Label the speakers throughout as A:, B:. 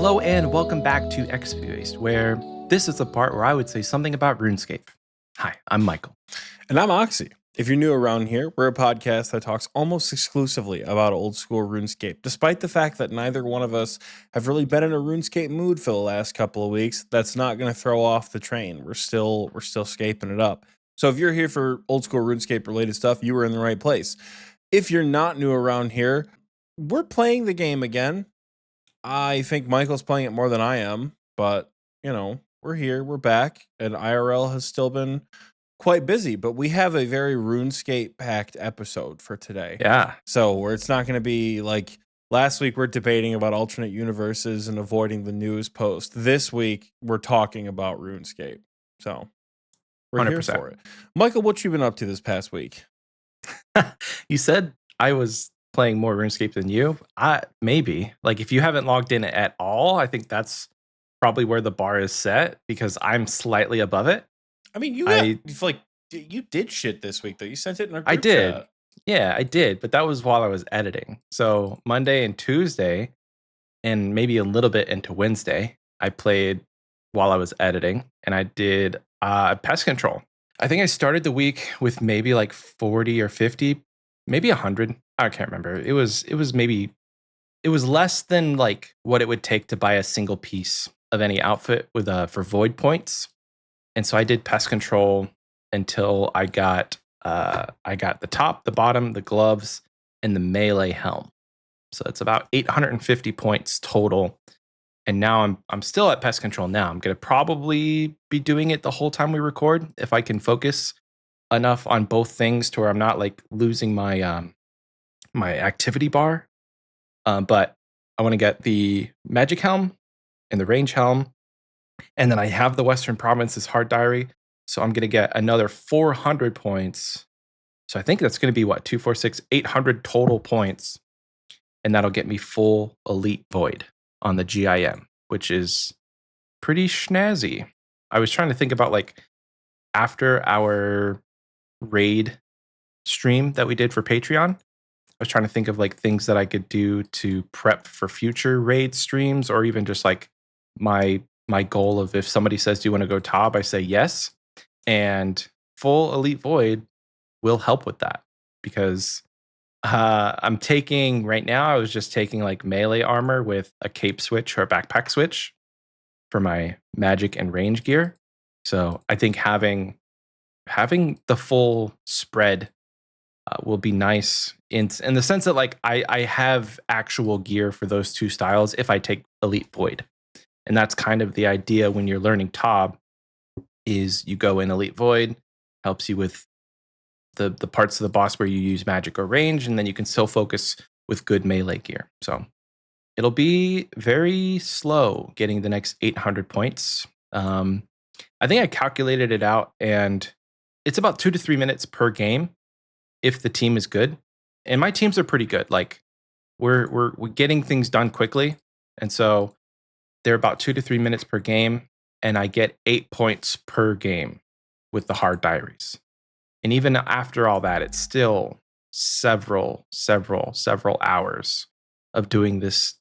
A: Hello and welcome back to Xpwaste, where this is the part where I would say something about RuneScape. Hi, I'm Michael.
B: And I'm Oxie. If you're new around here, we're a podcast that talks almost exclusively about old school RuneScape. Despite the fact that neither one of us have really been in a RuneScape mood for the last couple of weeks, that's not going to throw off the train. We're still scaping it up. So if you're here for old school RuneScape related stuff, you were in the right place. If you're not new around here, we're playing the game again. I think Michael's playing it more than I am, but we're here, we're back, and IRL has still been quite busy, but we have a very RuneScape packed episode for today.
A: Yeah.
B: So where it's not going to be like last week we're debating about alternate universes and avoiding the news post. This week we're talking about RuneScape. So we're 100%. Here for it. Michael, what you been up to this past week?
A: You said I was playing more RuneScape than you. Maybe. Like if you haven't logged in at all, I think that's probably where the bar is set because I'm slightly above it.
B: I mean, you did shit this week though. You sent it in our group
A: I did.
B: Chat.
A: Yeah, I did, but that was while I was editing. So Monday and Tuesday, and maybe a little bit into Wednesday, I played while I was editing, and I did pest control. I think I started the week with maybe like 40 or 50, maybe 100. I can't remember. It was less than like what it would take to buy a single piece of any outfit with for void points. And so I did pest control until I got the top, the bottom, the gloves, and the melee helm. So it's about 850 points total. And now I'm still at pest control now. I'm gonna probably be doing it the whole time we record if I can focus enough on both things to where I'm not like losing my my activity bar. But I want to get the magic helm and the range helm. And then I have the Western Province's hard diary. So I'm going to get another 400 points. So I think that's going to be 246, 800 total points. And that'll get me full elite void on the GIM, which is pretty snazzy. I was trying to think about like after our raid stream that we did for Patreon, I was trying to think of like things that I could do to prep for future raid streams, or even just like my goal of if somebody says, do you want to go top? I say yes. And full elite void will help with that because I'm taking right now, I was just taking like melee armor with a cape switch or a backpack switch for my magic and range gear. So I think having the full spread will be nice in the sense that like I have actual gear for those two styles if I take elite void. And that's kind of the idea when you're learning Tob is you go in elite void, helps you with the parts of the boss where you use magic or range, and then you can still focus with good melee gear. So it'll be very slow getting the next 800 points. I think I calculated it out, and it's about 2 to 3 minutes per game if the team is good. And my teams are pretty good. Like we're getting things done quickly. And so they're about 2 to 3 minutes per game. And I get 8 points per game with the hard diaries. And even after all that, it's still several hours of doing this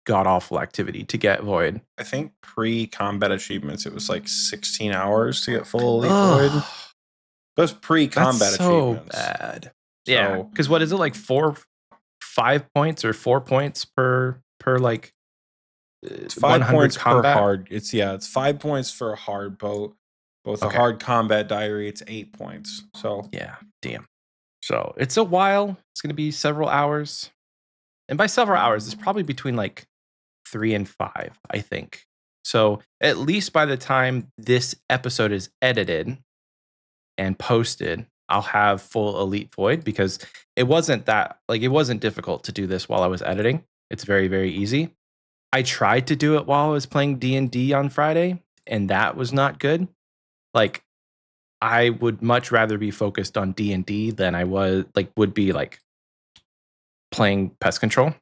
A: god-awful activity to get void.
B: I think pre-combat achievements, it was like 16 hours to get full elite void. Those pre-combat achievements.
A: So bad. Yeah, because what is it, like 5 points or 4 points per like
B: it's 5 points combat? Per hard. It's 5 points for a hard boat. Both a hard combat diary, it's 8 points. So
A: yeah, damn. So it's a while. It's gonna be several hours. And by several hours, it's probably between like 3 and 5, I think. So at least by the time this episode is edited and posted, I'll have full elite void because it wasn't difficult to do this while I was editing. It's very, very easy. I tried to do it while I was playing D&D on Friday, and that was not good. Like, I would much rather be focused on D&D than I would be like playing pest control.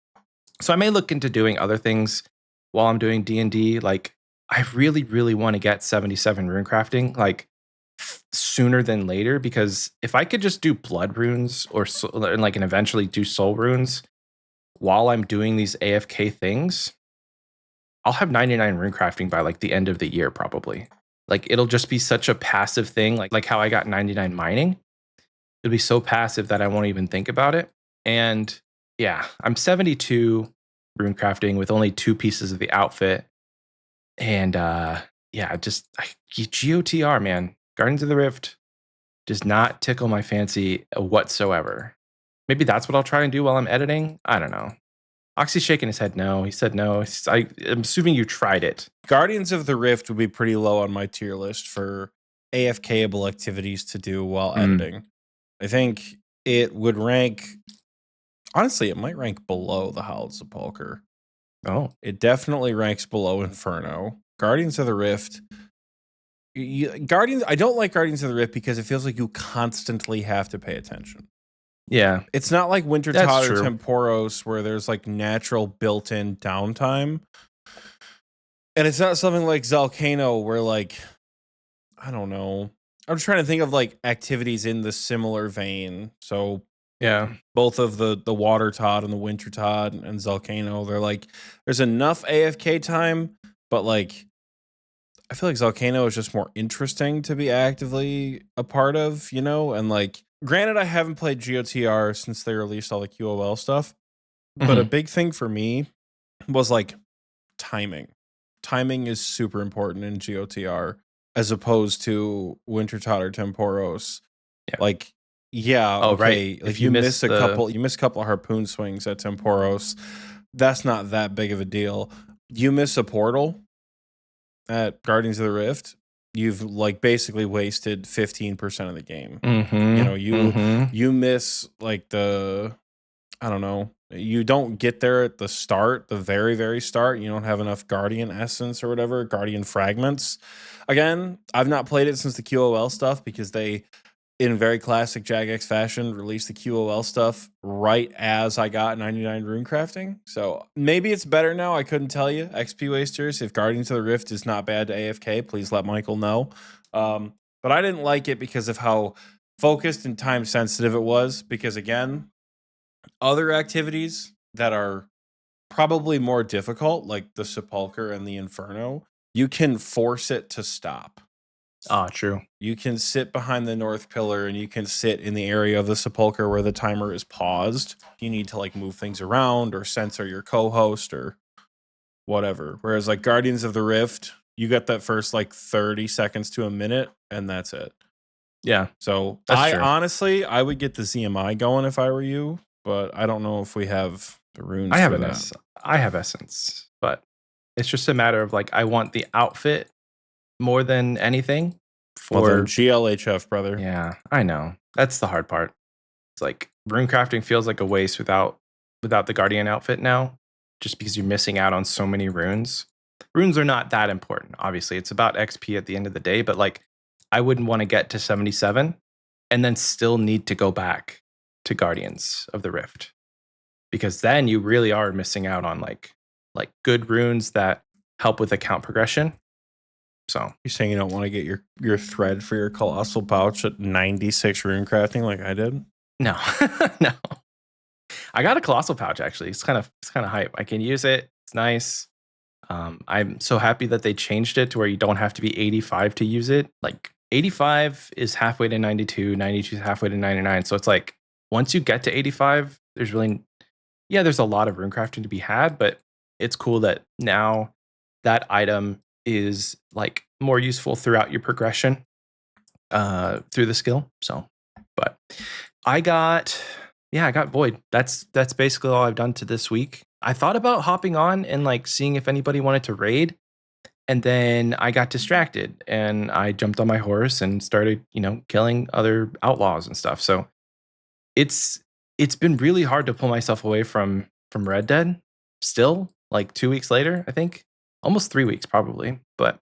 A: So I may look into doing other things while I'm doing D&D. Like, I really, really want to get 77 rune crafting like sooner than later, because if I could just do blood runes and eventually do soul runes while I'm doing these AFK things, I'll have 99 rune crafting by like the end of the year probably. Like it'll just be such a passive thing, like how I got 99 mining. It'll be so passive that I won't even think about it. And yeah, I'm 72 rune crafting with only 2 pieces of the outfit. And yeah, just GOTR, man. Guardians of the Rift does not tickle my fancy whatsoever. Maybe that's what I'll try and do while I'm editing. I don't know. Oxie's shaking his head no. He said no. I'm assuming you tried it.
B: Guardians of the Rift would be pretty low on my tier list for AFK-able activities to do while editing. I think it would rank. Honestly, it might rank below the Howled Sepulcher.
A: Oh,
B: It definitely ranks below Inferno. Guardians of the Rift. Guardians. I don't like Guardians of the Rift because it feels like you constantly have to pay attention.
A: yeah.
B: It's not like Winter
A: That's
B: Todd or
A: true.
B: Temporos where there's like natural built-in downtime. And it's not something like Zalcano where like, I don't know. I'm just trying to think of like activities in the similar vein. So
A: Yeah.
B: both of the Water Todd and the Winter Todd and Zalcano, they're like, there's enough AFK time, but like, I feel like Zalcano is just more interesting to be actively a part of, you know? And like, granted, I haven't played GOTR since they released all the QOL stuff, but a
A: Mhm.
B: big thing for me was like timing. Timing is super important in GOTR as opposed to Winter Todd or Temporos.
A: Yeah.
B: Like, yeah,
A: Oh, right.
B: okay. Like
A: If you miss
B: a
A: the
B: couple, you miss a couple of harpoon swings at Temporos. That's not that big of a deal. You miss a portal at Guardians of the Rift, you've like basically wasted 15% of the game. You know, you miss like the, I don't know, you don't get there at the start, the very, very start. You don't have enough Guardian essence or whatever, Guardian fragments. Again, I've not played it since the QOL stuff because they, in very classic Jagex fashion, released the QOL stuff right as I got 99 rune crafting. So maybe it's better now. I couldn't tell you. XP wasters, if Guardians of the Rift is not bad to AFK, please let Michael know. But I didn't like it because of how focused and time sensitive it was. Because again, other activities that are probably more difficult, like the Sepulcher and the Inferno, you can force it to stop.
A: true.
B: You can sit behind the north pillar and you can sit in the area of the Sepulcher where the timer is paused. You need to like move things around or censor your co-host or whatever. Whereas like Guardians of the Rift, you got that first like 30 seconds to a minute and that's it.
A: Yeah.
B: So
A: That's true.
B: honestly, I would get the ZMI going if I were you, but I don't know if we have the runes for that.
A: I have essence, but it's just a matter of like I want the outfit more than anything
B: Well then
A: for
B: GLHF, brother.
A: yeah, I know. That's the hard part. It's like rune crafting feels like a waste without the guardian outfit now, just because you're missing out on so many runes. Runes are not that important, obviously. It's about XP at the end of the day, but like I wouldn't want to get to 77 and then still need to go back to Guardians of the Rift. Because then you really are missing out on like good runes that help with account progression. So
B: You're saying you don't want to get your thread for your colossal pouch at 96 rune crafting like I did?
A: no, no. I got a colossal pouch actually. It's kind of hype. I can use it. It's nice. I'm so happy that they changed it to where you don't have to be 85 to use it. Like 85 is halfway to 92, 92 is halfway to 99. So it's like once you get to 85, there's a lot of rune crafting to be had, but it's cool that now that item is like more useful throughout your progression through the skill. So, but I got Void. That's basically all I've done to this week. I thought about hopping on and like seeing if anybody wanted to raid, and then I got distracted and I jumped on my horse and started, killing other outlaws and stuff. So it's been really hard to pull myself away from Red Dead. Still, like 2 weeks later, I think almost 3 weeks probably. But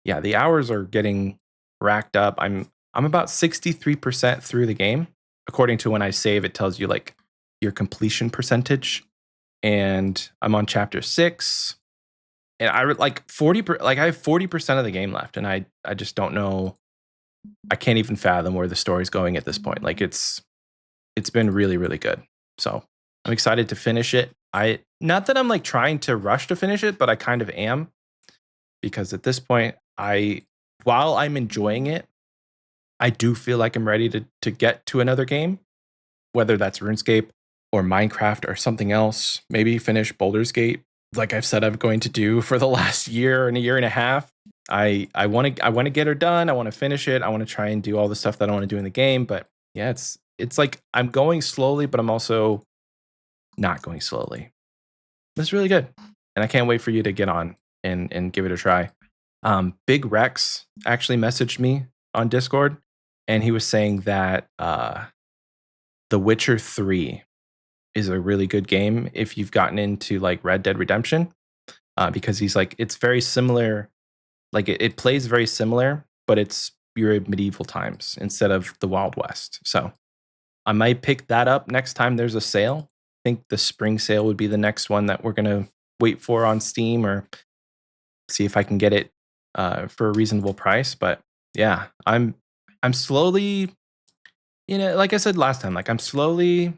A: yeah, the hours are getting racked up. I'm about 63% through the game. According to when I save, it tells you like your completion percentage, and I'm on chapter 6. And I like 40. Like I have 40% of the game left, and I just don't know. I can't even fathom where the story's going at this point. Like it's been really, really good. So I'm excited to finish it. Not that I'm like trying to rush to finish it, but I kind of am, because at this point, while I'm enjoying it, I do feel like I'm ready to get to another game, whether that's RuneScape or Minecraft or something else. Maybe finish Baldur's Gate, like I've said I'm going to do for the last year and a year and a half. I want to get her done. I want to finish it. I want to try and do all the stuff that I want to do in the game. But yeah, it's like I'm going slowly, but I'm also not going slowly. It's really good, and I can't wait for you to get on and give it a try. Big Rex actually messaged me on Discord, and he was saying that The Witcher 3 is a really good game if you've gotten into like Red Dead Redemption, because he's like, it's very similar. Like it plays very similar, but it's your medieval times instead of the Wild West. So I might pick that up next time there's a sale. I think the spring sale would be the next one that we're gonna wait for on Steam, or see if I can get it for a reasonable price. But yeah, I'm slowly, like I said last time, like I'm slowly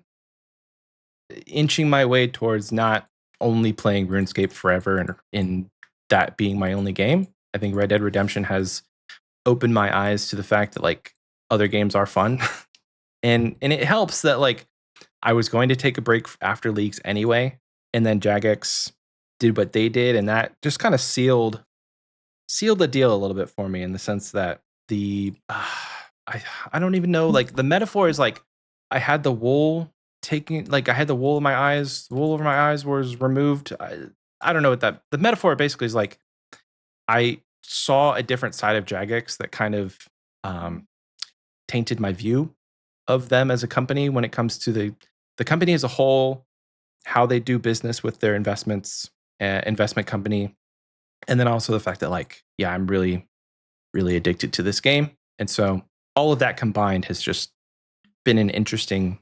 A: inching my way towards not only playing RuneScape forever and in that being my only game. I think Red Dead Redemption has opened my eyes to the fact that like other games are fun. and it helps that like I was going to take a break after leagues anyway, and then Jagex did what they did, and that just kind of sealed the deal a little bit for me, in the sense that I don't even know, like the metaphor is like I had the wool I had the wool in my eyes, the wool over my eyes was removed. I don't know what that, the metaphor basically is like, I saw a different side of Jagex that kind of um, tainted my view of them as a company when it comes to the company as a whole, how they do business with their investment company, and then also the fact that like, yeah, I'm really really addicted to this game, and so all of that combined has just been an interesting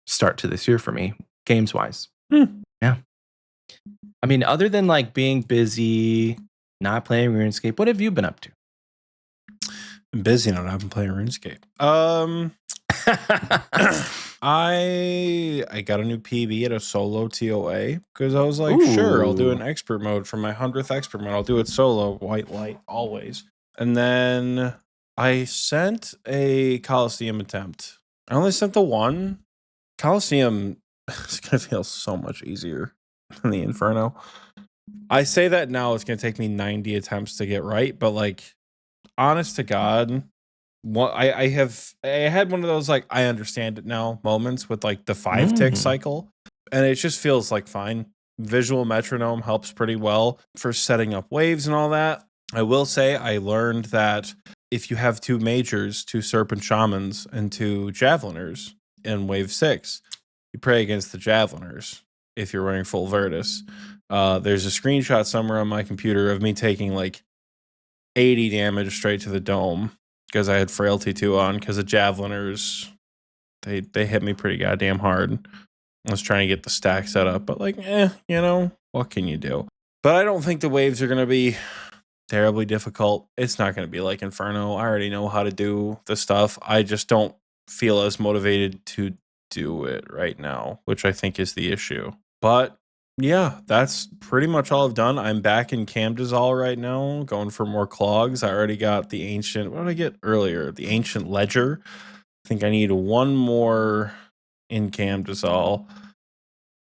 A: start to this year for me, games wise. Yeah, I mean, other than like being busy, not playing RuneScape, what have you been up to?
B: I'm busy and I've been playing RuneScape. I got a new PB at a solo TOA because I was like, sure, I'll do an expert mode for my 100th expert mode. I'll do it solo, white light, always. And then I sent a Coliseum attempt. I only sent the one. Coliseum is going to feel so much easier than the Inferno. I say that now, it's going to take me 90 attempts to get right, but like, honest to God, I had one of those like I understand it now moments with like the 5 tick cycle, and it just feels like fine. Visual metronome helps pretty well for setting up waves and all that. I will say I learned that if you have 2 majors, 2 serpent shamans, and 2 javeliners in wave 6, you pray against the javeliners if you're running full Virtus. There's a screenshot somewhere on my computer of me taking like 80 damage straight to the dome because I had Frailty 2 on, because the javeliners, they hit me pretty goddamn hard. I was trying to get the stack set up, but like, what can you do? But I don't think the waves are going to be terribly difficult. It's not going to be like Inferno. I already know how to do the stuff. I just don't feel as motivated to do it right now, which I think is the issue. But yeah, that's pretty much all I've done. I'm back in Camdazal right now, going for more clogs. I already got the ancient. What did I get earlier? The ancient ledger. I think I need one more in Camdazal.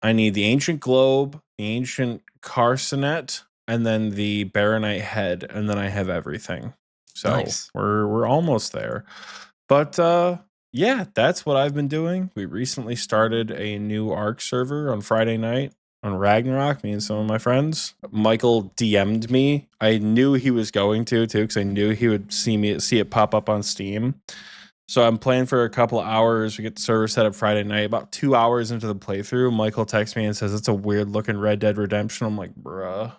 B: I need the ancient globe, the ancient carcanet, and then the baronite head, and then I have everything. So
A: Nice.
B: we're almost there. But yeah, that's what I've been doing. We recently started a new Arc server on Friday night on Ragnarok, me and some of my friends. Michael DM'd me. I knew he was going to too, because I knew he would see it pop up on Steam. So I'm playing for a couple of hours. We get the server set up Friday night. About 2 hours into the playthrough, Michael texts me and says, it's a weird looking Red Dead Redemption. I'm like, bruh.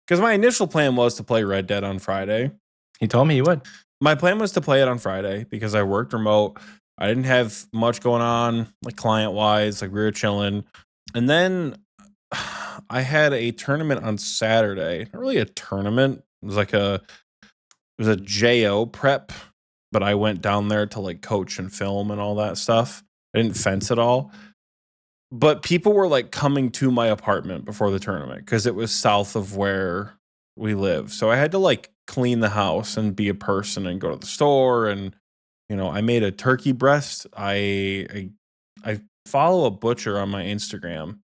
B: Because my initial plan was to play Red Dead on Friday.
A: He told me he would.
B: My plan was to play it on Friday because I worked remote. I didn't have much going on, like client-wise. Like we were chilling. And then I had a tournament on Saturday. Not really a tournament. It was a JO prep, but I went down there to like coach and film and all that stuff. I didn't fence at all. But people were like coming to my apartment before the tournament because it was south of where we live. So I had to like clean the house and be a person and go to the store. And I made a turkey breast. I follow a butcher on my Instagram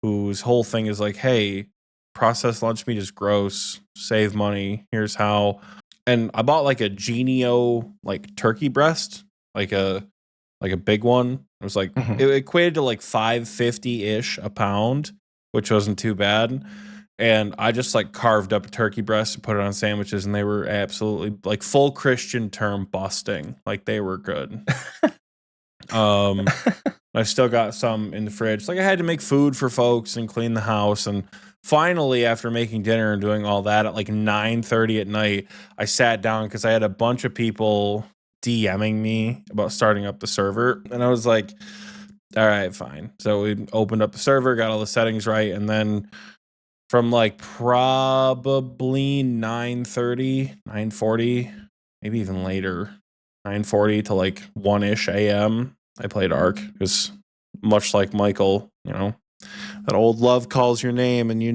B: whose whole thing is like, hey, processed lunch meat is gross. Save money. Here's how. And I bought like a Genio like turkey breast, like a big one. It was like
A: Mhm.
B: it equated to like 550 ish a pound, which wasn't too bad. And I just like carved up a turkey breast and put it on sandwiches, and they were absolutely like full Christian term busting. Like they were good. I still got some in the fridge. Like I had to make food for folks and clean the house. And finally, after making dinner and doing all that at like 9:30 at night, I sat down because I had a bunch of people DMing me about starting up the server. And I was like, all right, fine. So we opened up the server, got all the settings right. And then from like probably 9:30, 9:40, maybe even later, 9:40 to like 1-ish a.m., I played Ark because much like Michael, that old love calls your name and you're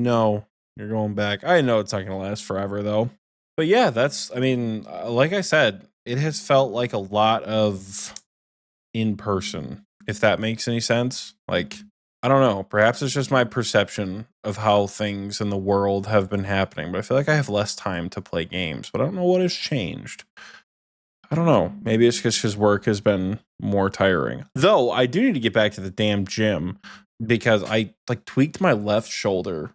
B: going back. I know it's not going to last forever though. But yeah, like I said, it has felt like a lot of in person, if that makes any sense. Like, I don't know. Perhaps it's just my perception of how things in the world have been happening, but I feel like I have less time to play games, but I don't know what has changed. I don't know. Maybe it's because his work has been more tiring. Though I do need to get back to the damn gym because I like tweaked my left shoulder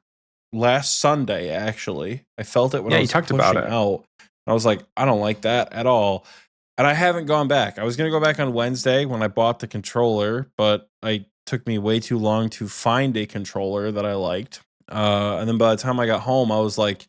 B: last Sunday, actually. I felt it when
A: Yeah,
B: I
A: you
B: was
A: talked about
B: pushing
A: it.
B: out. I was like, I don't like that at all. And I haven't gone back. I was going to go back on Wednesday when I bought the controller, but it took me way too long to find a controller that I liked. And then by the time I got home, I was like,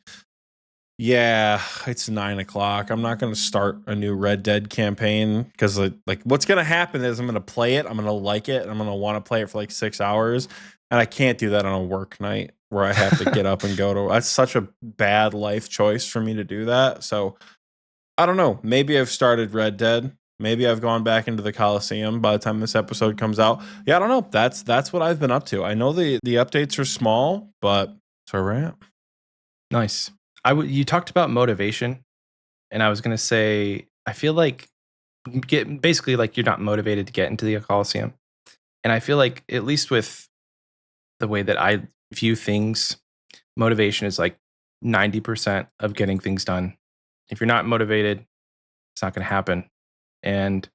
B: yeah, it's 9 o'clock. I'm not going to start a new Red Dead campaign because like what's going to happen is I'm going to play it. I'm going to like it. And I'm going to want to play it for like 6 hours. And I can't do that on a work night where I have to get up and go to. That's such a bad life choice for me to do that. So I don't know. Maybe I've started Red Dead. Maybe I've gone back into the Coliseum by the time this episode comes out. Yeah, I don't know. That's what I've been up to. I know the updates are small, but that's where we're at.
A: Nice. You talked about motivation, and I was gonna say I feel like basically like you're not motivated to get into the Coliseum, and I feel like at least with the way that I view things, motivation is like 90% of getting things done. If you're not motivated, it's not gonna happen, and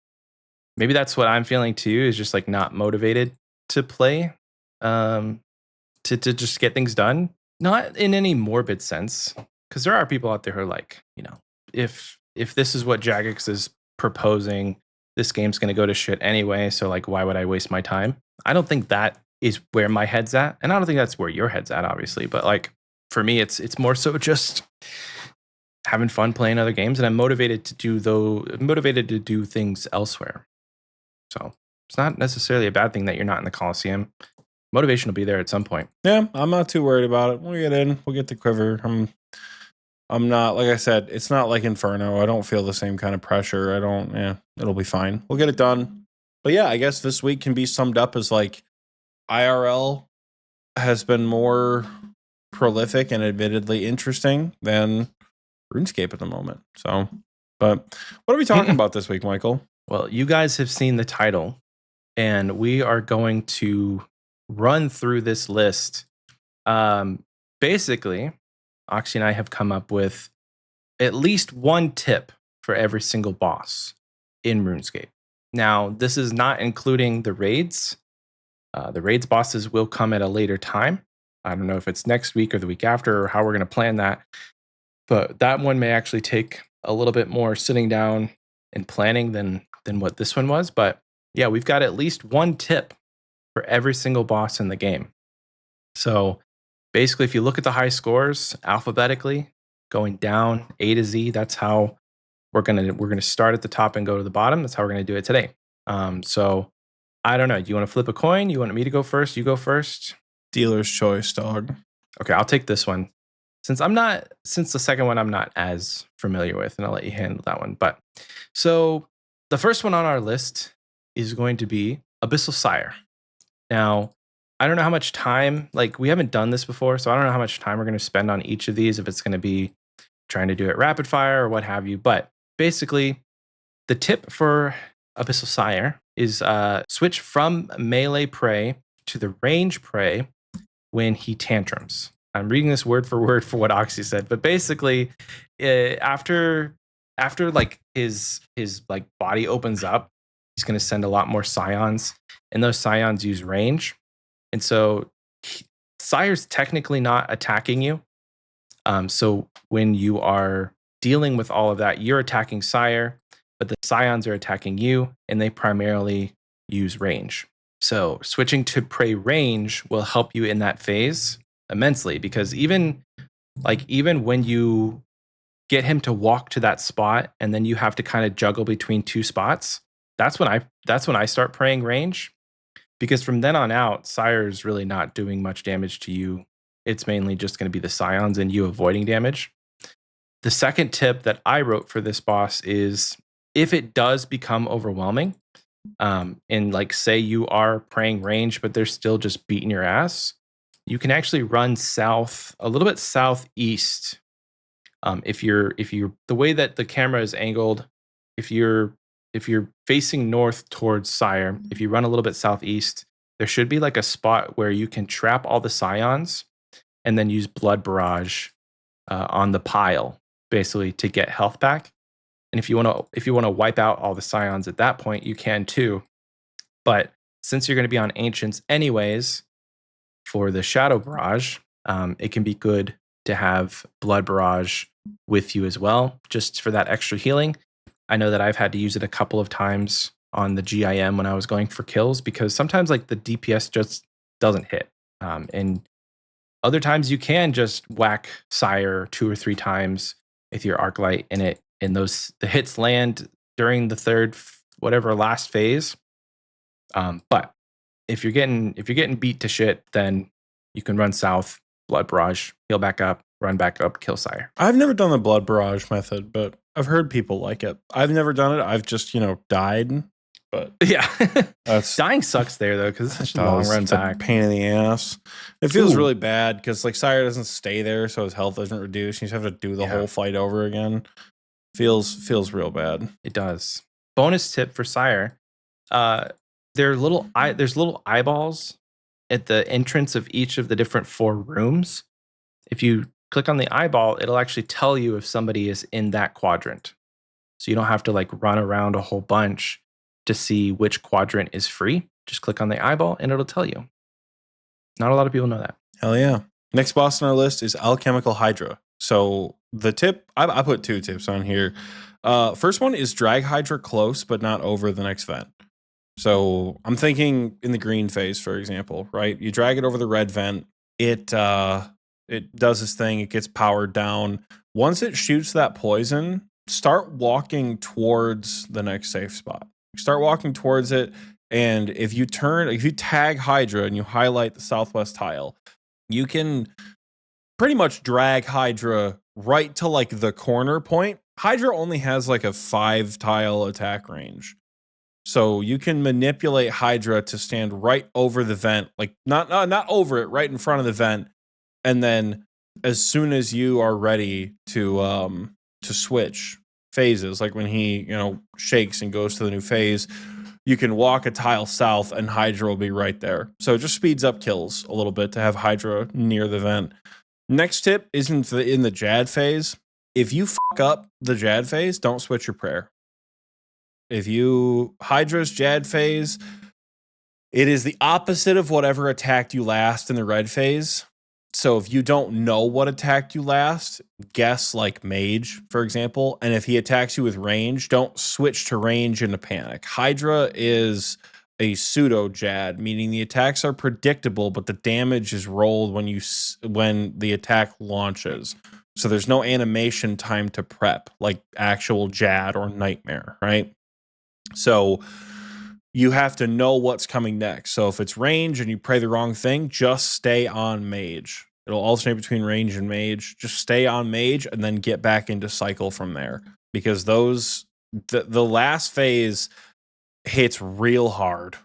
A: maybe that's what I'm feeling too. Is just like not motivated to play, um, to just get things done. Not in any morbid sense, because there are people out there who are like, if this is what Jagex is proposing, this game's going to go to shit anyway. So like, why would I waste my time? I don't think that is where my head's at, and I don't think that's where your head's at, obviously. But like for me, it's more so just having fun playing other games, and I'm motivated to do things elsewhere. So it's not necessarily a bad thing that you're not in the Coliseum. Motivation will be there at some point.
B: Yeah, I'm not too worried about it. We'll get in. We'll get the quiver. I'm not, like I said, it's not like Inferno. I don't feel the same kind of pressure. Yeah, it'll be fine. We'll get it done. But yeah, I guess this week can be summed up as like IRL has been more prolific and admittedly interesting than RuneScape at the moment. So, but what are we talking about this week, Michael?
A: Well, you guys have seen the title, and we are going to run through this list. Basically, Oxie and I have come up with at least one tip for every single boss in RuneScape. Now, this is not including the raids. The raids bosses will come at a later time. I don't know if it's next week or the week after or how we're going to plan that. But that one may actually take a little bit more sitting down and planning than what this one was. But yeah, we've got at least one tip for every single boss in the game. So basically, if you look at the high scores alphabetically, going down A to Z, that's how we're gonna start at the top and go to the bottom. That's how we're gonna do it today. So I don't know. Do you want to flip a coin? You want me to go first? You go first.
B: Dealer's choice, dog.
A: Okay, I'll take this one. Since the second one I'm not as familiar with, and I'll let you handle that one. But so the first one on our list is going to be Abyssal Sire. Now, I don't know how much time, like we haven't done this before, so I don't know how much time we're going to spend on each of these, if it's going to be trying to do it rapid fire or what have you. But basically, the tip for Abyssal Sire is switch from melee prey to the range prey when he tantrums. I'm reading this word for word for what Oxie said, but basically, after like his like body opens up, he's going to send a lot more scions, and those scions use range, and so Sire's technically not attacking you. So when you are dealing with all of that, you're attacking Sire, but the scions are attacking you, and they primarily use range. So switching to prey range will help you in that phase immensely, because even when you get him to walk to that spot and then you have to kind of juggle between two spots, that's when I start praying range, because from then on out, Sire's really not doing much damage to you. It's mainly just going to be the scions and you avoiding damage. The second tip that I wrote for this boss is, if it does become overwhelming, and like say you are praying range, but they're still just beating your ass, you can actually run south, a little bit southeast. If you're the way that the camera is angled, if you're facing north towards Sire, if you run a little bit southeast, there should be like a spot where you can trap all the scions and then use blood barrage on the pile, basically to get health back. And if you want to wipe out all the scions at that point, you can too. But since you're going to be on ancients anyways, for the shadow barrage, it can be good to have blood barrage with you as well, just for that extra healing. I know that I've had to use it a couple of times on the GIM when I was going for kills, because sometimes like the DPS just doesn't hit, and other times you can just whack Sire 2 or 3 times with your arc light in it, and the hits land during the third whatever last phase. But if you're getting beat to shit, then you can run south, blood barrage, heal back up, run back up, kill Sire.
B: I've never done the blood barrage method, but I've heard people like it. I've never done it. I've just, died. But
A: yeah,
B: that's
A: dying sucks there though, because it's such a long run
B: it's
A: back.
B: a pain in the ass. It feels really bad because like Sire doesn't stay there, so his health doesn't reduce. You just have to do the whole fight over again. Feels real bad.
A: It does. Bonus tip for Sire: there's little eyeballs at the entrance of each of the different 4 rooms. If you click on the eyeball, it'll actually tell you if somebody is in that quadrant. So you don't have to like run around a whole bunch to see which quadrant is free. Just click on the eyeball and it'll tell you. Not a lot of people know that.
B: Hell yeah. Next boss on our list is Alchemical Hydra. So the tip, I put 2 tips on here. First one is drag Hydra close, but not over the next vent. So I'm thinking in the green phase, for example, right? You drag it over the red vent. It does this thing. It gets powered down. Once it shoots that poison, start walking towards the next safe spot. Start walking towards it. And if you tag Hydra and you highlight the southwest tile, you can pretty much drag Hydra right to like the corner point. Hydra only has like a 5 tile attack range. So you can manipulate Hydra to stand right over the vent, like not over it, right in front of the vent. And then as soon as you are ready to switch phases, like when he, shakes and goes to the new phase, you can walk a tile south and Hydra will be right there. So it just speeds up kills a little bit to have Hydra near the vent. Next tip is in the Jad phase. If you fuck up the Jad phase, don't switch your prayer. If you Hydra's Jad phase, it is the opposite of whatever attacked you last in the red phase. So if you don't know what attacked you last, guess like mage, for example. And if he attacks you with range, don't switch to range in a panic. Hydra is a pseudo Jad, meaning the attacks are predictable, but the damage is rolled when the attack launches. So there's no animation time to prep like actual Jad or Nightmare, right? So you have to know what's coming next. So if it's range and you pray the wrong thing, just stay on mage. It'll alternate between range and mage. Just stay on mage and then get back into cycle from there. Because the last phase hits real hard.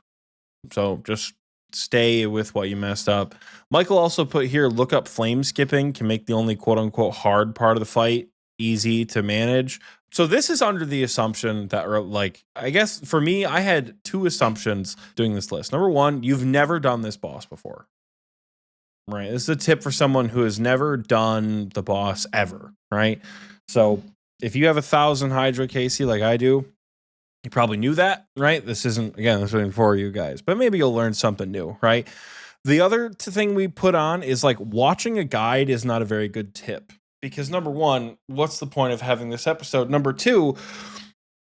B: So just stay with what you messed up. Michael also put here, look up flame skipping can make the only quote unquote hard part of the fight easy to manage. So this is under the assumption that, like, I guess for me, I had two assumptions doing this list. Number one, you've never done this boss before. Right. This is a tip for someone who has never done the boss ever. Right. So if you have 1,000 Hydra, Casey, like I do, you probably knew that, right? This isn't for you guys, but maybe you'll learn something new, right? The other thing we put on is like watching a guide is not a very good tip because number one, what's the point of having this episode? Number two,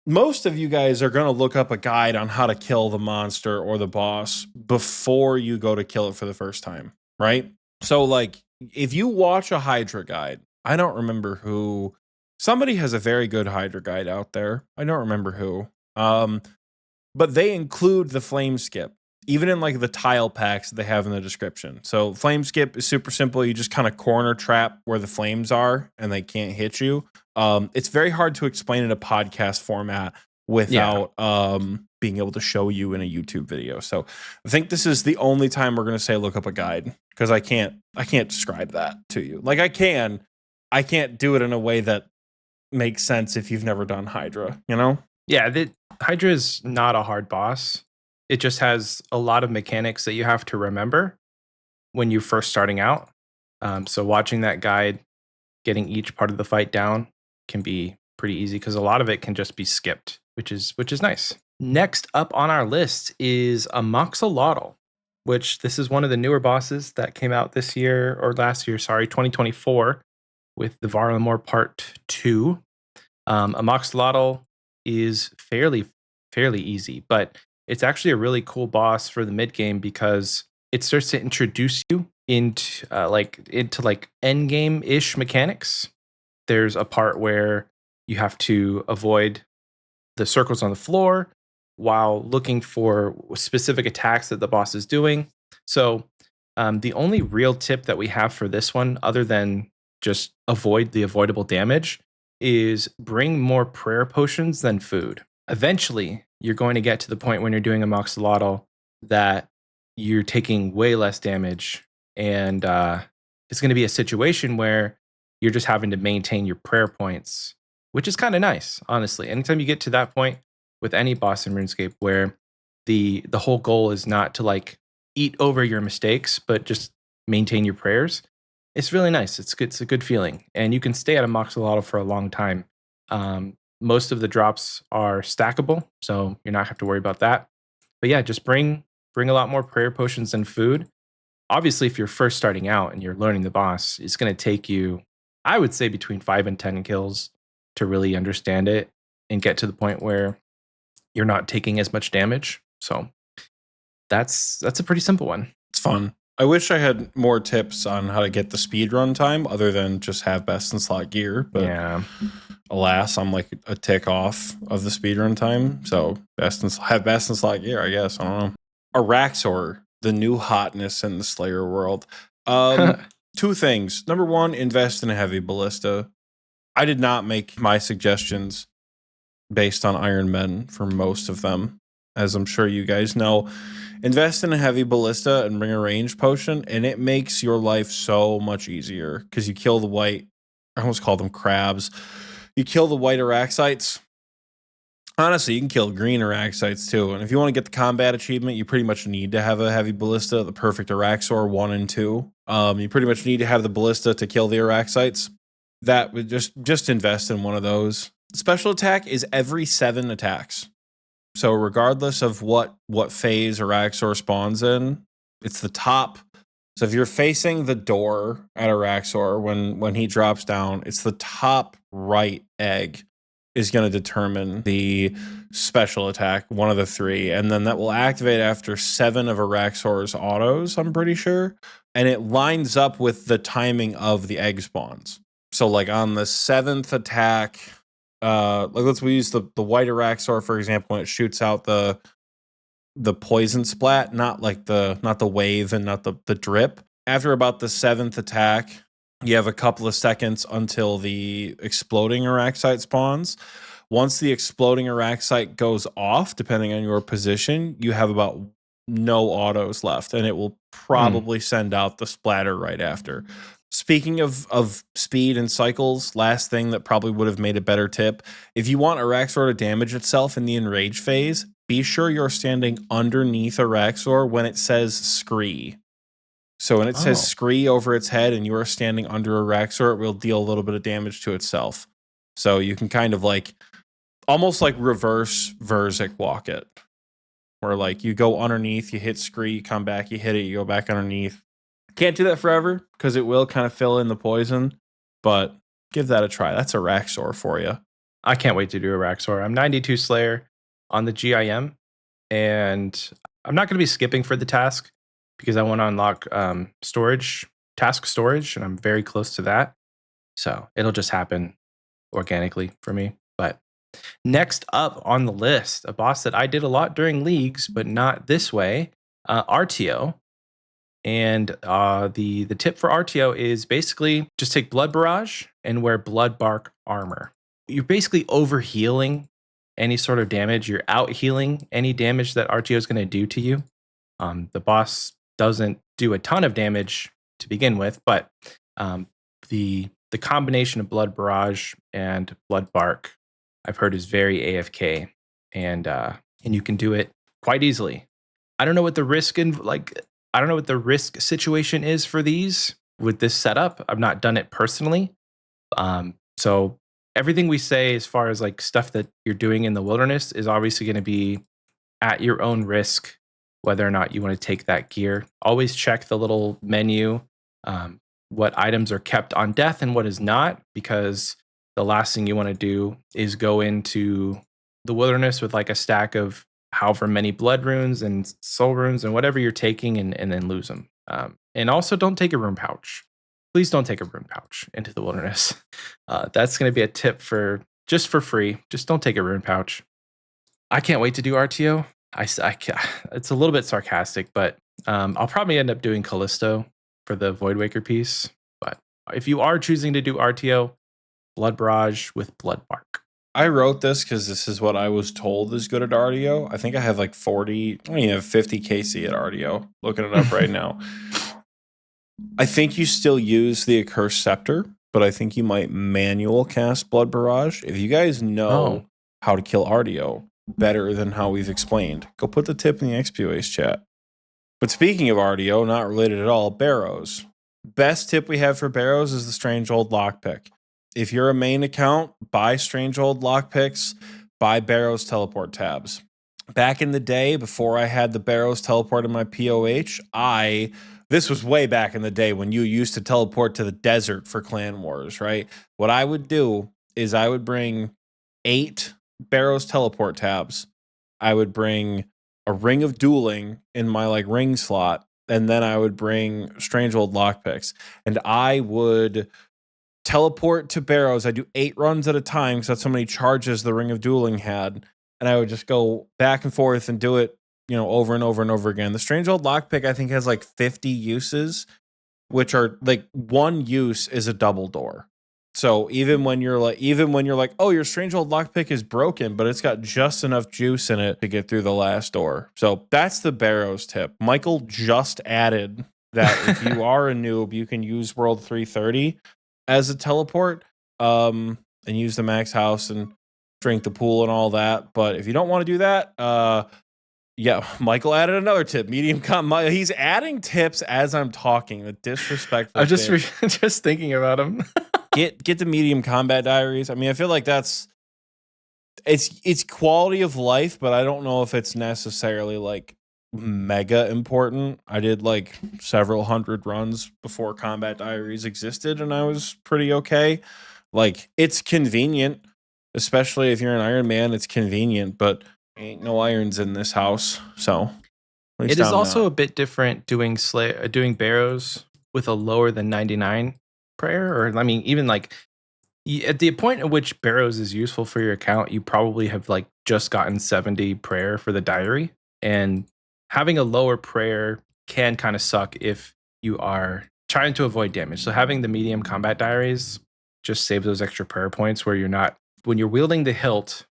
B: most of you guys are going to look up a guide on how to kill the monster or the boss before you go to kill it for the first time, right? So like if you watch a Hydra guide, I don't remember who, somebody has a very good Hydra guide out there. I don't remember who. But they include the flame skip, even in like the tile packs they have in the description. So flame skip is super simple. You just kind of corner trap where the flames are and they can't hit you. It's very hard to explain in a podcast format without being able to show you in a YouTube video. So I think this is the only time we're going to say look up a guide because I can't describe that to you. Like I can't do it in a way that makes sense if you've never done Hydra, you know?
A: Yeah, Hydra is not a hard boss. It just has a lot of mechanics that you have to remember when you're first starting out. So watching that guide, getting each part of the fight down can be pretty easy because a lot of it can just be skipped, which is nice. Next up on our list is a Moxolotl, which this is one of the newer bosses that came out this year or last year, 2024, with the Varlamore Part 2. A Moxolotl is fairly easy, but it's actually a really cool boss for the mid game because it starts to introduce you into end game ish mechanics. There's a part where you have to avoid the circles on the floor while looking for specific attacks that the boss is doing. So the only real tip that we have for this one, other than just avoid the avoidable damage, is bring more prayer potions than food. Eventually, you're going to get to the point when you're doing a Moxolotl that you're taking way less damage, and it's going to be a situation where you're just having to maintain your prayer points, which is kind of nice, honestly. Anytime you get to that point with any boss in RuneScape where the whole goal is not to like eat over your mistakes, but just maintain your prayers, it's really nice. It's good. It's a good feeling, and you can stay at a Moxolotl for a long time. Most of the drops are stackable, so you're not have to worry about that. But yeah, just bring a lot more prayer potions than food. Obviously, if you're first starting out and you're learning the boss, it's going to take you, I would say, between 5 and 10 kills to really understand it and get to the point where you're not taking as much damage. So that's a pretty simple one.
B: It's fun. I wish I had more tips on how to get the speed run time other than just have best in slot gear. But
A: yeah,
B: alas, I'm like a tick off of the speed run time. So have best in slot gear, I guess. I don't know. Araxor, the new hotness in the Slayer world. Two things. Number one, invest in a heavy ballista. I did not make my suggestions based on Iron Men for most of them, as I'm sure you guys know. Invest in a heavy ballista and bring a range potion, and it makes your life so much easier because you kill the white, I almost call them crabs. You kill the white Araxites. Honestly, you can kill green Araxites too. And if you want to get the combat achievement, you pretty much need to have a heavy ballista, the perfect Araxor 1 and 2. You pretty much need to have the ballista to kill the Araxites. That would just invest in one of those. Special attack is every 7 attacks. So regardless of what phase Araxor spawns in, it's the top. So if you're facing the door at Araxor when he drops down, it's the top right egg is going to determine the special attack, one of the 3. And then that will activate after 7 of Araxor's autos, I'm pretty sure. And it lines up with the timing of the egg spawns. So like on the 7th attack, let's use the white Araxor, for example, when it shoots out the poison splat, not the wave and not the drip. After about the 7th attack, you have a couple of seconds until the exploding Araxite spawns. Once the exploding Araxite goes off, depending on your position, you have about no autos left, and it will probably send out the splatter right after. Speaking of speed and cycles, last thing that probably would have made a better tip, if you want Araxor to damage itself in the enrage phase, be sure you're standing underneath Araxor when it says Scree. So when it says
A: Oh,
B: Scree over its head and you are standing under Araxor, it will deal a little bit of damage to itself. So you can kind of like almost like reverse Verzik walk it, where like you go underneath, you hit Scree, you come back, you hit it, you go back underneath. Can't do that forever because it will kind of fill in the poison, but give that a try. That's a Raxor for you.
A: I can't wait to do a Raxor. I'm 92 Slayer on the GIM, and I'm not going to be skipping for the task because I want to unlock task storage, and I'm very close to that. So it'll just happen organically for me. But next up on the list, a boss that I did a lot during leagues, but not this way, RTO. And the tip for RTO is basically just take Blood Barrage and wear Blood Bark armor. You're basically over healing any sort of damage. You're out healing any damage that RTO is going to do to you. The boss doesn't do a ton of damage to begin with, but the combination of Blood Barrage and Blood Bark, I've heard, is very AFK, and you can do it quite easily. I don't know what the risk I don't know what the risk situation is for these with this setup. I've not done it personally. So everything we say as far as like stuff that you're doing in the wilderness is obviously going to be at your own risk, whether or not you want to take that gear. Always check the little menu, what items are kept on death and what is not, because the last thing you want to do is go into the wilderness with like a stack of however many blood runes and soul runes and whatever you're taking, and then lose them. And also don't take a rune pouch. Please don't take a rune pouch into the wilderness. That's going to be a tip for just for free. Just don't take a rune pouch. I can't wait to do RTO. It's a little bit sarcastic, but I'll probably end up doing Callisto for the Voidwaker piece. But if you are choosing to do RTO, Blood Barrage with Blood Bark.
B: I wrote this because this is what I was told is good at RDO. I think I have like 40, I mean, I have 50 KC at RDO. Looking it up right now. I think you still use the Accursed Scepter, but I think you might manual cast Blood Barrage. If you guys know how to kill RDO better than how we've explained, go put the tip in the Xpwaste chat. But speaking of RDO, not related at all, Barrows. Best tip we have for Barrows is the Strange Old Lockpick. If you're a main account, buy Strange Old Lockpicks, buy Barrows teleport tabs. Back in the day, before I had the Barrows teleport in my POH, this was way back in the day when you used to teleport to the desert for clan wars, right? What I would do is I would bring 8 Barrows teleport tabs. I would bring a Ring of Dueling in my like ring slot, and then I would bring Strange Old Lockpicks. And I would teleport to Barrows. I do 8 runs at a time because that's how many charges the Ring of Dueling had. And I would just go back and forth and do it, over and over and over again. The Strange Old Lockpick, I think, has like 50 uses, which are like one use is a double door. So even when you're like, oh, your Strange Old Lockpick is broken, but it's got just enough juice in it to get through the last door. So that's the Barrows tip. Michael just added that if you are a noob, you can use World 330 as a teleport, and use the max house and drink the pool and all that. But if you don't want to do that, yeah, Michael added another tip. He's adding tips as I'm talking. The disrespectful.
A: I'm just thinking about him.
B: Get the medium combat diaries. I mean, I feel like it's quality of life, but I don't know if it's necessarily like mega important. I did like several hundred runs before combat diaries existed, and I was pretty okay. Like, it's convenient, especially if you're an Iron Man. It's convenient, but ain't no irons in this house. So
A: it is also a bit different doing Barrows with a lower than 99 prayer, or I mean, even like at the point at which Barrows is useful for your account, you probably have like just gotten 70 prayer for the diary, and having a lower prayer can kind of suck if you are trying to avoid damage. So having the medium combat diaries just save those extra prayer points where when you're wielding the hilt,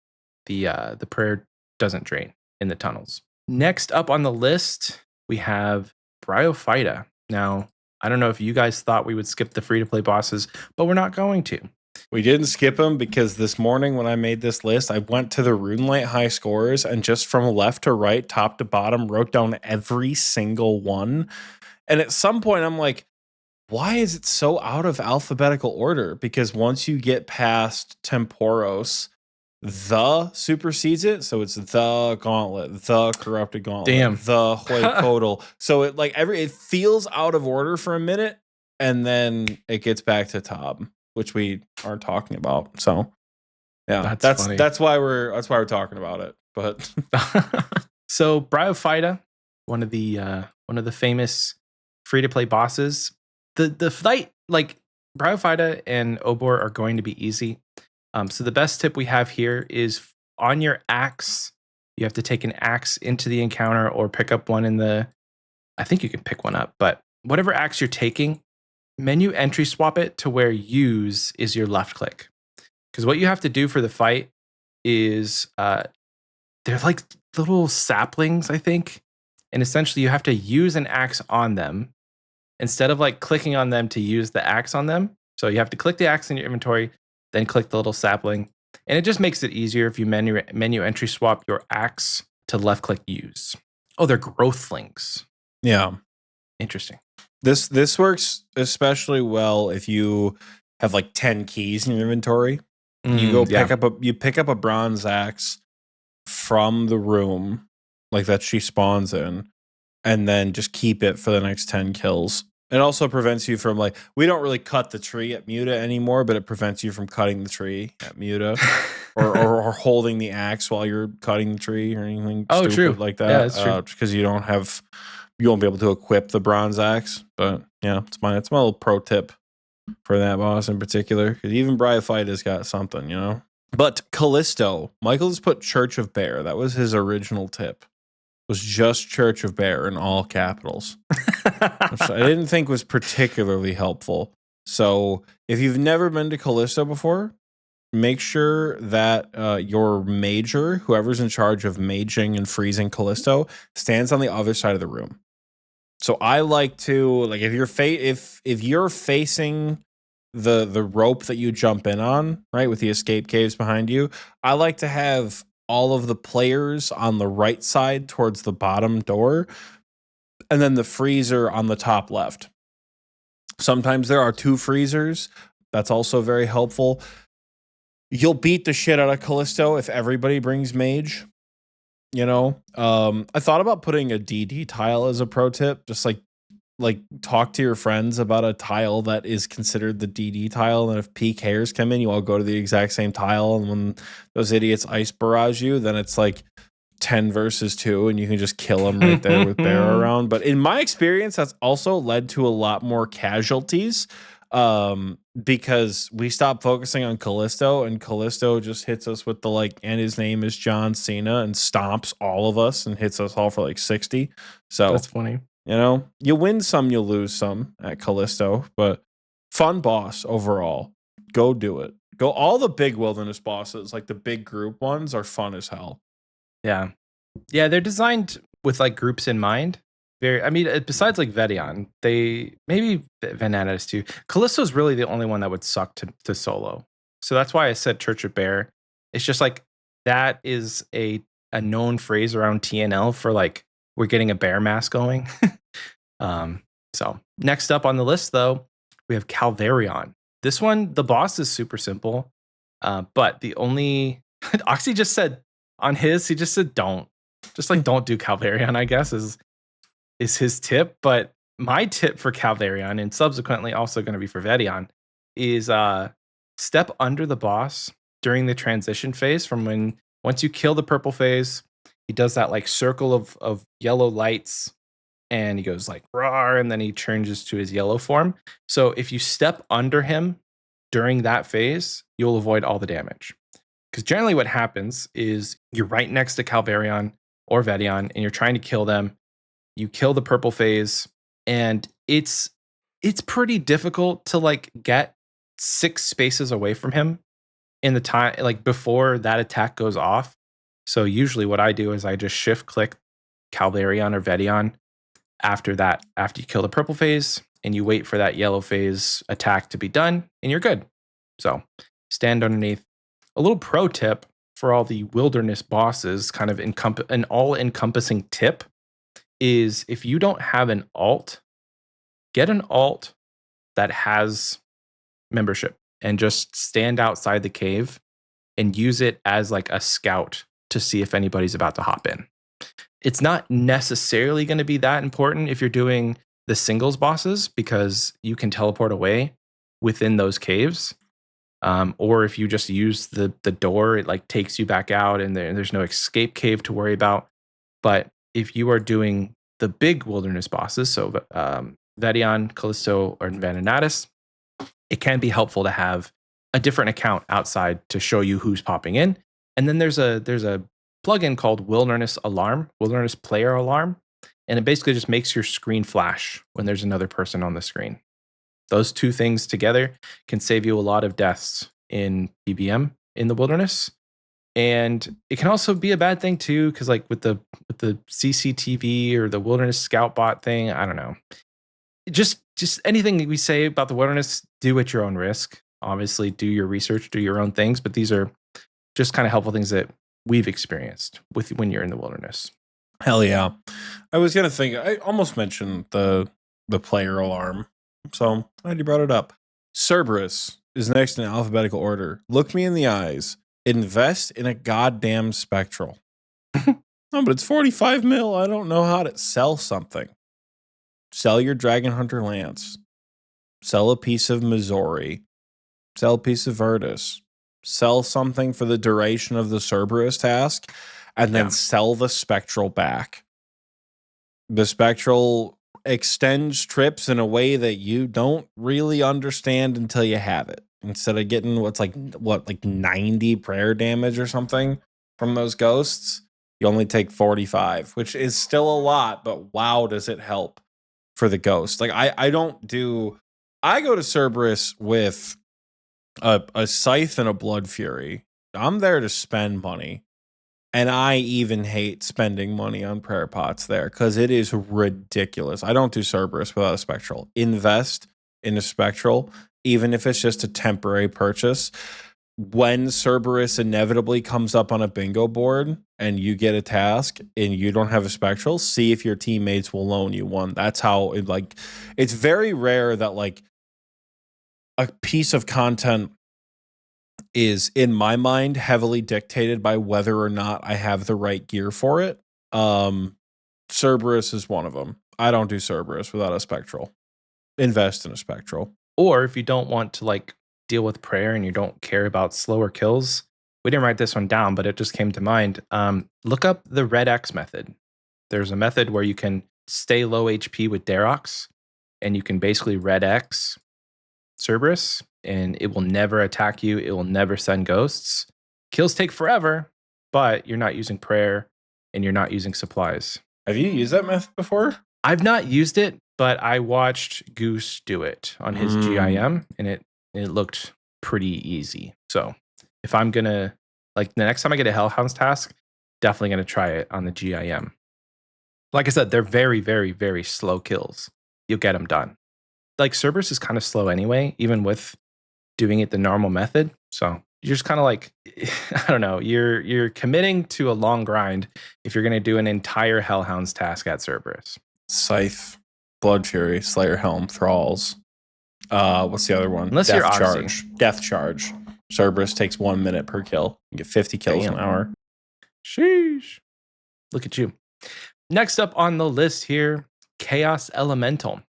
A: the prayer doesn't drain in the tunnels. Next up on the list, we have Bryophyta. Now, I don't know if you guys thought we would skip the free-to-play bosses, but we're not going to.
B: We didn't skip them because this morning when I made this list, I went to the RuneLite high scores and just from left to right, top to bottom, wrote down every single one. And at some point, I'm like, why is it so out of alphabetical order? Because once you get past Temporos, the supersedes it. So it's the Gauntlet, the Corrupted Gauntlet,
A: Damn.
B: the Hoykodal. So it feels out of order for a minute, and then it gets back to top, which we aren't talking about. So yeah, that's why we're talking about it. But
A: so Bryophyta, one of the famous free-to-play bosses. The fight, like Bryophyta and Obor, are going to be easy. So the best tip we have here is on your axe, you have to take an axe into the encounter or pick up one I think you can pick one up, but whatever axe you're taking, menu entry swap it to where use is your left click. Because what you have to do for the fight is they're like little saplings, I think. And essentially you have to use an axe on them instead of like clicking on them to use the axe on them. So you have to click the axe in your inventory, then click the little sapling. And it just makes it easier if you menu entry swap your axe to left click use. Oh, they're growthlings.
B: Yeah.
A: Interesting.
B: This works especially well if you have like 10 keys in your inventory. You go pick up a bronze axe from the room like that she spawns in, and then just keep it for the next 10 kills. It also prevents you from we don't really cut the tree at Muta anymore, but it prevents you from cutting the tree at Muta or holding the axe while you're cutting the tree or anything stupid like that.
A: Yeah, that's true.
B: Because you won't be able to equip the bronze axe. But yeah, it's my little pro tip for that boss in particular. Because even Bryophyta's got something, But Callisto, Michael has put Church of Bear. That was his original tip. Was just Church of Bear in all capitals, which I didn't think was particularly helpful. So if you've never been to Callisto before, make sure that your major, whoever's in charge of maging and freezing Callisto, stands on the other side of the room. So I like to if you're facing the rope that you jump in on, right, with the escape caves behind you, I like to have all of the players on the right side towards the bottom door, and then the freezer on the top left. Sometimes there are 2 freezers. That's also very helpful. You'll beat the shit out of Callisto if everybody brings mage. I thought about putting a DD tile as a pro tip, just talk to your friends about a tile that is considered the DD tile, and if peak hairs come in, you all go to the exact same tile, and when those idiots ice barrage you, then it's 10 versus 2, and you can just kill them right there with bear around. But in my experience, that's also led to a lot more casualties, because we stopped focusing on Callisto, and Callisto just hits us with and his name is John Cena, and stomps all of us and hits us all for 60. So
A: that's funny.
B: You win some, you lose some at Callisto, but fun boss overall. Go do it. Go. All the big wilderness bosses, the big group ones, are fun as hell.
A: Yeah. Yeah, they're designed with groups in mind. Besides Vedion, maybe Vanatus too. Callisto's really the only one that would suck to solo. So that's why I said Church of Bear. It's just that is a known phrase around TNL for we're getting a bear mass going. So next up on the list, though, we have Calvarion. This one, the boss is super simple, but the only Oxie just said on his, he just said don't do Calvarion, I guess is his tip. But my tip for Calvarion, and subsequently also going to be for Vedion, is step under the boss during the transition phase from once you kill the purple phase. He does that circle of yellow lights, and he goes roar, and then he changes to his yellow form. So if you step under him during that phase, you'll avoid all the damage. Because generally what happens is you're right next to Calvarion or Vedion, and you're trying to kill them. You kill the purple phase, and it's pretty difficult to get 6 spaces away from him in the time before that attack goes off. So usually what I do is I just shift click Calvarion or Vedion after you kill the purple phase, and you wait for that yellow phase attack to be done, and you're good. So stand underneath. A little pro tip for all the wilderness bosses, kind of an all-encompassing tip, is if you don't have an alt, get an alt that has membership and just stand outside the cave and use it as like a scout to see if anybody's about to hop in. It's not necessarily going to be that important if you're doing the singles bosses, because you can teleport away within those caves. Or if you just use the door, it like takes you back out, and there's no escape cave to worry about. But if you are doing the big wilderness bosses, so Vedion, Callisto, or Venanatus, it can be helpful to have a different account outside to show you who's popping in. And then there's a plugin called Wilderness Player Alarm, and it basically just makes your screen flash when there's another person on the screen. Those two things together can save you a lot of deaths in PVM in the wilderness. And it can also be a bad thing too, because like with the CCTV or the wilderness scout bot thing, I don't know. Just anything we say about the wilderness, do at your own risk. Obviously, do your research, do your own things, but these are just kind of helpful things that we've experienced with when you're in the wilderness.
B: Hell yeah. I was gonna think, I almost mentioned the player alarm, so glad you brought it up. Cerberus is next in alphabetical order. Look me in the eyes. Invest in a goddamn spectral. No, but it's 45 mil. I don't know how to sell something. Sell your Dragon Hunter Lance. Sell a piece of Missouri. Sell a piece of Virtus. Sell something for the duration of the Cerberus task, and then sell the spectral back. The spectral extends trips in a way that you don't really understand until you have it. Instead of getting like 90 prayer damage or something from those ghosts, you only take 45, which is still a lot, but wow, does it help for the ghost. Like I go to Cerberus with a scythe and a blood fury. I'm there to spend money. And I even hate spending money on prayer pots there because it is ridiculous. I don't do Cerberus without a spectral. Invest in a spectral, even if it's just a temporary purchase. When Cerberus inevitably comes up on a bingo board and you get a task and you don't have a spectral, see if your teammates will loan you one. That's how it's very rare that like a piece of content is, in my mind, heavily dictated by whether or not I have the right gear for it. Cerberus is one of them. I don't do Cerberus without a spectral. Invest in a spectral.
A: Or if you don't want to like deal with prayer and you don't care about slower kills, we didn't write this one down, but it just came to mind. Look up the Red X method. There's a method where you can stay low HP with Darox, and you can basically Red X Cerberus, and it will never attack you. It will never send ghosts. Kills take forever, but you're not using prayer and you're not using supplies.
B: Have you used that method before?
A: I've not used it, but I watched Goose do it on his GIM, and it looked pretty easy. So if I'm gonna, like, the next time I get a Hellhounds task, definitely gonna try it on the GIM. Like I said, they're very, very, very slow kills. You'll get them done. Like Cerberus is kind of slow anyway, even with doing it the normal method. So you're just kind of like, I don't know, you're committing to a long grind if you're gonna do an entire Hellhounds task at Cerberus.
B: Scythe, Blood Fury, Slayer Helm, Thralls. What's the other one?
A: Unless
B: Death
A: you're
B: Charge. Death Charge. Cerberus takes 1 minute per kill. You get 50 kills an hour.
A: Sheesh. Look at you. Next up on the list here, Chaos Elemental.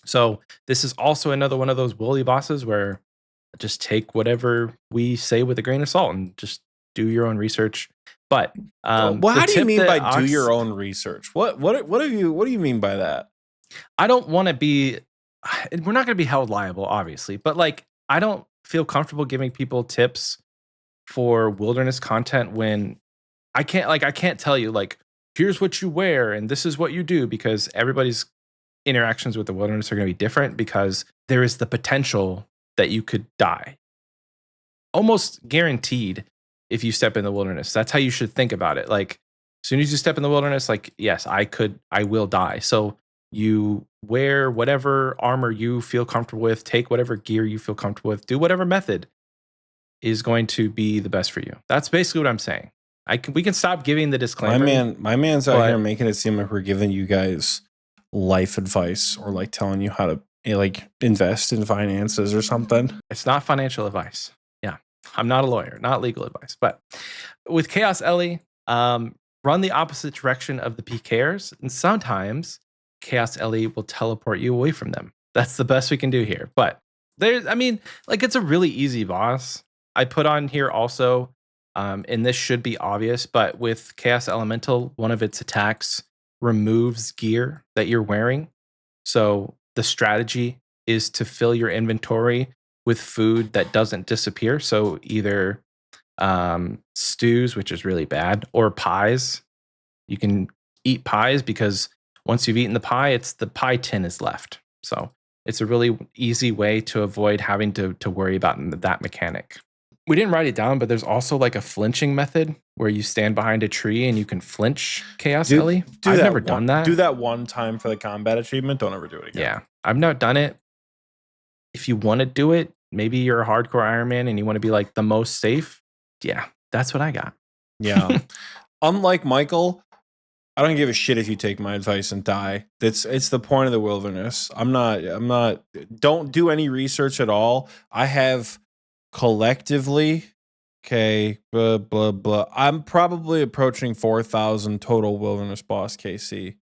A: So this is also another one of those woolly bosses where just take whatever we say with a grain of salt and just do your own research. But
B: well, how do you mean by do your own research? What do you mean by that?
A: I don't want to be. We're not going to be held liable, obviously, but like I don't feel comfortable giving people tips for wilderness content when I can't tell you like here's what you wear and this is what you do, because everybody's interactions with the wilderness are going to be different, because there is the potential that you could die. Almost guaranteed if you step in the wilderness. That's how you should think about it. Like As soon as you step in the wilderness, like, yes, I will die. So you wear whatever armor you feel comfortable with, take whatever gear you feel comfortable with, do whatever method is going to be the best for you. That's basically what I'm saying. We can stop giving the disclaimer.
B: My man's out here
A: but
B: making it seem like we're giving you guys life advice or like telling you how to like invest in finances or something.
A: It's not financial advice. Yeah. I'm not a lawyer, not legal advice. But with Chaos Ellie, run the opposite direction of the PKers. And sometimes Chaos Ellie will teleport you away from them. That's the best we can do here. But it's a really easy boss. I put on here also, and this should be obvious, but with Chaos Elemental, one of its attacks removes gear that you're wearing. So the strategy is to fill your inventory with food that doesn't disappear. So either stews, which is really bad, or pies. You can eat pies because once you've eaten the pie, it's the pie tin is left. So it's a really easy way to avoid having to worry about that mechanic. We didn't write it down, but there's also like a flinching method where you stand behind a tree and you can flinch Chaos Ellie. I've never done that.
B: Do that one time for the combat achievement. Don't ever do it again.
A: Yeah, I've not done it. If you want to do it, maybe you're a hardcore Iron Man and you want to be like the most safe. Yeah, that's what I got.
B: Yeah. Unlike Michael, I don't give a shit if you take my advice and die. It's the point of the wilderness. I'm not don't do any research at all. I have collectively, okay, blah blah blah. I'm probably approaching 4,000 total wilderness boss KC.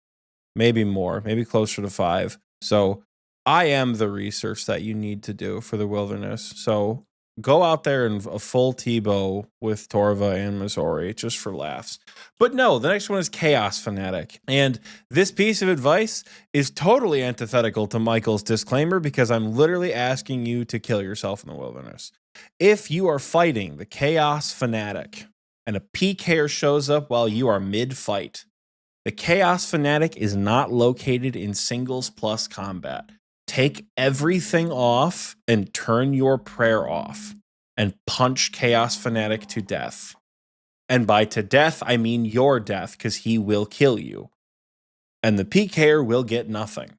B: Maybe more, maybe closer to 5. So I am the research that you need to do for the wilderness. So go out there in a full Tebow with Torva and Missouri just for laughs. But no, the next one is Chaos Fanatic. And this piece of advice is totally antithetical to Michael's disclaimer because I'm literally asking you to kill yourself in the wilderness. If you are fighting the Chaos Fanatic and a PKer shows up while you are mid-fight, the Chaos Fanatic is not located in singles plus combat. Take everything off and turn your prayer off and punch Chaos Fanatic to death. And by to death, I mean your death because he will kill you. And the PKer will get nothing.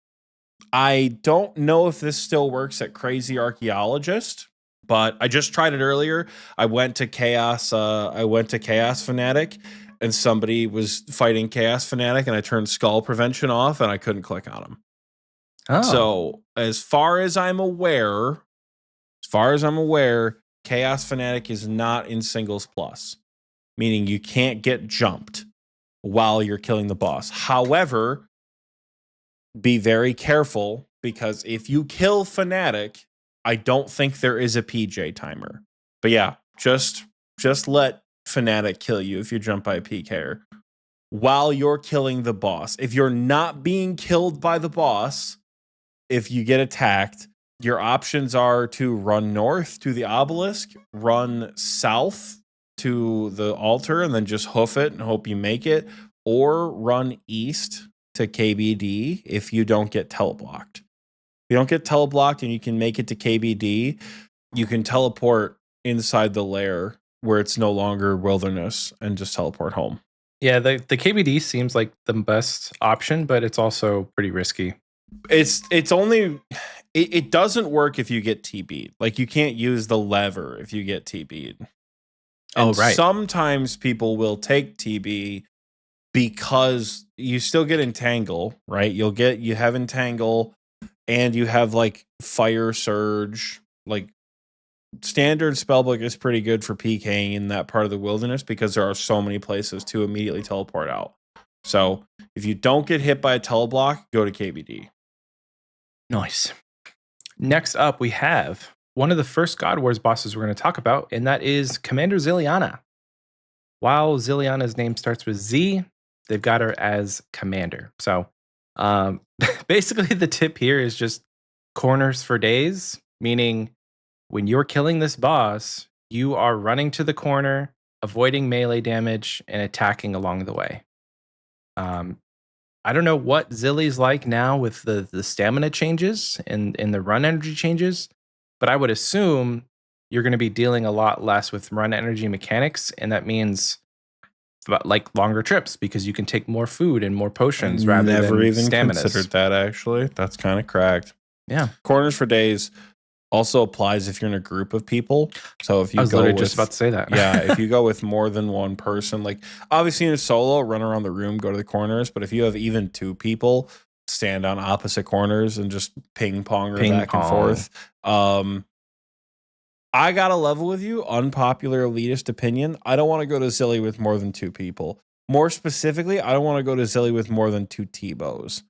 B: I don't know if this still works at Crazy Archaeologist, but I just tried it earlier. I went to Chaos Fanatic and somebody was fighting Chaos Fanatic and I turned Skull Prevention off and I couldn't click on him. Oh. So as far as I'm aware, Chaos Fanatic is not in singles plus, meaning you can't get jumped while you're killing the boss. However, be very careful because if you kill Fanatic, I don't think there is a PJ timer. But yeah, just let Fanatic kill you if you jump by a PKer while you're killing the boss. If you're not being killed by the boss, if you get attacked, your options are to run north to the obelisk, run south to the altar, and then just hoof it and hope you make it, or run east to KBD if you don't get teleblocked. If you don't get teleblocked and you can make it to KBD, you can teleport inside the lair where it's no longer wilderness and just teleport home.
A: Yeah, the KBD seems like the best option, but it's also pretty risky.
B: It's only it doesn't work if you get TB'd. Like you can't use the lever if you get TB'd.
A: Oh, right.
B: Sometimes people will take TB because you still get entangle, right? You have entangle and you have like fire surge. Like standard spellbook is pretty good for PKing in that part of the wilderness because there are so many places to immediately teleport out. So if you don't get hit by a teleblock, go to KBD.
A: Nice. Next up, we have one of the first God Wars bosses we're going to talk about, and that is Commander Ziliana. While Ziliana's name starts with Z, they've got her as Commander. So basically the tip here is just corners for days, meaning when you're killing this boss, you are running to the corner, avoiding melee damage, and attacking along the way. I don't know what Zilly's like now with the stamina changes and the run energy changes, but I would assume you're going to be dealing a lot less with run energy mechanics, and that means like longer trips because you can take more food and more potions
B: I
A: rather
B: never
A: than
B: even
A: stamina.
B: considered that, actually. That's kind of cracked.
A: Yeah.
B: Corners for days also applies if you're in a group of people. So if you
A: I was
B: go
A: literally
B: with,
A: just about to say that.
B: yeah, if you go with more than one person, like obviously in a solo, run around the room, go to the corners. But if you have even 2 people, stand on opposite corners and just ping pong back and forth. I got to level with you. Unpopular elitist opinion. I don't want to go to Zilly with more than 2 people. More specifically, I don't want to go to Zilly with more than 2 T-bows.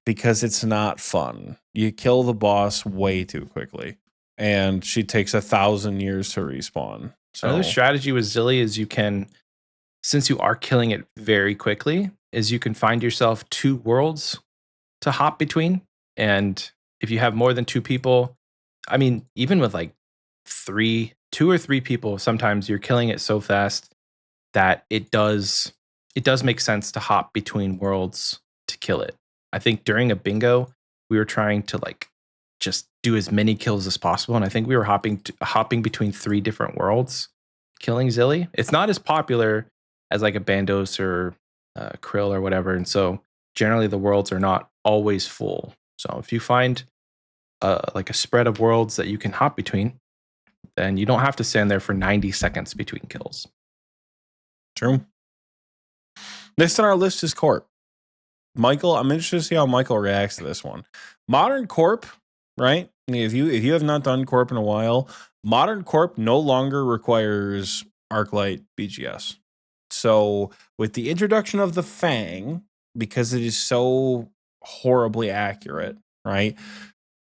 B: Because it's not fun. You kill the boss way too quickly. And she takes 1,000 years to respawn. So
A: another strategy with Zilly is you can, since you are killing it very quickly, is you can find yourself 2 worlds to hop between. And if you have more than 2 people, I mean, even with like 2 or 3 people, sometimes you're killing it so fast that it does make sense to hop between worlds to kill it. I think during a bingo, we were trying to like just do as many kills as possible, and I think we were hopping between 3 different worlds, killing Zilly. It's not as popular as like a Bandos or Krill or whatever, and so generally the worlds are not always full. So if you find like a spread of worlds that you can hop between, then you don't have to stand there for 90 seconds between kills.
B: True. Next on our list is Corp. Michael, I'm interested to see how Michael reacts to this one. Modern Corp, right? If you have not done Corp in a while, Modern Corp no longer requires Arclight BGS. So with the introduction of the Fang, because it is so horribly accurate, right?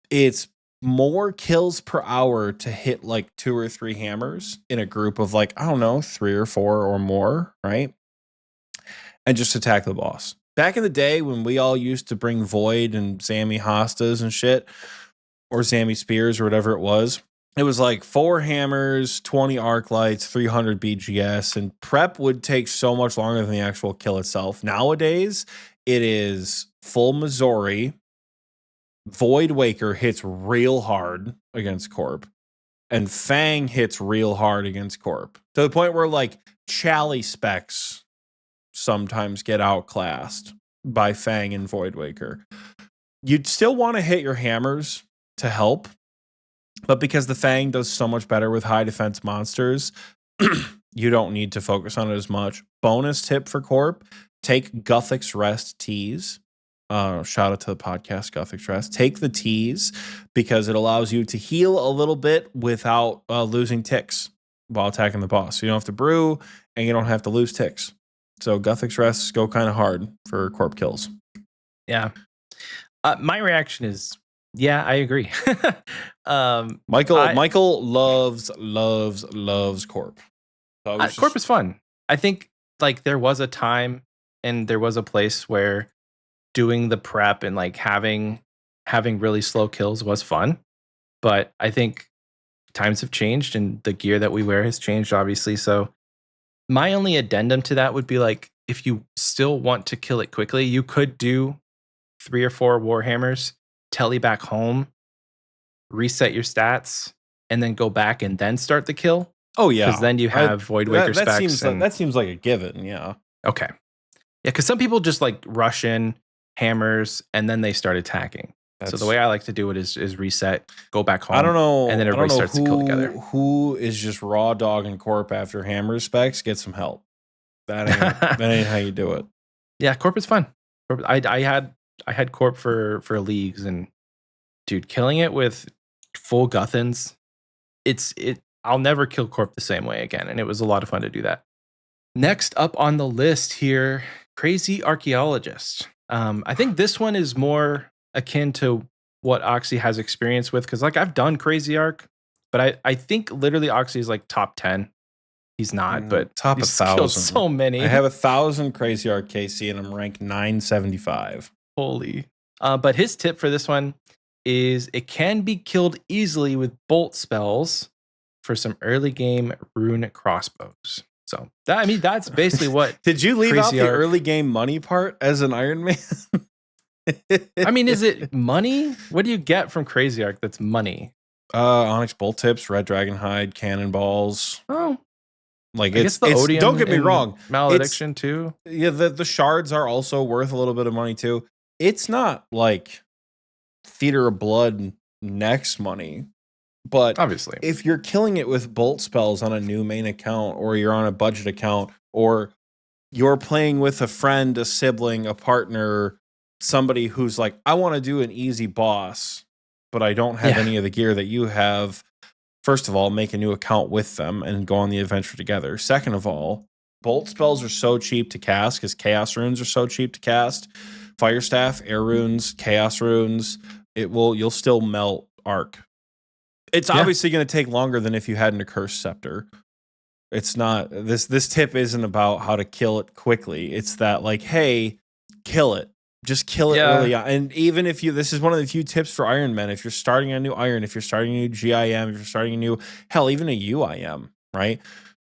B: It's more kills per hour to hit like 2 or 3 hammers in a group of like, I don't know, 3 or 4 or more, right? And just attack the boss. Back in the day when we all used to bring Void and Zami Hostas and shit, or Zami Spears or whatever it was like 4 hammers, 20 arc lights, 300 BGS, and prep would take so much longer than the actual kill itself. Nowadays, it is full Missouri. Void Waker hits real hard against Corp, and Fang hits real hard against Corp, to the point where like Chally specs sometimes get outclassed by Fang and Void Waker. You'd still want to hit your hammers to help, but because the Fang does so much better with high defense monsters, you don't need to focus on it as much. Bonus tip for Corp, take Guthix Rest teas. Shout out to the podcast, Guthix Rest. Take the teas because it allows you to heal a little bit without losing ticks while attacking the boss. So you don't have to brew and you don't have to lose ticks. So Guthix Rests go kind of hard for Corp kills.
A: Yeah. My reaction is, yeah, I agree.
B: Michael loves Corp. So
A: Corp is fun. I think like there was a time and there was a place where doing the prep and like having really slow kills was fun. But I think times have changed and the gear that we wear has changed, obviously. So my only addendum to that would be like, if you still want to kill it quickly, you could do 3 or 4 Warhammers, telly back home, reset your stats, and then go back and then start the kill.
B: Oh yeah,
A: because then you have Void Waker specs.
B: That seems like a given. Yeah.
A: Okay. Yeah, because some people just like rush in hammers and then they start attacking. So the way I like to do it is reset, go back home.
B: I don't know,
A: and then everybody starts to kill together.
B: Who is just raw dog and Corp after hammer specs? Get some help. That ain't how you do it.
A: Yeah, Corp is fun. I had Corp for leagues, and dude, killing it with full Guthans, I'll never kill Corp the same way again, and it was a lot of fun to do that. Next up on the list here, Crazy Archaeologist. I think this one is more akin to what Oxie has experience with, because like I've done Crazy Arc, but I think literally Oxie is like top 10. He's not, but
B: top 1,000.
A: So many.
B: I have 1,000 Crazy Arc KC and I'm ranked 975.
A: Holy. But his tip for this one is it can be killed easily with bolt spells for some early game rune crossbows. So that's basically what.
B: Did you leave out the early game money part as an Iron Man?
A: I mean, is it money? What do you get from Crazy Arc that's money?
B: Onyx bolt tips, red dragon hide, cannonballs.
A: Oh,
B: Like
A: I guess the
B: it's don't
A: odium
B: get me
A: and
B: wrong. It's
A: malediction too.
B: yeah, the shards are also worth a little bit of money too. It's not like Theater of Blood next money, but
A: Obviously.
B: if you're killing it with bolt spells on a new main account, or you're on a budget account, or you're playing with a friend, a sibling, a partner, somebody who's like, I want to do an easy boss, but I don't have
A: Yeah.
B: any of the gear that you have. First of all, make a new account with them and go on the adventure together. Second of all, bolt spells are so cheap to cast because chaos runes are so cheap to cast. Fire staff, air runes, chaos runes, you'll still melt arc. It's obviously going to take longer than if you had an accursed scepter. It's not this tip isn't about how to kill it quickly. It's that like, hey, kill it. Just kill it early on. And even if this is one of the few tips for Iron Men, if you're starting a new Iron, if you're starting a new GIM, if you're starting a new, hell, even a UIM, right?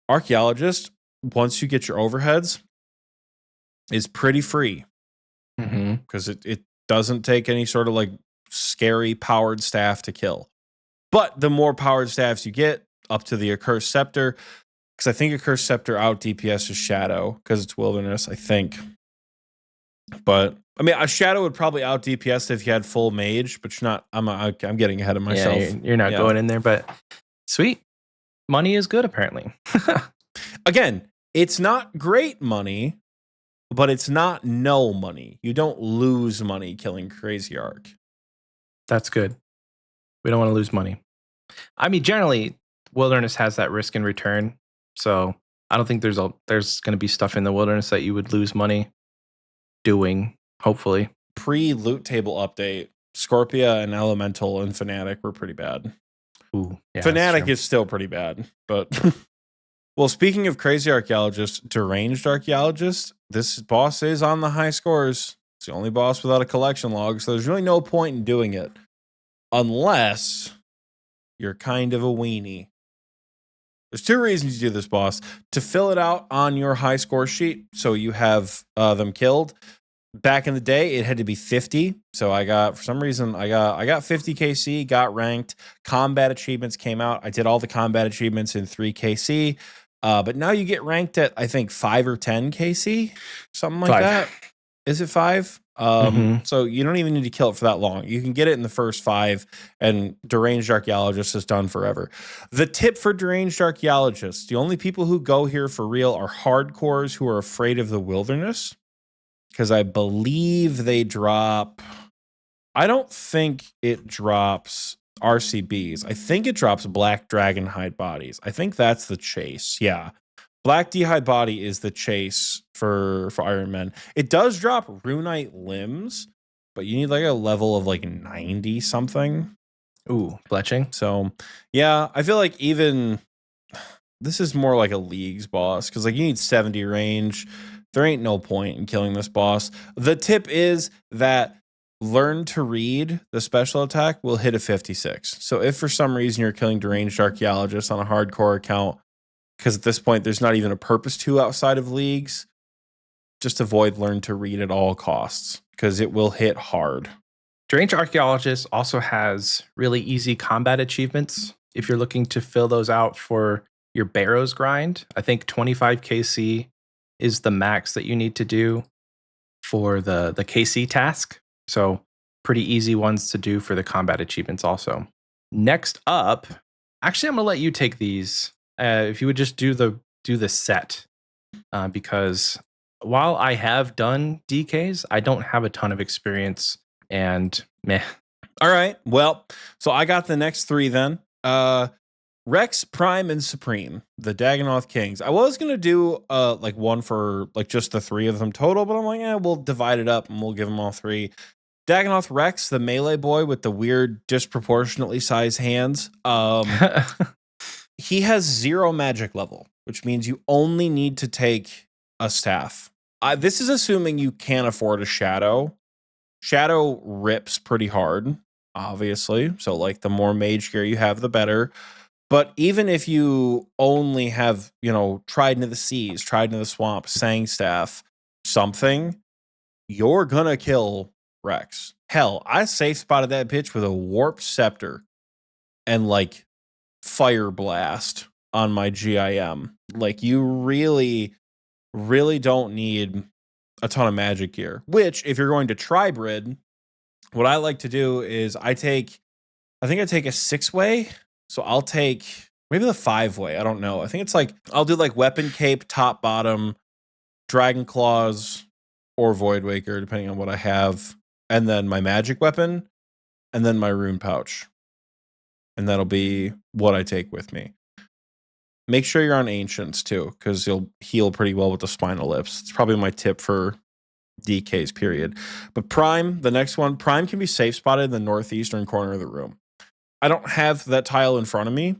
B: Archaeologist, once you get your overheads, is pretty free. Because it doesn't take any sort of like scary powered staff to kill. But the more powered staffs you get, up to the Accursed Scepter, because I think Accursed Scepter out DPS is Shadow, because it's Wilderness, I think. But I mean, a Shadow would probably out DPS if you had full Mage, but you're not. I'm getting ahead of myself.
A: Yeah, you're not going in there, but sweet. Money is good, apparently.
B: Again, it's not great money, but it's not no money. You don't lose money killing Crazy Arc.
A: That's good. We don't want to lose money. I mean, generally, Wilderness has that risk and return. So I don't think there's going to be stuff in the Wilderness that you would lose money doing, hopefully.
B: Pre-loot table update, Scorpia and Elemental and Fnatic were pretty bad.
A: Ooh, yeah,
B: Fnatic is still pretty bad, but... Well, speaking of Crazy Archaeologist, Deranged Archaeologist, this boss is on the high scores. It's the only boss without a collection log, so there's really no point in doing it. Unless you're kind of a weenie. There's two reasons you do this boss. To fill it out on your high score sheet, so you have them killed. Back in the day, it had to be 50. So I got 50 KC, got ranked. Combat achievements came out. I did all the combat achievements in 3 KC. But now you get ranked at, I think, 5 or 10 KC, something like
A: 5.
B: that. Is it 5? So you don't even need to kill it for that long. You can get it in the first 5, and Deranged Archaeologist is done forever. The tip for Deranged Archaeologists, the only people who go here for real are hardcores who are afraid of the Wilderness, because I believe they drop... I don't think it drops RCBs. I think it drops Black Dragon Hide Bodies. I think that's the chase. Yeah. Black D-Hide Body is the chase for Iron Man. It does drop Runite Limbs, but you need like a level of like 90 something.
A: Ooh, Bletching.
B: So, yeah, I feel like even this is more like a Leagues boss, because like you need 70 range. There ain't no point in killing this boss. The tip is that Learn to Read, the special attack, will hit a 56. So if for some reason you're killing Deranged Archaeologist on a hardcore account, because at this point there's not even a purpose to outside of Leagues, just avoid Learn to Read at all costs, because it will hit hard.
A: Deranged Archaeologist also has really easy combat achievements. If you're looking to fill those out for your Barrows grind, I think 25 KC is the max that you need to do for the KC task. So pretty easy ones to do for the combat achievements also. Next up, actually, I'm going to let you take these. If you would just do the set, because while I have done DKs, I don't have a ton of experience, and meh.
B: All right. Well, so I got the next 3 then. Rex, Prime, and Supreme, the Dagannoth Kings. I was going to do like one for like just the 3 of them total, but I'm like, we'll divide it up and we'll give them all 3. Dagannoth Rex, the melee boy with the weird disproportionately sized hands. He has 0 magic level, which means you only need to take a staff. This is assuming you can't afford a Shadow. Shadow rips pretty hard, obviously. So like the more mage gear you have, the better. But even if you only have, Trident of the Seas, Trident of the Swamp, Sang Staff, something, you're gonna kill Rex. Hell, I safe spotted that bitch with a Warped Scepter and like Fire Blast on my GIM. Like, you really, really don't need a ton of magic gear. Which, if you're going to tribrid, what I like to do is I think I take a 6-way. So I'll take maybe the 5-way. I don't know. I think it's like I'll do like weapon cape, top, bottom, dragon claws, or void waker, depending on what I have, and then my magic weapon, and then my rune pouch. And that'll be what I take with me. Make sure you're on ancients too, because you'll heal pretty well with the spinal lips. It's probably my tip for DKs, period. But prime, the next one, prime can be safe spotted in the northeastern corner of the room. I don't have that tile in front of me.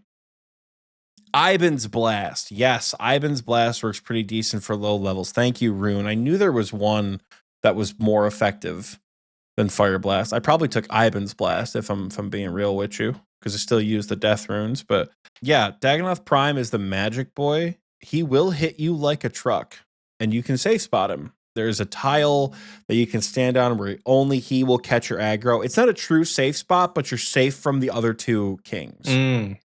B: Ivan's Blast. Yes, Ivan's Blast works pretty decent for low levels. Thank you, Rune. I knew there was one that was more effective than Fire Blast. I probably took Ivan's Blast if I'm being real with you, because I still use the death runes. But yeah, Dagannoth Prime is the magic boy. He will hit you like a truck, and you can safe spot him. There's a tile that you can stand on where only he will catch your aggro. It's not a true safe spot, but you're safe from the other two kings.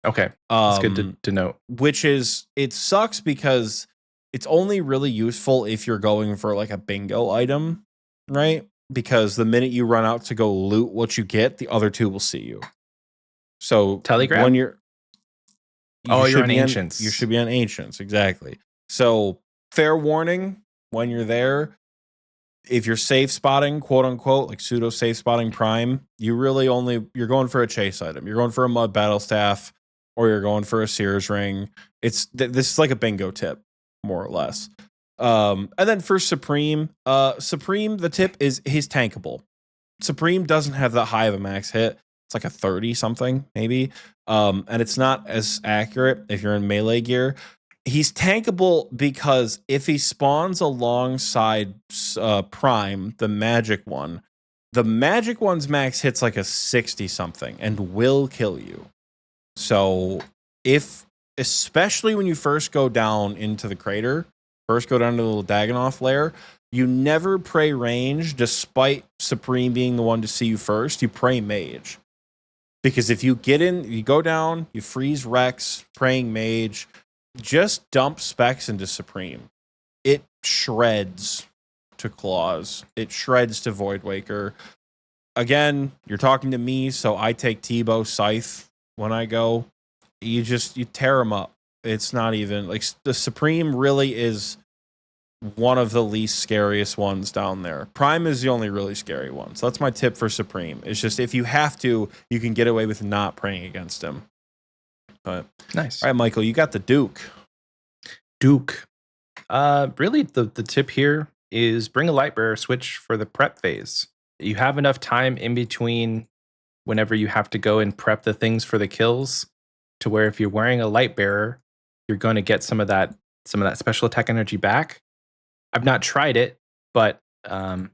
A: Okay. That's good to note.
B: Which is, it sucks because it's only really useful if you're going for like a bingo item, right? Because the minute you run out to go loot what you get, the other two will see you. So
A: Telegram?
B: when you're
A: on Ancients.
B: You should be on Ancients, exactly. So fair warning, when you're there, if you're safe spotting, quote unquote, like pseudo safe spotting prime, you're going for a chase item. You're going for a mud battle staff, or you're going for a Sears ring. This is like a bingo tip, more or less. And then for Supreme, the tip is he's tankable. Supreme doesn't have that high of a max hit. It's like a 30 something, maybe. And it's not as accurate if you're in melee gear. He's tankable because if he spawns alongside Prime, the magic one's max hits like a 60 something and will kill you. So especially when you first go down into the crater, first go down to the little Dagannoth lair, you never pray range despite Supreme being the one to see you first. You pray mage. Because if you get in, you go down, you freeze Rex, praying mage, just dump specs into Supreme. It shreds to claws. It shreds to Void Waker. Again, you're talking to me, so I take Tebow Scythe when I go. You tear them up. It's not even like the Supreme really is one of the least scariest ones down there. Prime is the only really scary one. So that's my tip for Supreme. It's just if you have to, you can get away with not praying against him. But
A: nice.
B: All right, Michael, you got the Duke.
A: Really, the tip here is bring a light bearer switch for the prep phase. You have enough time in between whenever you have to go and prep the things for the kills to where if you're wearing a light bearer, you're going to get some of that special attack energy back. I've not tried it, but some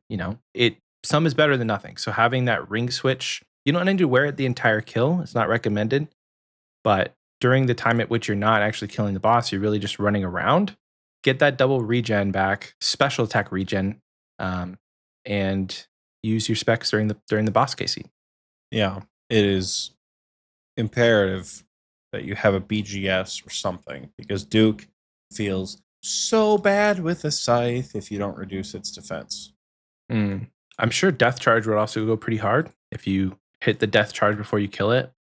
A: is better than nothing. So having that ring switch, you don't need to wear it the entire kill. It's not recommended. But during the time at which you're not actually killing the boss, you're really just running around, get that double regen back, special attack regen, and use your specs during the boss casing.
B: Yeah, it is imperative that you have a BGS or something, because Duke feels so bad with a scythe if you don't reduce its defense.
A: I'm sure Death Charge would also go pretty hard. If you hit the Death Charge before you kill it,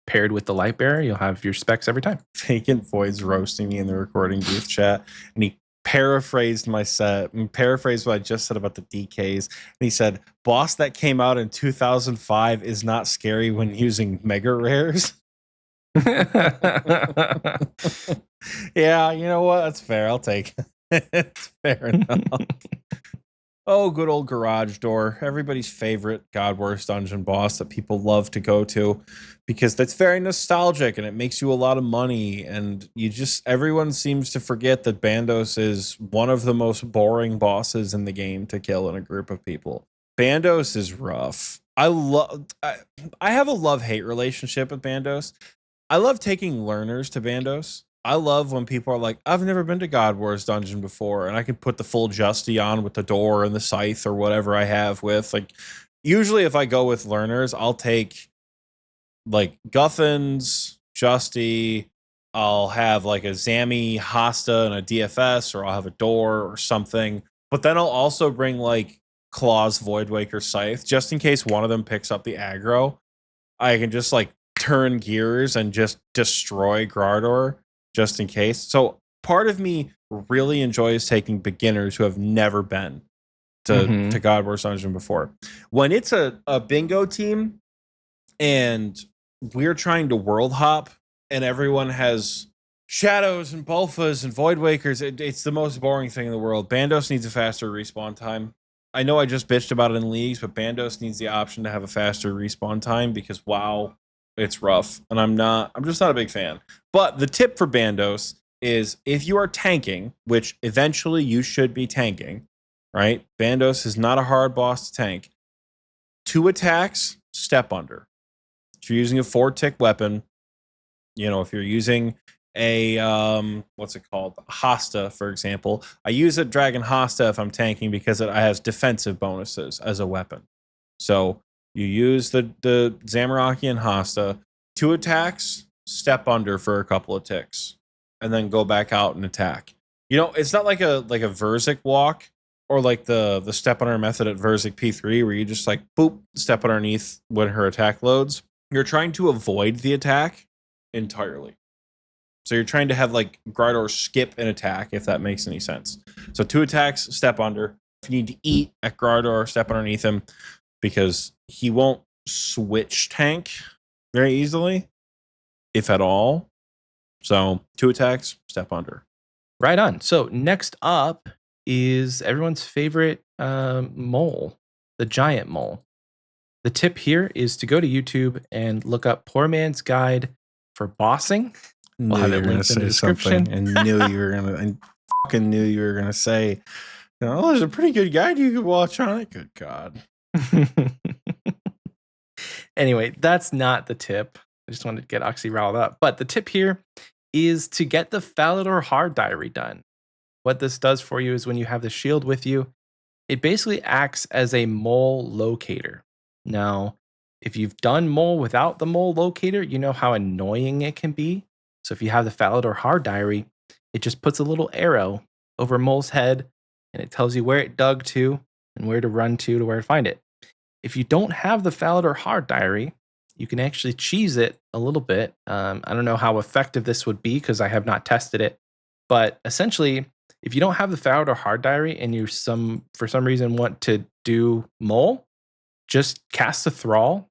A: paired with the Light Bearer, you'll have your specs every time.
B: Vacant Void's roasting me in the recording booth chat, and he paraphrased my set and paraphrased what I just said about the DKs. And he said, boss that came out in 2005 is not scary when using mega rares. Yeah, you know what? That's fair. I'll take it. It's fair enough. Oh, good old Garage Door. Everybody's favorite God Wars dungeon boss that people love to go to because that's very nostalgic and it makes you a lot of money. And everyone seems to forget that Bandos is one of the most boring bosses in the game to kill in a group of people. Bandos is rough. I have a love-hate relationship with Bandos. I love taking learners to Bandos. I love when people are like, I've never been to God Wars Dungeon before, and I can put the full Justy on with the door and the scythe or whatever I have with. Like, usually if I go with learners, I'll take like Guthans, Justy, I'll have like a Zammy Hosta and a DFS, or I'll have a door or something. But then I'll also bring like Claw's Voidwaker Scythe, just in case one of them picks up the aggro. I can just like turn gears and just destroy Grardor just in case. So part of me really enjoys taking beginners who have never been to God Wars Dungeon before. When it's a bingo team and we're trying to world hop and everyone has shadows and Bulfas and Voidwakers, it's the most boring thing in the world. Bandos needs a faster respawn time. I know I just bitched about it in leagues, but Bandos needs the option to have a faster respawn time because wow, it's rough. And I'm just not a big fan. But the tip for Bandos is if you are tanking, which eventually you should be tanking, right? Bandos is not a hard boss to tank. 2 attacks, step under. If you're using a 4-tick weapon, if you're using a what's it called, Hosta, for example, I use a Dragon Hosta if I'm tanking because it has defensive bonuses as a weapon. So you use the Zamorakian Hosta, 2 attacks, step under for a couple of ticks, and then go back out and attack. It's not like a Verzik walk or like the step under method at Verzik P3 where you just like boop step underneath when her attack loads. You're trying to avoid the attack entirely. So you're trying to have like Grardor skip an attack, if that makes any sense. So 2 attacks, step under. If you need to eat at Grardor, step underneath him because he won't switch tank very easily, if at all. So 2 attacks, step under.
A: Right on. So next up is everyone's favorite mole, the giant mole. The tip here is to go to YouTube and look up Poor Man's Guide for Bossing. We'll have it linked in the description.
B: And knew you were gonna. I fucking knew you were gonna say, there's a pretty good guide you could watch on it. Good God.
A: Anyway, that's not the tip. I just wanted to get Oxie riled up. But the tip here is to get the Falador Hard Diary done. What this does for you is when you have the shield with you, it basically acts as a mole locator. Now, if you've done mole without the mole locator, you know how annoying it can be. So if you have the Falador Hard Diary, it just puts a little arrow over Mole's head and it tells you where it dug to and where to run to where to find it. If you don't have the Falador Hard Diary, you can actually cheese it a little bit. I don't know how effective this would be because I have not tested it. But essentially, if you don't have the Falador Hard Diary and you for some reason want to do mole, just cast a thrall.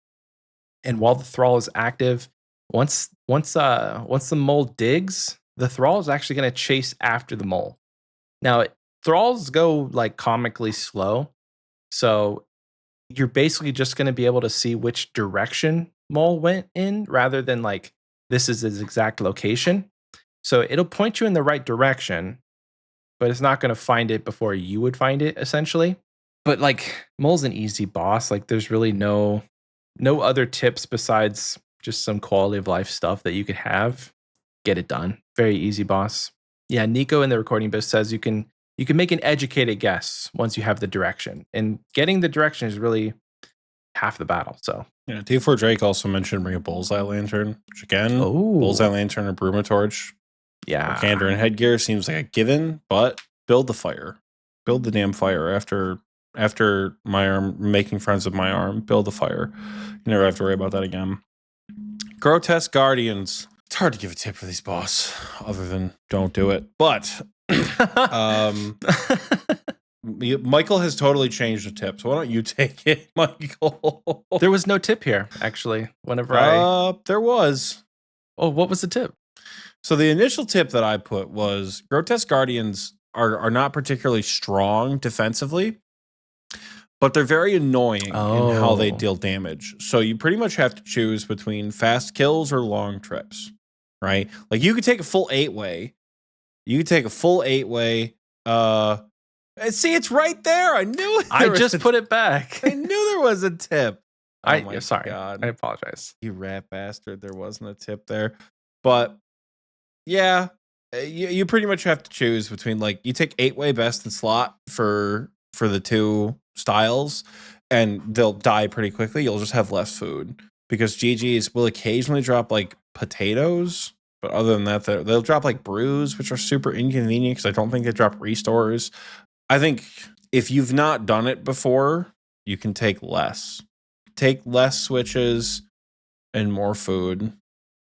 A: And while the thrall is active, once the mole digs, the thrall is actually going to chase after the mole. Now, thralls go like comically slow. So you're basically just going to be able to see which direction mole went in rather than like this is his exact location. So it'll point you in the right direction, but it's not going to find it before you would find it essentially. But like mole's an easy boss. Like there's really no other tips besides just some quality of life stuff that you could have. Get it done. Very easy boss. Yeah, Nico in the recording bit says you can make an educated guess once you have the direction. And getting the direction is really half the battle. So
B: yeah, D4 Drake also mentioned bring a bullseye lantern, which again, bullseye lantern or Bruma Torch.
A: Yeah.
B: Candor and headgear seems like a given, but build the fire. Build the damn fire after my arm, making friends with my arm, build the fire. You never have to worry about that again. Grotesque Guardians. It's hard to give a tip for these boss other than don't do it. But Michael has totally changed the tip. So why don't you take it, Michael?
A: There was no tip here, actually.
B: There was.
A: Oh, what was the tip?
B: So the initial tip that I put was Grotesque Guardians are not particularly strong defensively, but they're very annoying in how they deal damage. So you pretty much have to choose between fast kills or long trips, right? Like you could take a full 8-way. You could take a full 8-way. See, it's right there. I knew it.
A: I just put it back.
B: I knew there was a tip.
A: Sorry. God. I apologize.
B: You rat bastard. There wasn't a tip there. But yeah, you pretty much have to choose between like you take 8-way best in slot for the 2 styles, and they'll die pretty quickly. You'll just have less food because GGs will occasionally drop like potatoes, But other than that, they'll drop like brews, which are super inconvenient because I don't think they drop restores. I think if you've not done it before, you can take less. Take less switches and more food.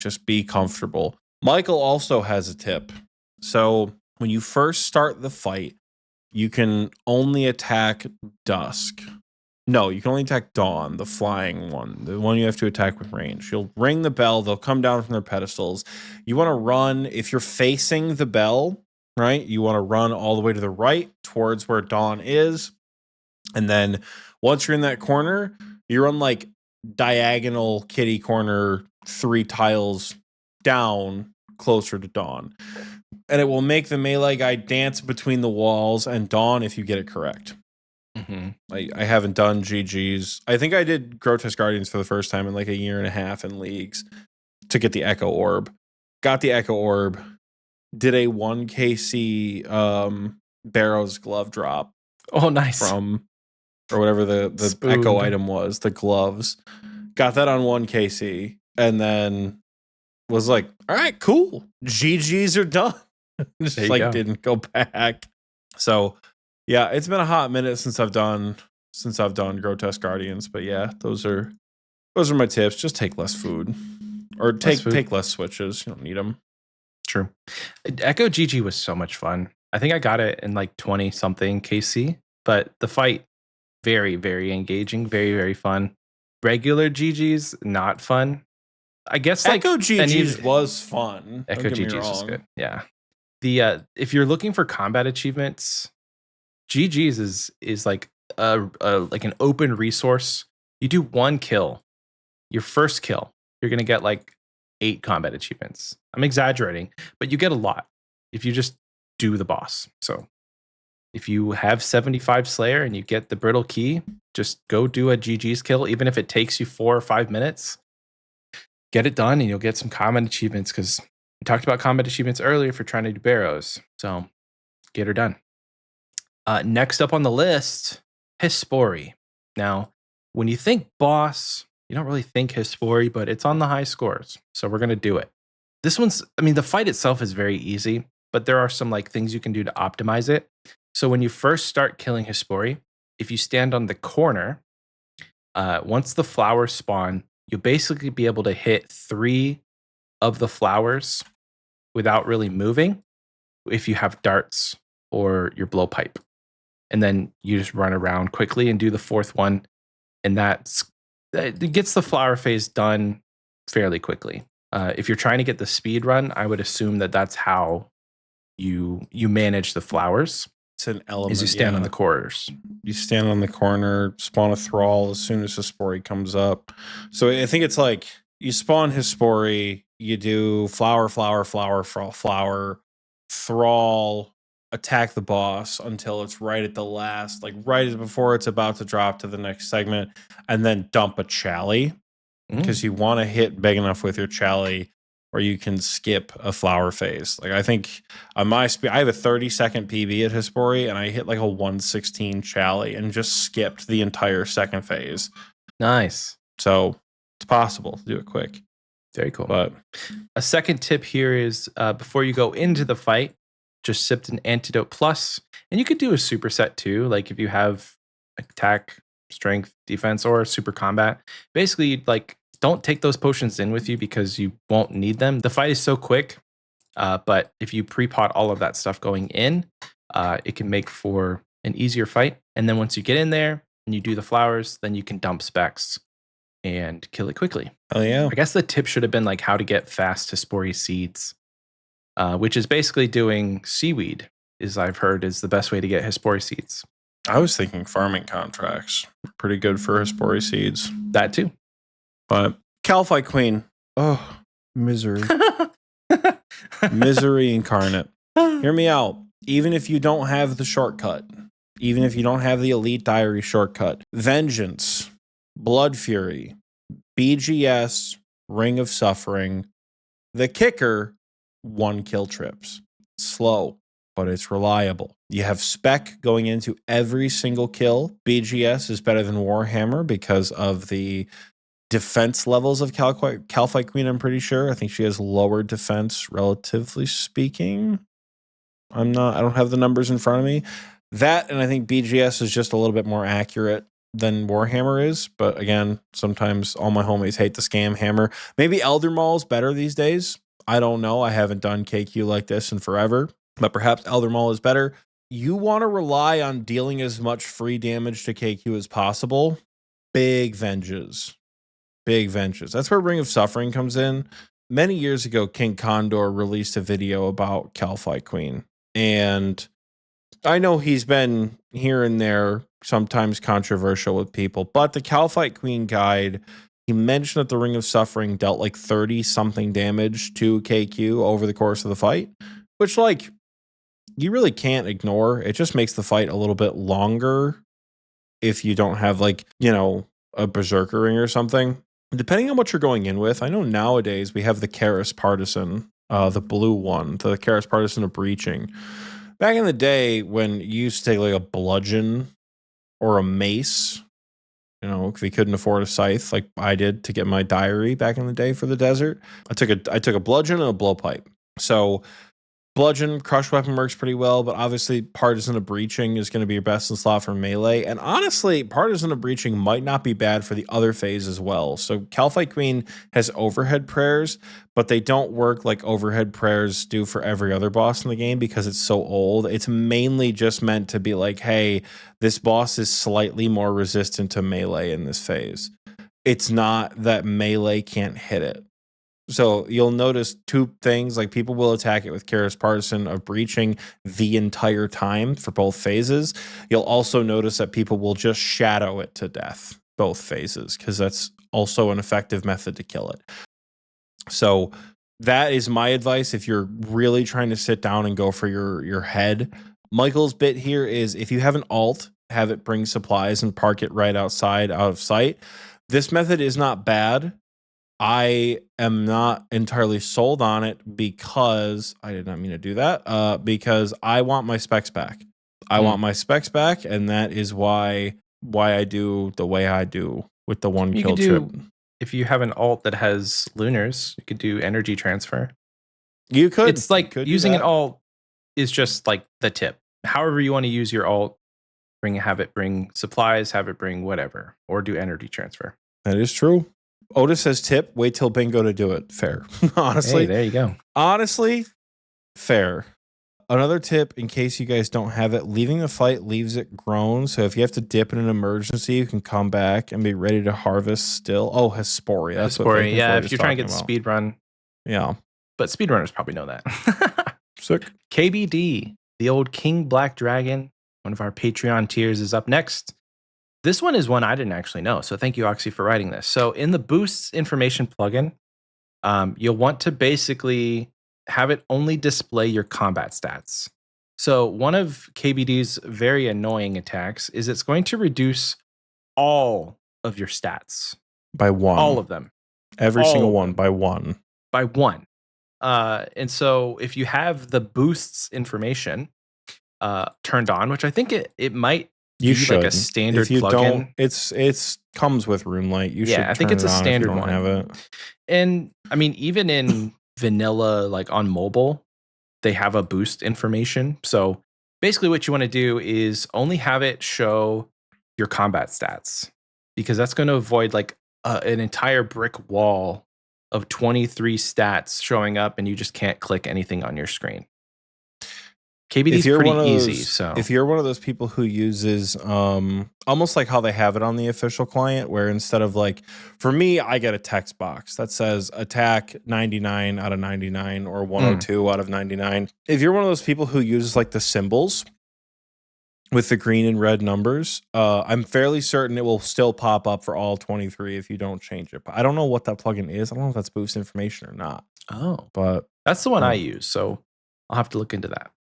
B: Just be comfortable. Michael also has a tip. So when you first start the fight, you can only attack dusk. No, you can only attack dawn, the flying one, the one you have to attack with range. You'll ring the bell. They'll come down from their pedestals. You want to run. If you're facing the bell, right, you want to run all the way to the right towards where dawn is. And then once you're in that corner, you run like diagonal kitty corner 3 tiles down closer to dawn. And it will make the melee guy dance between the walls and dawn if you get it correct.
A: Mm-hmm.
B: I haven't done GGs. I think I did Grotesque Guardians for the first time in like a year and a half in leagues to get the Echo Orb. Got the Echo Orb. Did a 1 KC Barrow's glove drop.
A: Oh, nice.
B: From, or whatever the Echo item was, the gloves. Got that on 1 KC. And then was like, all right, cool. GGs are done. Just like go. Didn't go back. So yeah, it's been a hot minute since I've done Grotesque Guardians, but yeah, those are my tips. Just take less food, or take less switches. You don't need them.
A: True. Echo GG was so much fun. I think I got it in like 20 something KC, but the fight very, very engaging, very, very fun. Regular GG's not fun. I guess like
B: Echo GG's was fun.
A: Echo GG's was good. Yeah. The if you're looking for combat achievements, GG's is like like an open resource. You do 1 kill, your first kill, you're gonna get like 8 combat achievements. I'm exaggerating, but you get a lot if you just do the boss. So if you have 75 Slayer and you get the Brittle Key, just go do a GG's kill, even if it takes you 4 or 5 minutes. Get it done, and you'll get some combat achievements, because we talked about combat achievements earlier for trying to do Barrows. So get her done. Next up on the list, Hispori. Now, when you think boss, you don't really think Hispori, but it's on the high scores. So we're going to do it. This one's, I mean, the fight itself is very easy, but there are some like things you can do to optimize it. So when you first start killing Hispori, if you stand on the corner, once the flowers spawn, you'll basically be able to hit 3 of the flowers without really moving if you have darts or your blowpipe. And then you just run around quickly and do the 4th one. And it gets the flower phase done fairly quickly. If you're trying to get the speed run, I would assume that that's how you manage the flowers.
B: It's an element.
A: Is you stand on the corners.
B: You stand on the corner, spawn a thrall as soon as Hispori comes up. So I think it's like you spawn Hispori, you do flower, thrall, attack the boss until it's right at the last, like right before it's about to drop to the next segment, and then dump a Chally, because you want to hit big enough with your Chally where you can skip a flower phase. Like I think on my speed, I have a 30-second PB at Hispori, and I hit like a 116 Chally and just skipped the entire second phase.
A: Nice.
B: So it's possible to do it quick.
A: Very cool.
B: But
A: a second tip here is before you go into the fight, just sipped an Antidote Plus, and you could do a superset too. Like if you have attack, strength, defense, or super combat, basically like don't take those potions in with you because you won't need them. The fight is so quick, but if you pre-pot all of that stuff going in, it can make for an easier fight. And then once you get in there and you do the flowers, then you can dump specs and kill it quickly.
B: Oh yeah.
A: I guess the tip should have been like how to get fast Hispori seeds, which is basically doing seaweed, is I've heard is the best way to get Hispori seeds.
B: I was thinking farming contracts. Pretty good for Hispori seeds.
A: That too.
B: But Calphi Queen. Oh, misery. Misery incarnate. Hear me out. Even if you don't have the shortcut, even if you don't have the Elite Diary shortcut, Vengeance, Blood Fury, BGS, Ring of Suffering, the kicker, 1 kill trips. Slow, but it's reliable. You have spec going into every single kill. BGS is better than Warhammer because of the defense levels of Calfight Queen, I'm pretty sure. I think she has lower defense, relatively speaking. I don't have the numbers in front of me. That, and I think BGS is just a little bit more accurate than Warhammer is. But again, sometimes all my homies hate the scam hammer. Maybe Elder Maul is better these days. I don't know. I haven't done KQ like this in forever, but perhaps Elder Maul is better. You want to rely on dealing as much free damage to KQ as possible. Big venges. Big venges. That's where Ring of Suffering comes in. Many years ago, King Condor released a video about Calfight Queen. And I know he's been here and there, sometimes controversial with people, but the Calfight Queen guide, he mentioned that the Ring of Suffering dealt like 30 something damage to KQ over the course of the fight, which like you really can't ignore. It just makes the fight a little bit longer if you don't have like, you know, a Berserker ring or something. Depending on what you're going in with, I know nowadays we have the Karis Partisan, the blue one, the Karis Partisan of Breaching. Back in the day when you used to take like a bludgeon or a mace, you know, if we couldn't afford a scythe like I did to get my diary back in the day for the desert, I took a bludgeon and a blowpipe. So bludgeon, crush weapon works pretty well, but obviously Partisan of Breaching is going to be your best in slot for melee. And honestly, Partisan of Breaching might not be bad for the other phase as well. So Calfight Queen has overhead prayers, but they don't work like overhead prayers do for every other boss in the game because it's so old. It's mainly just meant to be like, hey, this boss is slightly more resistant to melee in this phase. It's not that melee can't hit it. So you'll notice two things, like people will attack it with Karis Partisan of Breaching the entire time for both phases. You'll also notice that people will just shadow it to death both phases because that's also an effective method to kill it. So that is my advice if you're really trying to sit down and go for your head. Michael's bit here is if you have an alt, have it bring supplies and park it right outside out of sight. This method is not bad. I am not entirely sold on it because I did not mean to do that. Because I want my specs back. I want my specs back, and that is why I do the way I do with the one kill trip.
A: If you have an alt that has lunars, you could do energy transfer.
B: You could.
A: It's like using an alt is just like the tip. However you want to use your alt, have it bring supplies, have it bring whatever, or do energy transfer.
B: That is true. Otis says tip, wait till bingo to do it. Fair. Honestly.
A: Hey, there you go.
B: Honestly, fair. Another tip, in case you guys don't have it, leaving the fight leaves it grown. So if you have to dip in an emergency, you can come back and be ready to harvest still. Oh, Hesperia.
A: That's Hesperia. Yeah, if you're trying to get the speed run.
B: Yeah.
A: But speedrunners probably know that.
B: Sick.
A: KBD, the old King Black Dragon, one of our Patreon tiers, is up next. This one is one I didn't actually know, so thank you, Oxie, for writing this. So in the Boosts information plugin, you'll want to basically have it only display your combat stats. So one of KBD's very annoying attacks is it's going to reduce all of your stats.
B: By one.
A: All of them.
B: Every single one by one.
A: By one. And so if you have the Boosts information turned on, which I think it might
B: you should.
A: Like a standard
B: if you
A: plugin.
B: Don't, it's comes with Runelight. You should.
A: I think it's a standard
B: one. Have it.
A: And I mean, even in vanilla, like on mobile, they have a boost information. So basically, what you want to do is only have it show your combat stats, because that's going to avoid like an entire brick wall of 23 stats showing up, and you just can't click anything on your screen. KBD is pretty easy. So
B: if you're one of those people who uses almost like how they have it on the official client, where instead of like, for me, I get a text box that says attack 99 out of 99 or 102 out of 99. If you're one of those people who uses like the symbols with the green and red numbers, I'm fairly certain it will still pop up for all 23 if you don't change it. But I don't know what that plugin is. I don't know if that's boost information or not.
A: Oh,
B: but
A: that's the one I use. So I'll have to look into that.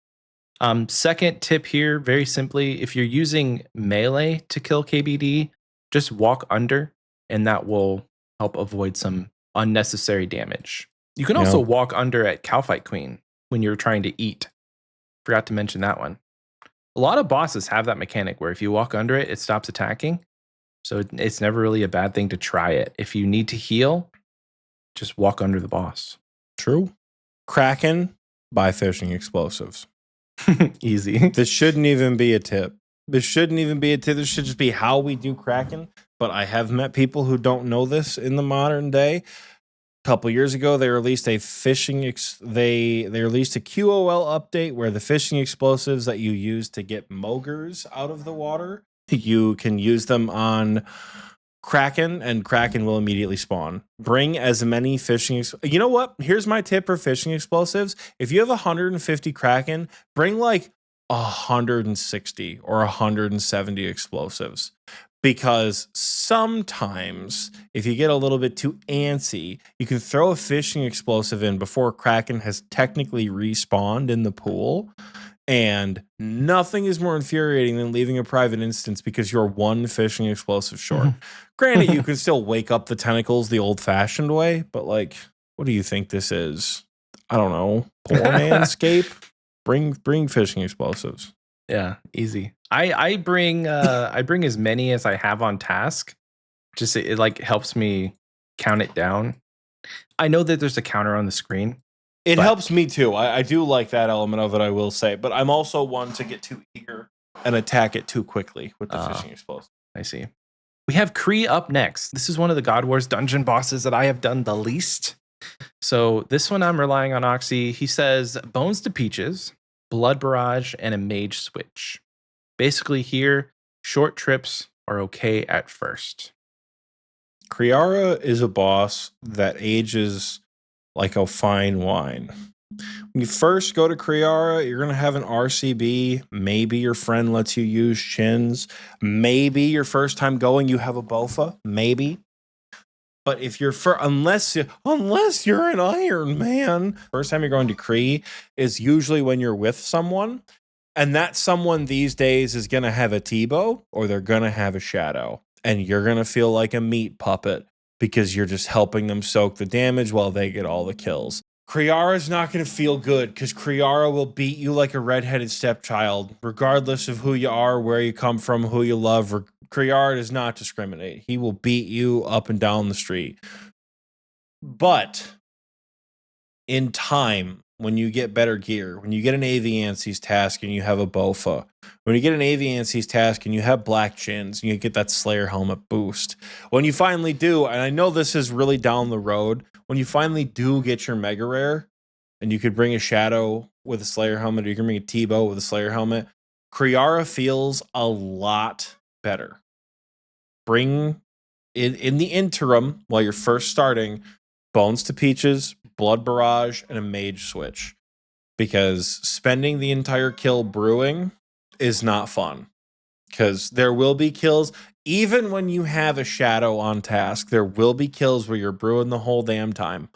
A: Second tip here, very simply, if you're using melee to kill KBD, just walk under, and that will help avoid some unnecessary damage. You can also walk under at Calfight Queen when you're trying to eat. Forgot to mention that one. A lot of bosses have that mechanic where if you walk under it, it stops attacking. So it's never really a bad thing to try it. If you need to heal, just walk under the boss.
B: True. Kraken, buy fishing explosives.
A: Easy.
B: This shouldn't even be a tip. This shouldn't even be a tip. This should just be how we do Kraken. But I have met people who don't know this in the modern day. A couple years ago, they released a they released a QOL update where the fishing explosives that you use to get mogres out of the water, you can use them on Kraken, and Kraken will immediately spawn. Bring as many fishing. You know what? Here's my tip for fishing explosives. If you have 150 Kraken, bring like 160 or 170 explosives. Because sometimes if you get a little bit too antsy, you can throw a fishing explosive in before Kraken has technically respawned in the pool. And nothing is more infuriating than leaving a private instance because you're one fishing explosive short. Granted, you can still wake up the tentacles the old-fashioned way, but like, what do you think this is? I don't know. Poor manscape? Bring fishing explosives.
A: Yeah, easy. I bring as many as I have on task. Just it like helps me count it down. I know that there's a counter on the screen.
B: It helps me too. I do like that element of it, I will say. But I'm also one to get too eager and attack it too quickly with the fishing explosive.
A: I see. We have Kree up next. This is one of the God Wars dungeon bosses that I have done the least. So this one I'm relying on Oxie. He says Bones to Peaches, Blood Barrage, and a Mage Switch. Basically here, short trips are okay at first.
B: Kriara is a boss that ages like a fine wine. When you first go to Kriara, you're going to have an RCB. Maybe your friend lets you use chins. Maybe your first time going, you have a Bofa. Maybe. But if you're unless you're an Iron Man, first time you're going to Kree is usually when you're with someone. And that someone these days is going to have a T-bow or they're going to have a shadow. And you're going to feel like a meat puppet because you're just helping them soak the damage while they get all the kills. Kriara's not going to feel good because Kriara will beat you like a redheaded stepchild, regardless of who you are, where you come from, who you love. Kriara does not discriminate. He will beat you up and down the street. But in time, when you get better gear, when you get an Aviansi's task and you have a Bofa, when you get an Aviansi's task and you have black chins and you get that Slayer helmet boost, when you finally do, and I know this is really down the road, when you finally do get your Mega Rare and you could bring a Shadow with a Slayer helmet or you can bring a T-bow with a Slayer helmet, Kriara feels a lot better. Bring in the interim, while you're first starting, Bones to Peaches, Blood Barrage, and a Mage Switch. Because spending the entire kill brewing is not fun. Because there will be kills, even when you have a Shadow on task, there will be kills where you're brewing the whole damn time.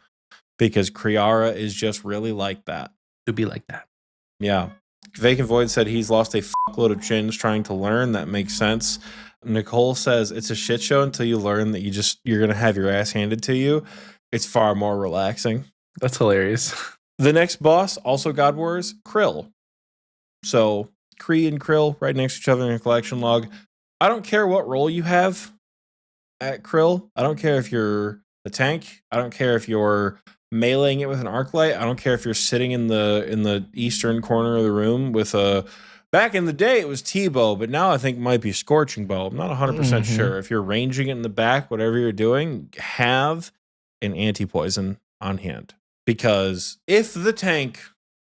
B: Because Kriara is just really like that.
A: To be like that.
B: Yeah. Vacant Void said he's lost a fuckload of chins trying to learn. That makes sense. Nicole says it's a shit show until you learn that you're going to have your ass handed to you. It's far more relaxing.
A: That's hilarious.
B: The next boss, also God Wars, Krill. So Kree and Krill right next to each other in a collection log. I don't care what role you have at Krill. I don't care if you're the tank. I don't care if you're meleeing it with an arc light. I don't care if you're sitting in the eastern corner of the room with a... Back in the day, it was T-bow, but now I think it might be Scorching Bow. I'm not 100% sure. If you're ranging it in the back, whatever you're doing, have an anti-poison on hand. Because if the tank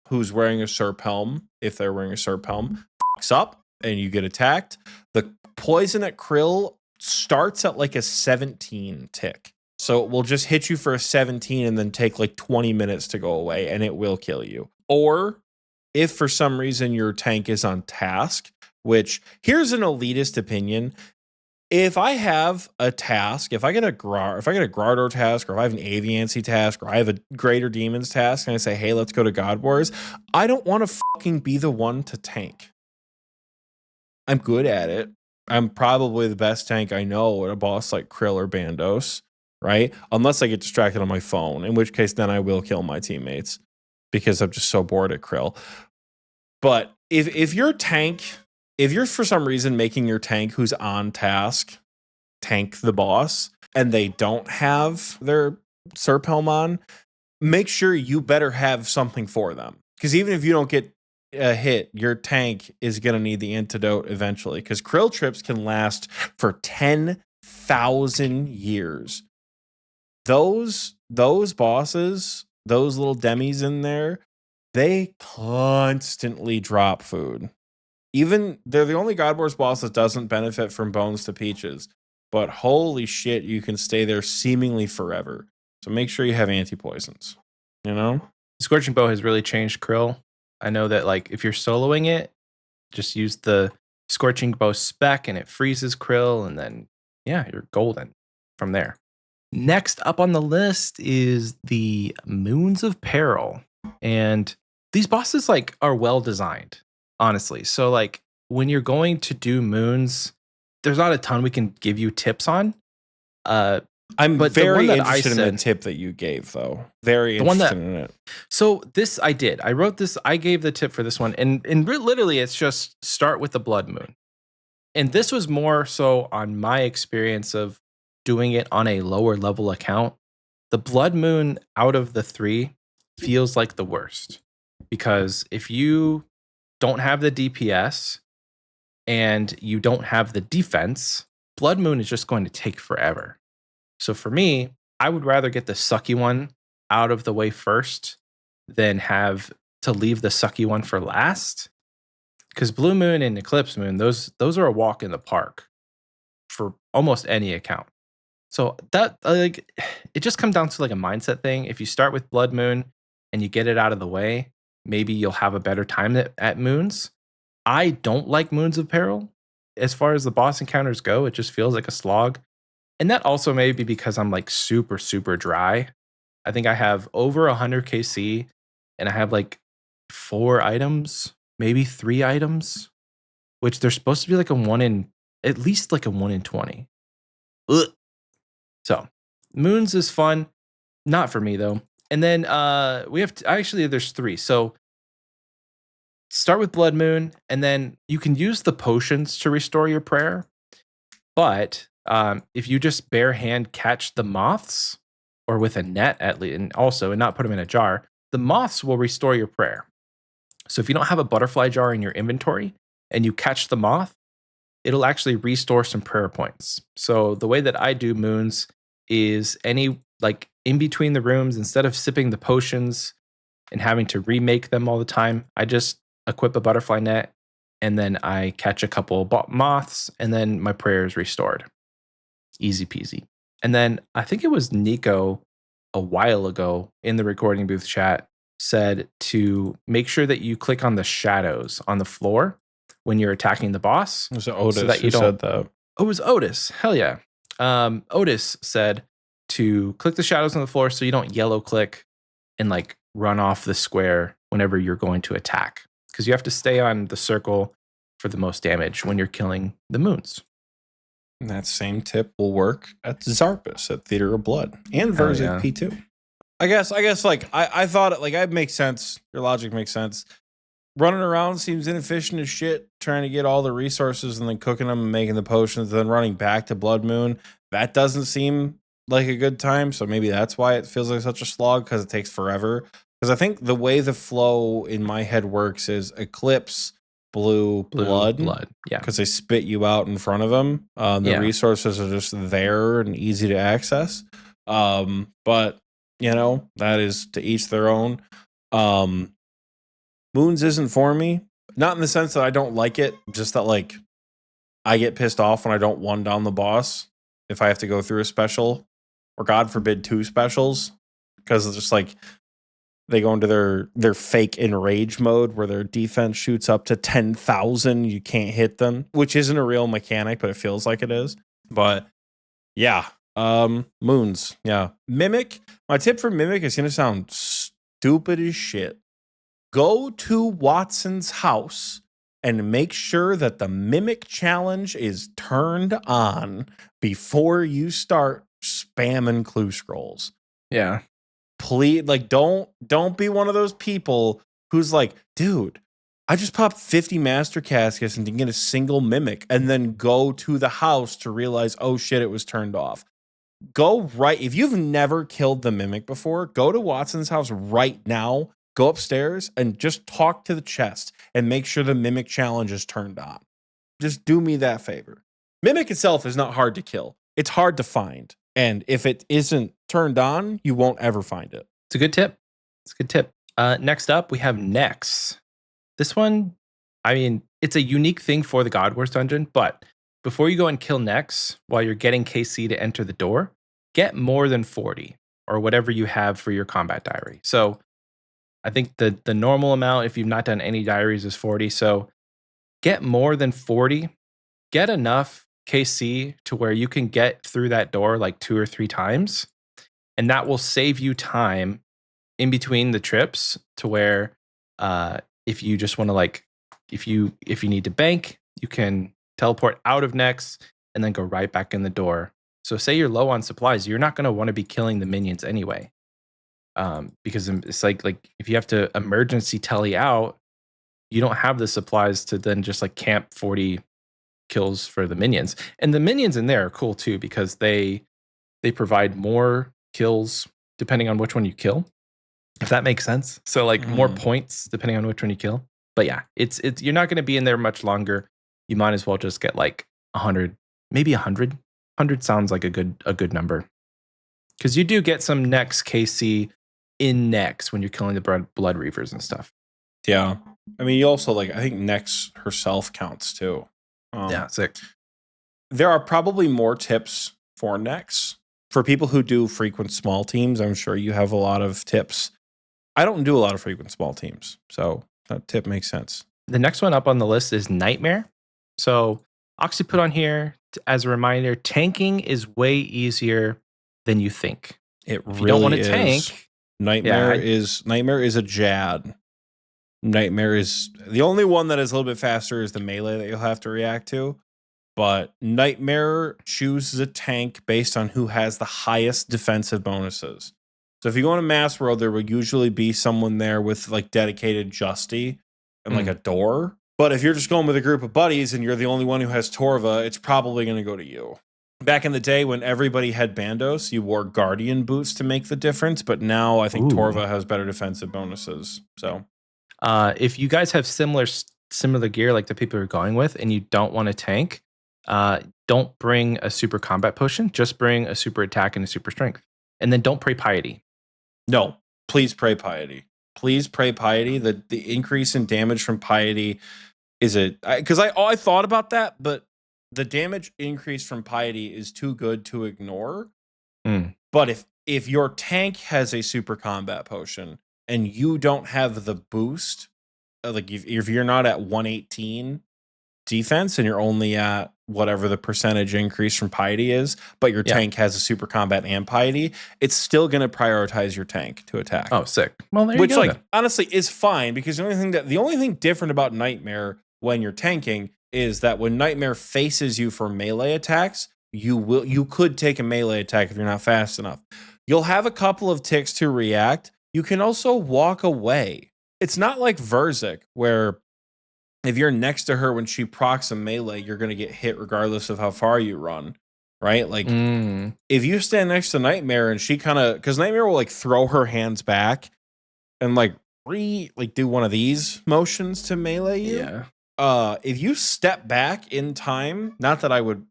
B: who's wearing a Serp helm, if they're wearing a Serp helm, fucks up and you get attacked, the poison at Krill starts at like a 17 tick. So it will just hit you for a 17 and then take like 20 minutes to go away, and it will kill you. Or if for some reason your tank is on task, which here's an elitist opinion. If I have a task, if I get a Grardor task, or if I have an Aviancy task, or I have a Greater Demons task, and I say, hey, let's go to God Wars, I don't want to fucking be the one to tank. I'm good at it. I'm probably the best tank I know at a boss like Krill or Bandos, right? Unless I get distracted on my phone, in which case then I will kill my teammates because I'm just so bored at Krill. But if your tank... If you're for some reason making your tank who's on task tank the boss and they don't have their Serp helm on, make sure you better have something for them. Because even if you don't get a hit, your tank is going to need the antidote eventually. Because krill trips can last for 10,000 years. Those bosses, those little demis in there, they constantly drop food. Even they're the only God Wars boss that doesn't benefit from bones to peaches. But holy shit, you can stay there seemingly forever. So make sure you have anti-poisons. You know?
A: Scorching Bow has really changed krill. I know that like if you're soloing it, just use the Scorching Bow spec and it freezes krill, and then yeah, you're golden from there. Next up on the list is the Moons of Peril. And these bosses like are well designed, honestly. So like when you're going to do moons, there's not a ton we can give you tips on.
B: I'm
A: But the
B: very
A: one that
B: interested in the
A: said-
B: tip that you gave, though. Very
A: The one
B: interested
A: that-
B: in it.
A: So this I did. I wrote this. I gave the tip for this one, and literally it's just start with the blood moon. And this was more so on my experience of doing it on a lower level account. The blood moon out of the three feels like the worst, because if you don't have the DPS and you don't have the defense, blood moon is just going to take forever. So for me, I would rather get the sucky one out of the way first than have to leave the sucky one for last. Because Blue Moon and Eclipse Moon, those are a walk in the park for almost any account. So that like it just comes down to like a mindset thing. If you start with Blood Moon and you get it out of the way, maybe you'll have a better time at moons. I don't like Moons of Peril. As far as the boss encounters go, it just feels like a slog. And that also may be because I'm like super, super dry. I think I have over 100 KC and I have like 4 items, maybe 3 items, which they're supposed to be like at least like a 1 in 20. Ugh. So moons is fun. Not for me though. And then we have actually there's 3. So start with Blood Moon, and then you can use the potions to restore your prayer. But if you just bare hand catch the moths, or with a net at least, and not put them in a jar, the moths will restore your prayer. So if you don't have a butterfly jar in your inventory and you catch the moth, it'll actually restore some prayer points. So the way that I do moons is any like in between the rooms, instead of sipping the potions and having to remake them all the time, I just equip a butterfly net and then I catch a couple moths and then my prayer is restored. Easy peasy. And then I think it was Nico a while ago in the recording booth chat said to make sure that you click on the shadows on the floor when you're attacking the boss.
B: It was Otis
A: so that you
B: who
A: don't,
B: said that.
A: Oh, it was Otis. Hell yeah. Otis said to click the shadows on the floor so you don't yellow click and like run off the square whenever you're going to attack. Because you have to stay on the circle for the most damage when you're killing the moons.
B: And that same tip will work at Zarpus at Theater of Blood and Verzik
A: yeah.
B: P2. I guess like I thought it like it makes sense. Your logic makes sense. Running around seems inefficient as shit, trying to get all the resources and then cooking them and making the potions, then running back to Blood Moon. That doesn't seem like a good time. So maybe that's why it feels like such a slog, because it takes forever. Because I think the way the flow in my head works is Eclipse, Blue, Blood.
A: Yeah.
B: Because they spit you out in front of them. The resources are just there and easy to access. But, you know, that is to each their own. Moons isn't for me. Not in the sense that I don't like it, just that like I get pissed off when I don't one down the boss if I have to go through a special, or God forbid 2 specials, because it's just like they go into their fake enrage mode where their defense shoots up to 10,000. You can't hit them, which isn't a real mechanic, but it feels like it is. But yeah, moons. Yeah, Mimic. My tip for Mimic is gonna sound stupid as shit. Go to Watson's house and make sure that the Mimic challenge is turned on before you start spamming clue scrolls.
A: Yeah.
B: Please, like, don't be one of those people who's like, dude, I just pop 50 master caskets and get a single mimic and then go to the house to realize, oh shit, it was turned off. Go right. If you've never killed the mimic before, go to Watson's house right now, go upstairs and just talk to the chest and make sure the mimic challenge is turned on. Just do me that favor. Mimic itself is not hard to kill. It's hard to find. And if it isn't turned on, you won't ever find it.
A: It's a good tip. Next up, we have Nex. This one, I mean, it's a unique thing for the God Wars dungeon, but before you go and kill Nex, while you're getting KC to enter the door, get more than 40 or whatever you have for your combat diary. So I think the normal amount, if you've not done any diaries, is 40. So get more than 40, get enough KC to where you can get through that door like 2 or 3 times. And that will save you time in between the trips to where if you just want to like, if you need to bank, you can teleport out of Nex and then go right back in the door. So say you're low on supplies, you're not going to want to be killing the minions anyway. Because it's like if you have to emergency tele out, you don't have the supplies to then just like camp 40 kills for the minions. And the minions in there are cool too because they provide more kills depending on which one you kill, if that makes sense. So like more points depending on which one you kill. But yeah, it's you're not going to be in there much longer. You might as well just get like 100, maybe 100. 100 sounds like a good number. Because you do get some Nex KC in Nex when you're killing the blood reavers and stuff.
B: Yeah. I mean, you also I think Nex herself counts too.
A: Yeah, sick.
B: There are probably more tips for Nex. For people who do frequent small teams, I'm sure you have a lot of tips. I don't do a lot of frequent small teams, so that tip makes sense.
A: The next one up on the list is Nightmare. So Oxie put on here as a reminder, tanking is way easier than you think.
B: It
A: if
B: really
A: you don't want to
B: is.
A: tank.
B: Nightmare is a Jad. Nightmare is the only one that is a little bit faster is the melee that you'll have to react to. But Nightmare chooses a tank based on who has the highest defensive bonuses. So if you go into Mass World, there will usually be someone there with like dedicated Justy and like a door. But if you're just going with a group of buddies and you're the only one who has Torva, it's probably going to go to you. Back in the day when everybody had Bandos, you wore Guardian boots to make the difference. But now I think Torva has better defensive bonuses. So
A: if you guys have similar gear like the people you're going with and you don't want to tank, don't bring a super combat potion. Just bring a super attack and a super strength. And then don't pray piety.
B: No, please pray piety. Please pray piety. The increase in damage from piety is because I thought about that, but the damage increase from piety is too good to ignore. But if your tank has a super combat potion and you don't have the boost, like if you're not at 118 defense and you're only at whatever the percentage increase from piety is, but your tank has a super combat and piety, it's still going to prioritize your tank to attack.
A: Oh, sick. Well, there you go. Which
B: honestly is fine because the only thing different about Nightmare when you're tanking is that when Nightmare faces you for melee attacks, you could take a melee attack if you're not fast enough. You'll have a couple of ticks to react. You can also walk away. It's not like Verzik where if you're next to her when she procs a melee, you're going to get hit regardless of how far you run, right? Like if you stand next to Nightmare and she because Nightmare will like throw her hands back and do one of these motions to melee you.
A: Yeah.
B: If you step back in time, not that I would,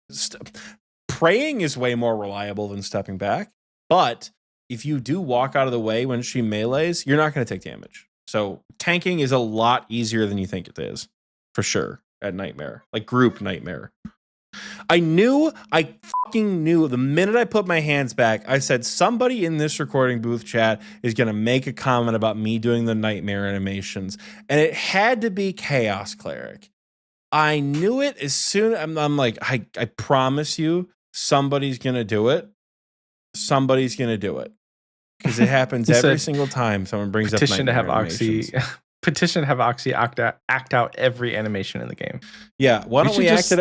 B: praying is way more reliable than stepping back. But if you do walk out of the way when she melees, you're not going to take damage. So tanking is a lot easier than you think it is. For sure, at Nightmare, like group Nightmare. I fucking knew the minute I put my hands back, I said somebody in this recording booth chat is going to make a comment about me doing the Nightmare animations. And it had to be Chaos Cleric. I knew it as soon. I'm like, I promise you, somebody's going to do it. Somebody's going to do it. Because it happens every single time someone brings up Nightmare
A: to have
B: animations.
A: Petition to have Oxie act out every animation in the game.
B: Yeah, why don't we act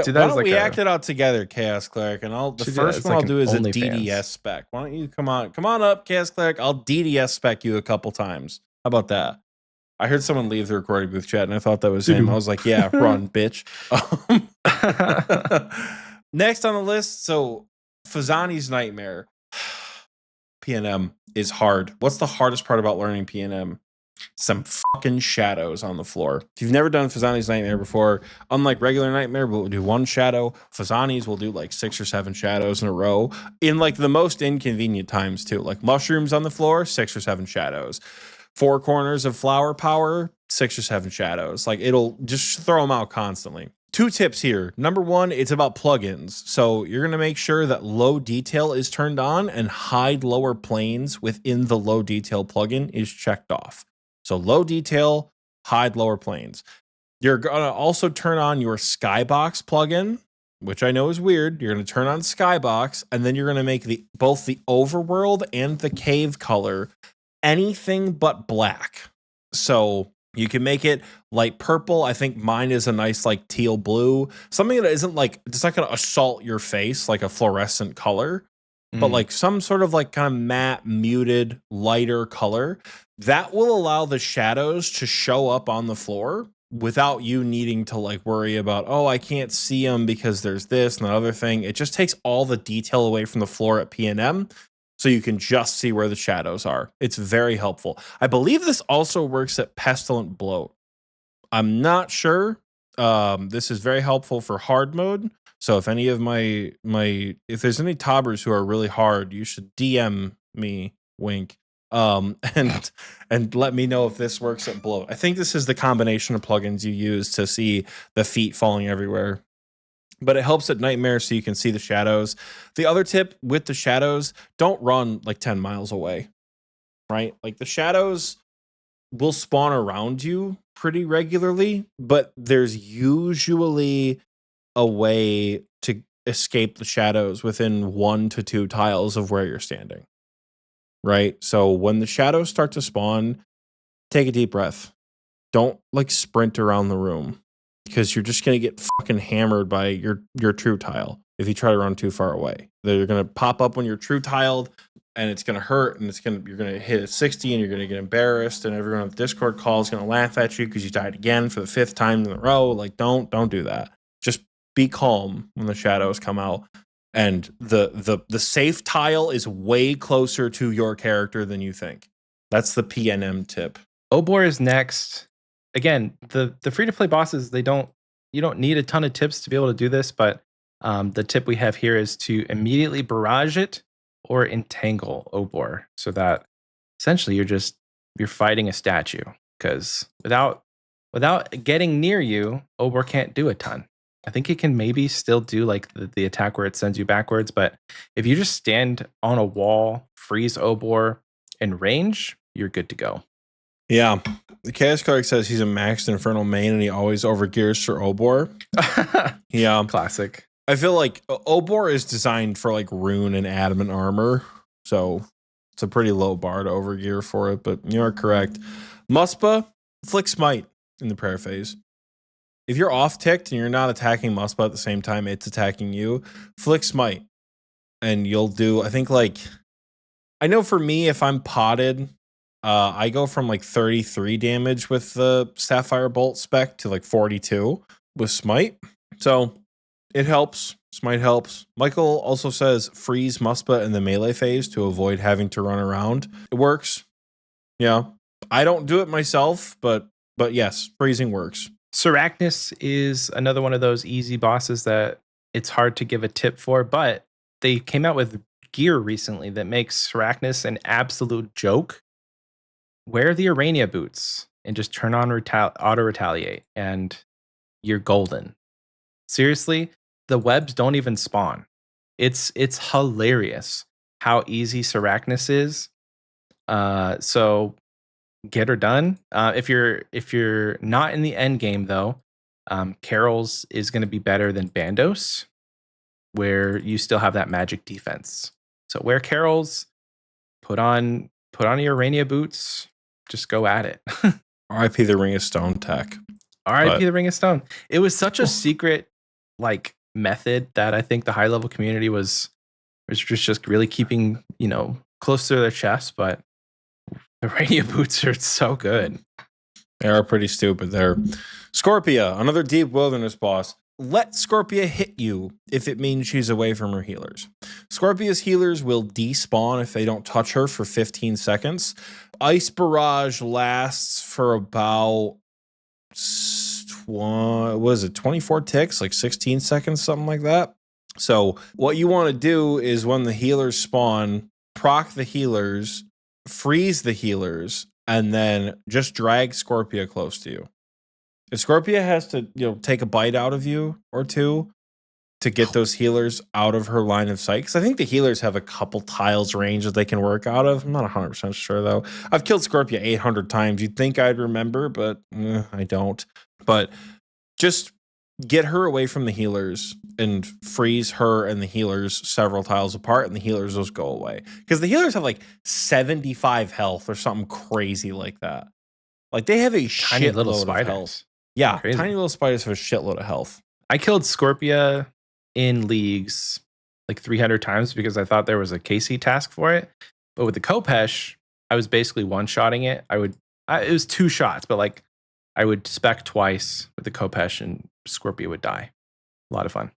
B: it out together, Chaos Cleric? And the first one I'll do is a DDS spec. Why don't you come on up, Chaos Cleric? I'll DDS spec you a couple times. How about that? I heard someone leave the recording booth chat, and I thought that was him. I was like, yeah, run, bitch. Next on the list, so Fazani's Nightmare. PNM is hard. What's the hardest part about learning PNM? Some fucking shadows on the floor. If you've never done Fazani's Nightmare before, unlike regular Nightmare, we'll do one shadow. Fazani's will do like 6 or 7 shadows in a row in like the most inconvenient times too. Like mushrooms on the floor, 6 or 7 shadows. 4 corners of flower power, 6 or 7 shadows. Like it'll just throw them out constantly. 2 tips here. Number 1, it's about plugins. So you're going to make sure that low detail is turned on and hide lower planes within the low detail plugin is checked off. So low detail, hide lower planes. You're going to also turn on your Skybox plugin, which I know is weird. You're going to turn on Skybox, and then you're going to make both the overworld and the cave color anything but black. So you can make it light purple. I think mine is a nice like teal blue. Something that isn't like, it's not going to assault your face like a fluorescent color, but like some sort of like kind of matte, muted, lighter color that will allow the shadows to show up on the floor without you needing to like worry about, oh, I can't see them because there's this and that other thing. It just takes all the detail away from the floor at PNM. So you can just see where the shadows are. It's very helpful. I believe this also works at Pestilent Bloat. I'm not sure. This is very helpful for hard mode. So if any of if there's any tobbers who are really hard, you should DM me, wink, and let me know if this works at Bloat. I think this is the combination of plugins you use to see the feet falling everywhere. But it helps at Nightmare so you can see the shadows. The other tip with the shadows, don't run like 10 miles away, right? Like the shadows will spawn around you pretty regularly, but there's usually a way to escape the shadows within 1 to 2 tiles of where you're standing, right? So when the shadows start to spawn, take a deep breath. Don't like sprint around the room, because you're just going to get fucking hammered by your true tile if you try to run too far away. They're going to pop up when you're true tiled, and it's going to hurt, and you're going to hit a 60, and you're going to get embarrassed, and everyone on the Discord call is going to laugh at you because you died again for the 5th time in a row. Like, don't do that. Just be calm when the shadows come out. And the safe tile is way closer to your character than you think. That's the PNM tip.
A: Obor is next. Again, the free-to-play bosses, you don't need a ton of tips to be able to do this, but the tip we have here is to immediately barrage it or entangle Obor, so that essentially you're fighting a statue, because without getting near you, Obor can't do a ton. I think it can maybe still do like the attack where it sends you backwards, but if you just stand on a wall, freeze Obor in range, you're good to go.
B: Yeah. The Chaos Cleric says he's a maxed Infernal main and he always overgears for Obor. Yeah.
A: Classic.
B: I feel like Obor is designed for like rune and adamant armor. So it's a pretty low bar to overgear for it, but you are correct. Muspa, flick smite in the prayer phase. If you're off ticked and you're not attacking Muspa at the same time it's attacking you, flick smite. And you'll do, I think like, I know for me, if I'm potted, I go from like 33 damage with the Sapphire Bolt spec to like 42 with Smite. So it helps. Smite helps. Michael also says freeze Muspa in the melee phase to avoid having to run around. It works. Yeah. I don't do it myself, but yes, freezing works.
A: Sarachnis is another one of those easy bosses that it's hard to give a tip for, but they came out with gear recently that makes Sarachnis an absolute joke. Wear the Arania boots and just turn on auto retaliate, and you're golden. Seriously, the webs don't even spawn. It's hilarious how easy Sarachnis is. So get her done. If you're not in the end game though, Carol's is going to be better than Bandos, where you still have that magic defense. So wear Carol's, put on your Arania boots. Just go at it.
B: RIP the Ring of Stone tech.
A: RIP the Ring of Stone. It was such a secret like method that I think the high level community was just really keeping, close to their chest, but the Arania boots are so good.
B: They are pretty stupid there. Scorpia, another deep wilderness boss. Let Scorpia hit you if it means she's away from her healers. Scorpia's healers will despawn if they don't touch her for 15 seconds. Ice Barrage lasts for about 24 ticks, like 16 seconds, something like that. So what you want to do is when the healers spawn, proc the healers, freeze the healers, and then just drag Scorpia close to you. If Scorpia has to, take a bite out of you or two to get those healers out of her line of sight, because I think the healers have a couple tiles range that they can work out of. I'm not 100% sure, though. I've killed Scorpia 800 times. You'd think I'd remember, but I don't. But just get her away from the healers and freeze her and the healers several tiles apart, and the healers just go away. Because the healers have like 75 health or something crazy like that. Like they have a
A: Tiny little
B: shitload of
A: spiders.
B: health. Yeah,
A: Crazy.
B: tiny little spiders have a shitload of health.
A: I killed Scorpia in leagues like 300 times because I thought there was a KC task for it. But with the Kopesh, I was basically one-shotting it. It was 2 shots, but like I would spec twice with the Kopesh and Scorpia would die. A lot of fun.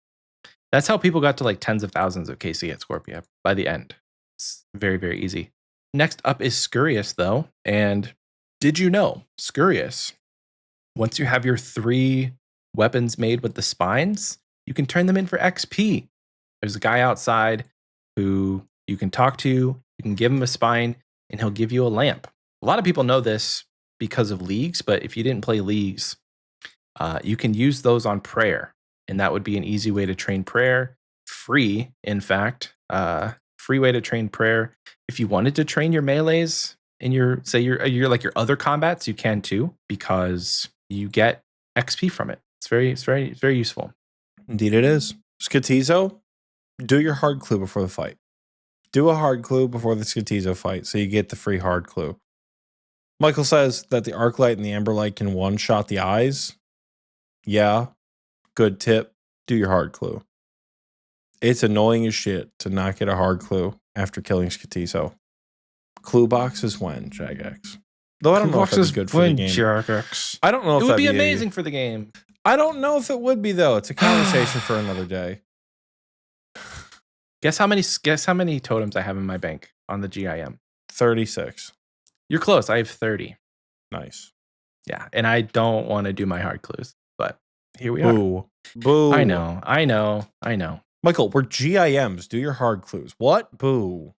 A: That's how people got to like tens of thousands of KC at Scorpia by the end. It's very, very easy. Next up is Scurious, though. And did you know, Scurious, once you have your 3 weapons made with the spines, you can turn them in for XP. There's a guy outside who you can talk to, you can give him a spine, and he'll give you a lamp. A lot of people know this because of leagues, but if you didn't play leagues, you can use those on prayer, and that would be an easy way to train prayer. Free, in fact, free way to train prayer. If you wanted to train your melees in your like your other combats, you can too, because you get XP from it. It's very useful.
B: Indeed it is. Skatizo, do your hard clue before the fight. Do a hard clue before the Skatizo fight so you get the free hard clue. Michael says that the Arclight and the Emberlight can one-shot the eyes. Yeah, good tip. Do your hard clue. It's annoying as shit to not get a hard clue after killing Skatizo. Clue boxes when, Jagex. Though I don't know if that'd be good for the game.
A: Jagex.
B: I don't know if
A: it would be
B: that'd
A: amazing for the game.
B: I don't know if it would be, though. It's a conversation for another day.
A: Guess how many totems I have in my bank on the GIM?
B: 36.
A: You're close. I have 30.
B: Nice.
A: Yeah, and I don't want to do my hard clues, but here we are.
B: Boo.
A: I know.
B: Michael, we're GIMs. Do your hard clues. What? Boo.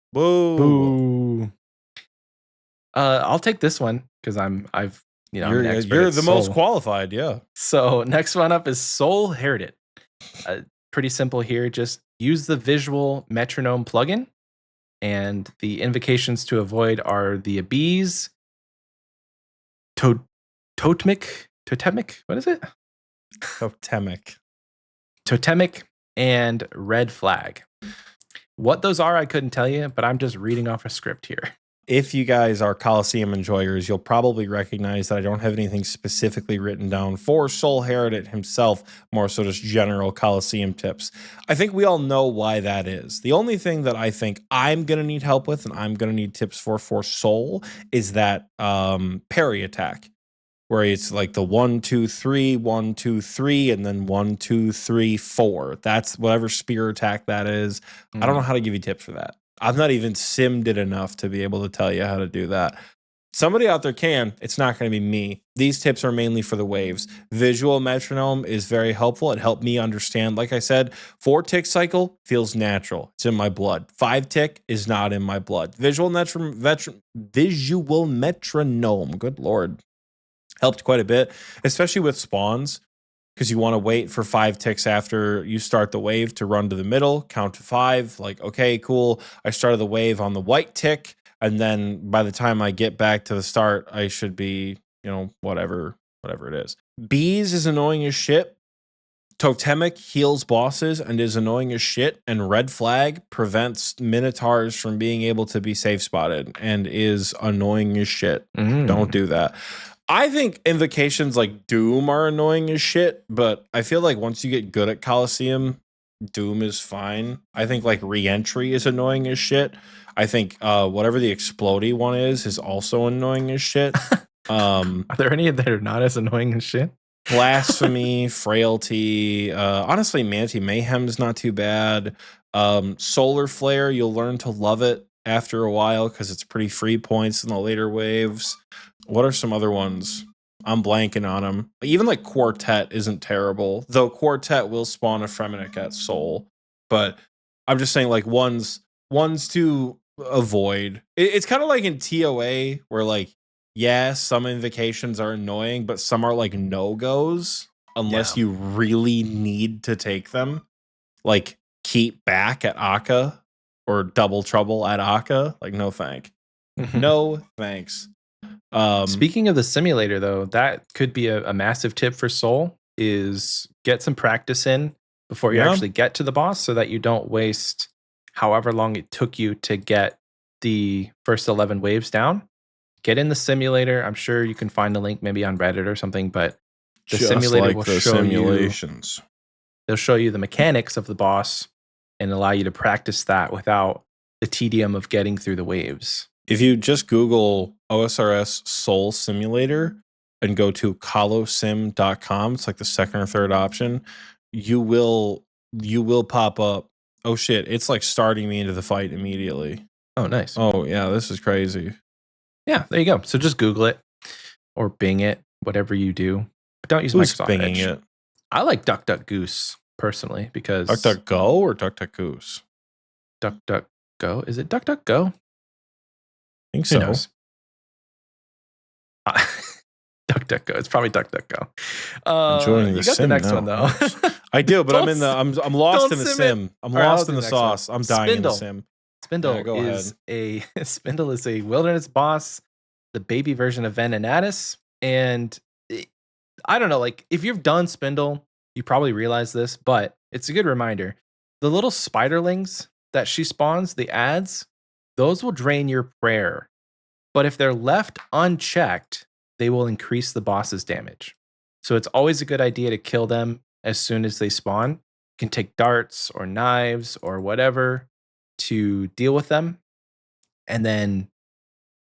A: I'll take this one because I'm an expert
B: you're
A: at
B: the
A: Soul.
B: most qualified, yeah.
A: So next one up is Soul Heritage. Pretty simple here. Just use the visual metronome plugin, and the invocations to avoid are the Abees, Totemic. What is it? Totemic and Red Flag. What those are, I couldn't tell you, but I'm just reading off a script here.
B: If you guys are Coliseum enjoyers, you'll probably recognize that I don't have anything specifically written down for Soul Heritage himself, more so just general Coliseum tips. I think we all know why that is. The only thing that I think I'm going to need help with and I'm going to need tips for Soul is that parry attack, where it's like the 1, 2, 3, 1, 2, 3, and then 1, 2, 3, 4. That's whatever spear attack that is. I don't know how to give you tips for that. I've not even simmed it enough to be able to tell you how to do that. Somebody out there can. It's not going to be me. These tips are mainly for the waves. Visual metronome is very helpful. It helped me understand. Like I said, 4-tick cycle feels natural. It's in my blood. 5-tick is not in my blood. Visual metronome, good Lord, helped quite a bit, especially with spawns, because you want to wait for 5 ticks after you start the wave to run to the middle, count to 5. Like, okay, cool. I started the wave on the white tick, and then by the time I get back to the start, I should be, whatever it is. Bees is annoying as shit. Totemic heals bosses and is annoying as shit, and Red Flag prevents Minotaurs from being able to be safe spotted and is annoying as shit. Don't do that. I think invocations like Doom are annoying as shit, but I feel like once you get good at Coliseum, Doom is fine. I think like Reentry is annoying as shit. I think whatever the Explodey one is also annoying as shit.
A: Are there any that are not as annoying as shit?
B: Blasphemy, Frailty. Honestly, Manatee Mayhem's not too bad. Solar Flare, you'll learn to love it after a while because it's pretty free points in the later waves. What are some other ones? I'm blanking on them. Even like Quartet isn't terrible, though Quartet will spawn a Fremenic at Soul. But I'm just saying, like, ones to avoid. It's kind of like in TOA where, like, yeah, some invocations are annoying, but some are like no-goes unless you really need to take them. Like Keep Back at Akka or Double Trouble at Akka. Like, no thank. No thanks.
A: Speaking of the simulator, though, that could be a massive tip for Soul is get some practice in before you actually get to the boss so that you don't waste however long it took you to get the first 11 waves down. Get in the simulator. I'm sure you can find a link maybe on Reddit or something, but the
B: Just
A: simulator
B: like
A: will
B: the
A: show
B: simulations.
A: they'll show you the mechanics of the boss and allow you to practice that without the tedium of getting through the waves.
B: If you just Google OSRS Soul Simulator and go to colosim.com, it's like the second or third option, you will pop up. Oh shit, it's like starting me into the fight immediately.
A: Oh, nice.
B: Oh yeah, this is crazy.
A: Yeah, there you go. So just Google it or Bing it, whatever you do. But don't use Microsoft
B: Binging
A: Edge.
B: it?
A: I like DuckDuckGoose personally because
B: DuckDuckGo or DuckDuckGoose?
A: DuckDuckGo. Is it DuckDuckGo?
B: I think so.
A: Who knows? DuckDuckGo. It's probably DuckDuckGo.
B: Enjoying the
A: you got
B: sim
A: the next
B: now.
A: one though.
B: I do, but I'm lost in the sim. I'm lost in the sauce. I'm dying in the sim.
A: Spindle Spindle is a wilderness boss, the baby version of Venenatis, and I don't know, like if you've done Spindle, you probably realize this, but it's a good reminder. The little spiderlings that she spawns, the ads, those will drain your prayer. But if they're left unchecked, they will increase the boss's damage. So it's always a good idea to kill them as soon as they spawn. You can take darts or knives or whatever to deal with them, and then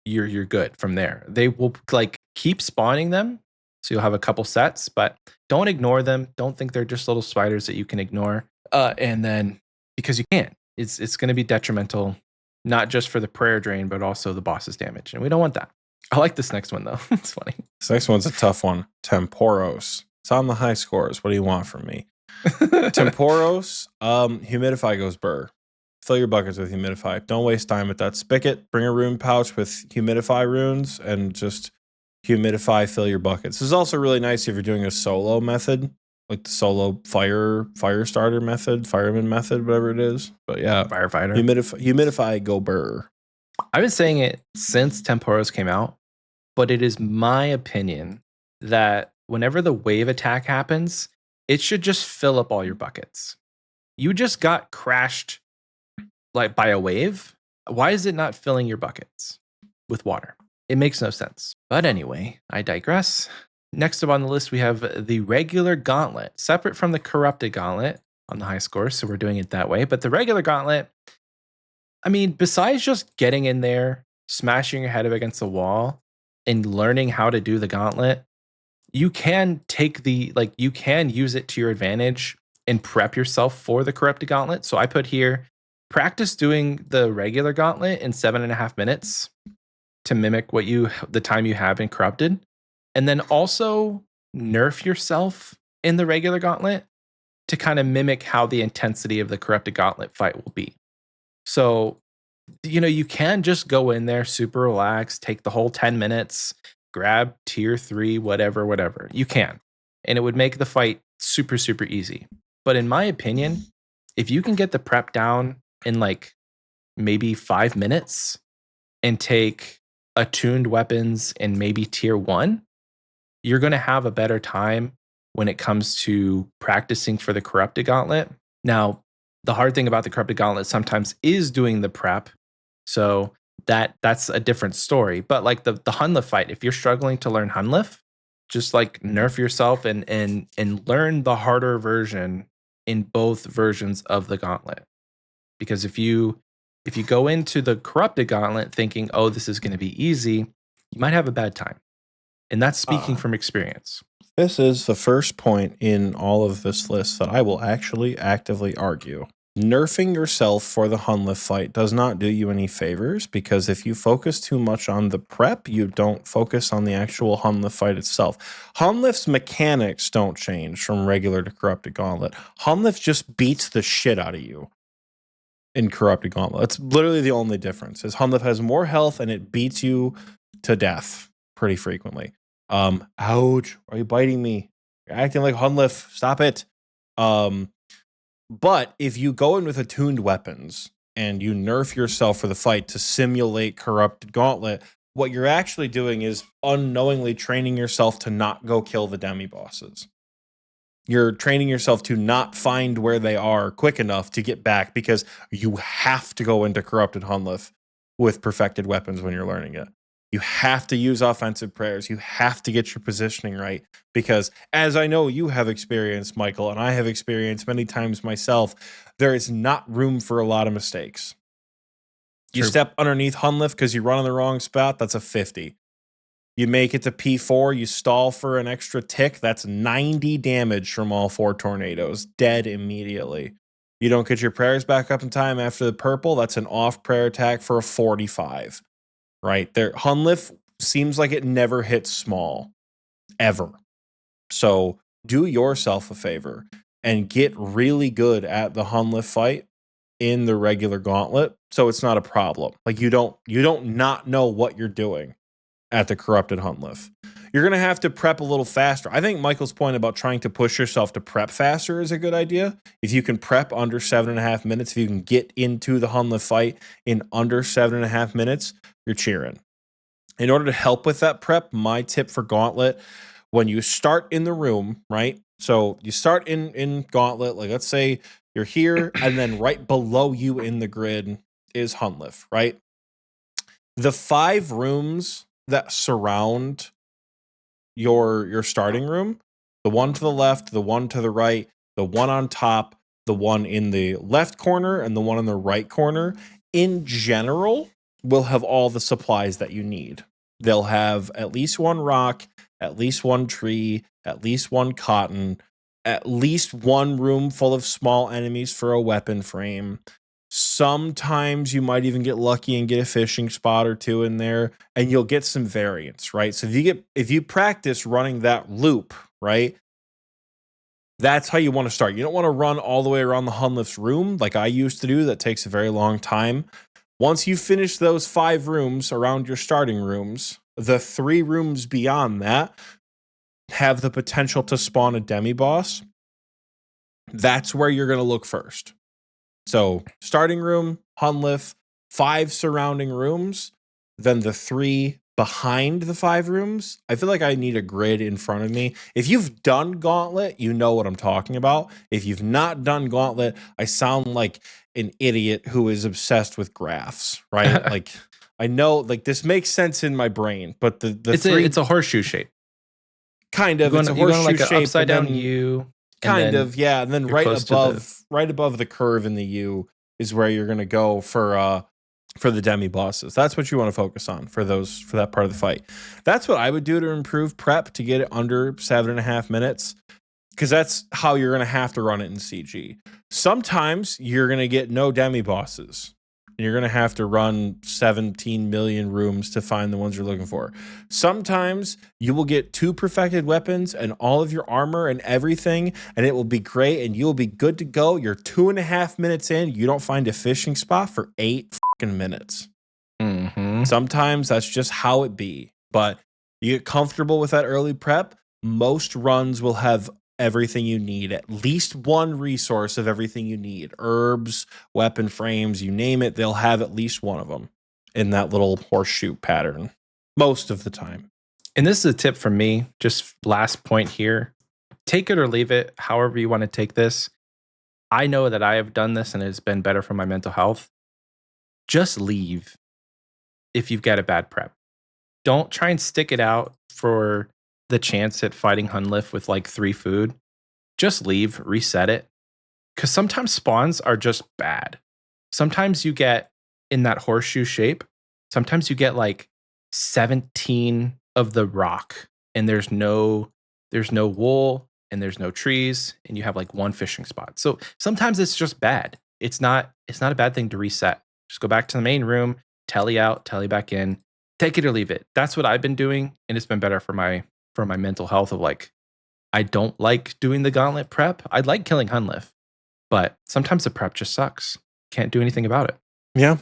A: you're good from there. They will like keep spawning them, so you'll have a couple sets, but don't ignore them. Don't think they're just little spiders that you can ignore. And then because you can't, it's going to be detrimental, not just for the prayer drain, but also the boss's damage, and we don't want that. I like this next one though. It's funny.
B: This next one's a tough one. Temporos. It's on the high scores. What do you want from me? Temporos. Humidify goes burr. Fill your buckets with Humidify. Don't waste time with that spigot. Bring a rune pouch with Humidify runes and just Humidify, fill your buckets. This is also really nice if you're doing a solo method, like the solo fire starter method, fireman method, whatever it is. But yeah,
A: firefighter.
B: Humidify go burr.
A: I've been saying it since Temporos came out, but it is my opinion that whenever the wave attack happens, it should just fill up all your buckets. You just got crashed like by a wave. Why is it not filling your buckets with water? It makes no sense. But anyway, I digress. Next up on the list, we have the regular gauntlet, separate from the corrupted gauntlet on the high score. So we're doing it that way. But the regular gauntlet, I mean, besides just getting in there, smashing your head up against the wall and learning how to do the gauntlet, you can you can use it to your advantage and prep yourself for the corrupted gauntlet. So I put here, practice doing the regular gauntlet in 7.5 minutes to mimic the time you have in corrupted. And then also nerf yourself in the regular gauntlet to kind of mimic how the intensity of the corrupted gauntlet fight will be. So, you can just go in there super relaxed, take the whole 10 minutes, grab tier 3, whatever. You can. And it would make the fight super, super easy. But in my opinion, if you can get the prep down in like maybe 5 minutes and take attuned weapons in maybe tier 1, you're going to have a better time when it comes to practicing for the corrupted gauntlet. Now, the hard thing about the corrupted gauntlet sometimes is doing the prep. So that's a different story. But like the Hunlift fight, if you're struggling to learn Hunlift, just like nerf yourself and learn the harder version in both versions of the gauntlet. Because if you go into the corrupted gauntlet thinking, oh, this is going to be easy, you might have a bad time. And that's speaking from experience.
B: This is the first point in all of this list that I will actually actively argue. Nerfing yourself for the Hunlif fight does not do you any favors, because if you focus too much on the prep, you don't focus on the actual Hunlif fight itself. Hunlif's mechanics don't change from regular to Corrupted Gauntlet. Hunlif just beats the shit out of you in Corrupted Gauntlet. That's literally the only difference, is Hunlif has more health and it beats you to death pretty frequently. Ouch, are you biting me? You're acting like Hunlif. Stop it. But if you go in with attuned weapons and you nerf yourself for the fight to simulate Corrupted Gauntlet, what you're actually doing is unknowingly training yourself to not go kill the demi-bosses. You're training yourself to not find where they are quick enough to get back, because you have to go into Corrupted Hunlif with perfected weapons when you're learning it. You have to use offensive prayers. You have to get your positioning right, because as I know you have experienced, Michael, and I have experienced many times myself, there is not room for a lot of mistakes. You
A: True.
B: step underneath Hunlif because you run on the wrong spot, that's a 50. You make it to P4, you stall for an extra tick, that's 90 damage from all 4 tornadoes, dead immediately. You don't get your prayers back up in time after the purple, that's an off prayer attack for a 45. Right there, Hunlif seems like it never hits small, ever. So do yourself a favor and get really good at the Hunlif fight in the regular gauntlet, so it's not a problem. Like you don't not know what you're doing at the Corrupted Hunlif. You're gonna have to prep a little faster. I think Michael's point about trying to push yourself to prep faster is a good idea. If you can prep under 7.5 minutes, if you can get into the Hunlif fight in under 7.5 minutes, you're cheering. In order to help with that prep, my tip for Gauntlet, when you start in the room, right? So you start in Gauntlet, like let's say you're here, and then right below you in the grid is Hunlif, right? The 5 rooms that surround your starting room, the one to the left, the one to the right, the one on top, the one in the left corner, and the one in the right corner, in general, will have all the supplies that you need. They'll have at least 1 rock, at least 1 tree, at least 1 cotton, at least 1 room full of small enemies for a weapon frame. Sometimes you might even get lucky and get a fishing spot or 2 in there, and you'll get some variance, right? So if you practice running that loop, right? That's how you want to start. You don't want to run all the way around the Hunlif's room like I used to do. That takes a very long time. Once you finish those 5 rooms around your starting rooms, the 3 rooms beyond that have the potential to spawn a demi-boss. That's where you're going to look first. So starting room, Hunlif, 5 surrounding rooms, then the 3 behind the 5 rooms. I feel like I need a grid in front of me. If you've done Gauntlet, you know what I'm talking about. If you've not done Gauntlet, I sound like an idiot who is obsessed with graphs, right? Like I know, like this makes sense in my brain, but
A: it's a horseshoe shape.
B: Kind of, it's a
A: you're going
B: horseshoe
A: like an
B: shape,
A: upside
B: and
A: down
B: then
A: U.
B: kind of, yeah, and then
A: you're
B: right
A: close to
B: above the curve in the U is where you're going to go for the demi bosses. That's what you want to focus on for that part of the fight. That's what I would do to improve prep to get it under 7.5 minutes, because that's how you're going to have to run it in CG. Sometimes you're going to get no demi bosses. You're going to have to run 17 million rooms to find the ones you're looking for. Sometimes you will get 2 perfected weapons and all of your armor and everything, and it will be great, and you'll be good to go. You're 2.5 minutes in, you don't find a fishing spot for 8 fucking minutes.
A: Mm-hmm.
B: Sometimes that's just how it be. But you get comfortable with that early prep. Most runs will have everything you need, at least 1 resource of everything you need. Herbs, weapon frames, you name it, they'll have at least 1 of them in that little horseshoe pattern most of the time.
A: And this is a tip from me, just last point here. Take it or leave it, however you want to take this. I know that I have done this and it's been better for my mental health. Just leave if you've got a bad prep. Don't try and stick it out for the chance at fighting Hunlif with like 3 food. Just leave, reset it. Because sometimes spawns are just bad. Sometimes you get in that horseshoe shape. Sometimes you get like 17 of the rock and there's no wool and there's no trees, and you have like one fishing spot. So sometimes it's just bad. It's not a bad thing to reset. Just go back to the main room, telly out, telly back in, take it or leave it. That's what I've been doing, and it's been better for my mental health of like, I don't like doing the gauntlet prep. I like killing Hunlif, but sometimes the prep just sucks. Can't do anything about it.
B: Yeah,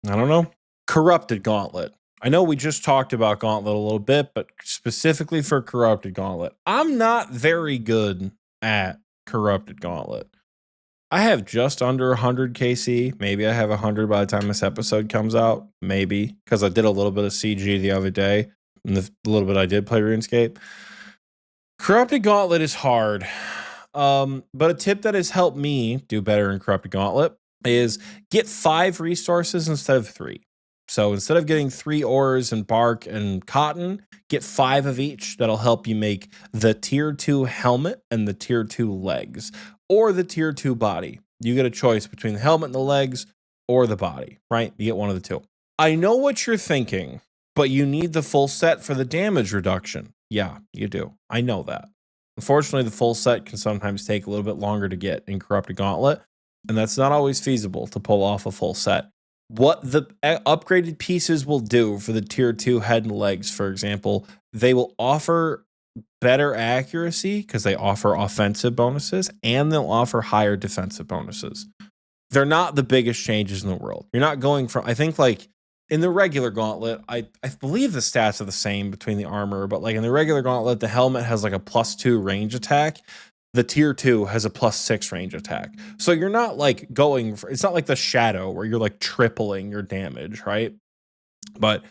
B: I don't know. Corrupted Gauntlet. I know we just talked about Gauntlet a little bit, but specifically for Corrupted Gauntlet, I'm not very good at Corrupted Gauntlet. I have just under 100 KC. Maybe I have 100 by the time this episode comes out. Maybe, because I did a little bit of CG the other day, and the little bit I did play RuneScape. Corrupted Gauntlet is hard. But a tip that has helped me do better in Corrupted Gauntlet is get 5 resources instead of 3. So instead of getting 3 ores and bark and cotton, get 5 of each. That'll help you make the tier 2 helmet and the tier 2 legs, or the tier 2 body. You get a choice between the helmet and the legs or the body, right? You get one of the two. I know what you're thinking, but you need the full set for the damage reduction. Yeah, you do. I know that. Unfortunately, the full set can sometimes take a little bit longer to get in Corrupted Gauntlet, and that's not always feasible to pull off a full set. What the upgraded pieces will do for the tier 2 head and legs, for example, they will offer better accuracy because they offer offensive bonuses, and they'll offer higher defensive bonuses. They're not the biggest changes in the world. You're not going from, I think, like in the regular gauntlet, I believe the stats are the same between the armor, but like in the regular gauntlet, the helmet has like a +2 range attack. The tier 2 has a +6 range attack. So you're not like going for, it's not like the shadow where you're like tripling your damage, right? But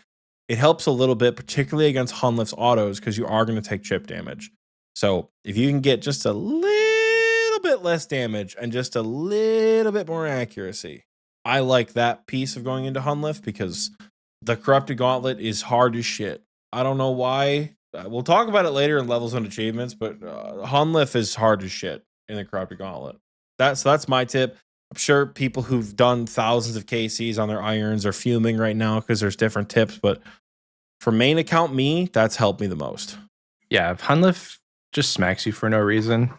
B: it helps a little bit, particularly against Hunlif's autos, because you are going to take chip damage. So if you can get just a little bit less damage and just a little bit more accuracy, I like that piece of going into Hunlif, because the Corrupted Gauntlet is hard as shit. I don't know why. We'll talk about it later in levels and achievements, but Hunlif is hard as shit in the Corrupted Gauntlet. That's my tip. I'm sure people who've done thousands of KCs on their irons are fuming right now because there's different tips, but for main account me, that's helped me the most.
A: Yeah, if Hunlif just smacks you for no reason,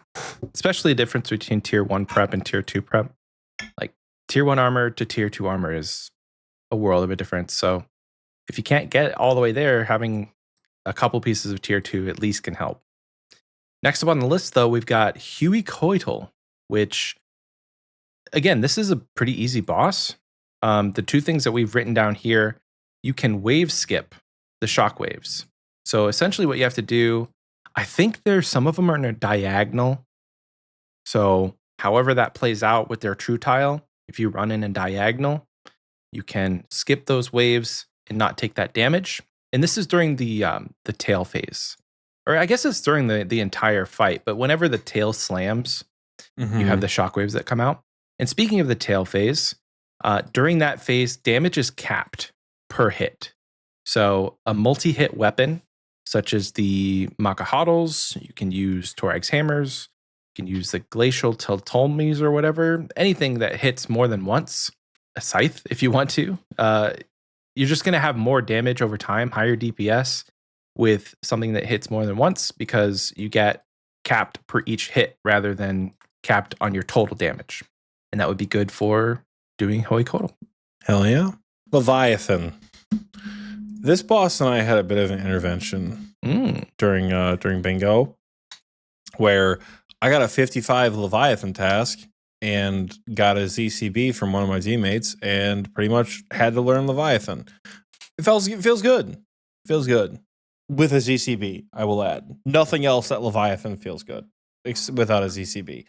A: especially the difference between tier 1 prep and tier 2 prep. Like tier 1 armor to tier 2 armor is a world of a difference. So if you can't get all the way there, having a couple pieces of tier 2 at least can help. Next up on the list, though, we've got Huey Coital, which, again, this is a pretty easy boss. The 2 things that we've written down here, you can wave skip the shockwaves. So essentially what you have to do, I think there's some of them are in a diagonal. So however that plays out with their true tile, if you run in a diagonal, you can skip those waves and not take that damage. And this is during the tail phase. Or I guess it's during the entire fight, but whenever the tail slams, you have the shockwaves that come out. And speaking of the tail phase, during that phase, damage is capped per hit. So a multi-hit weapon, such as the Makahodls, you can use Torag's hammers, you can use the Glacial Teltolmes or whatever, anything that hits more than once, a scythe if you want to. You're just going to have more damage over time, higher DPS with something that hits more than once, because you get capped per each hit rather than capped on your total damage. And that would be good for doing Huey Coital.
B: Hell yeah. Leviathan. This boss and I had a bit of an intervention during bingo, where I got a 55 Leviathan task and got a ZCB from one of my teammates and pretty much had to learn Leviathan. It feels good. Feels good. With a ZCB, I will add. Nothing else at Leviathan feels good without a ZCB.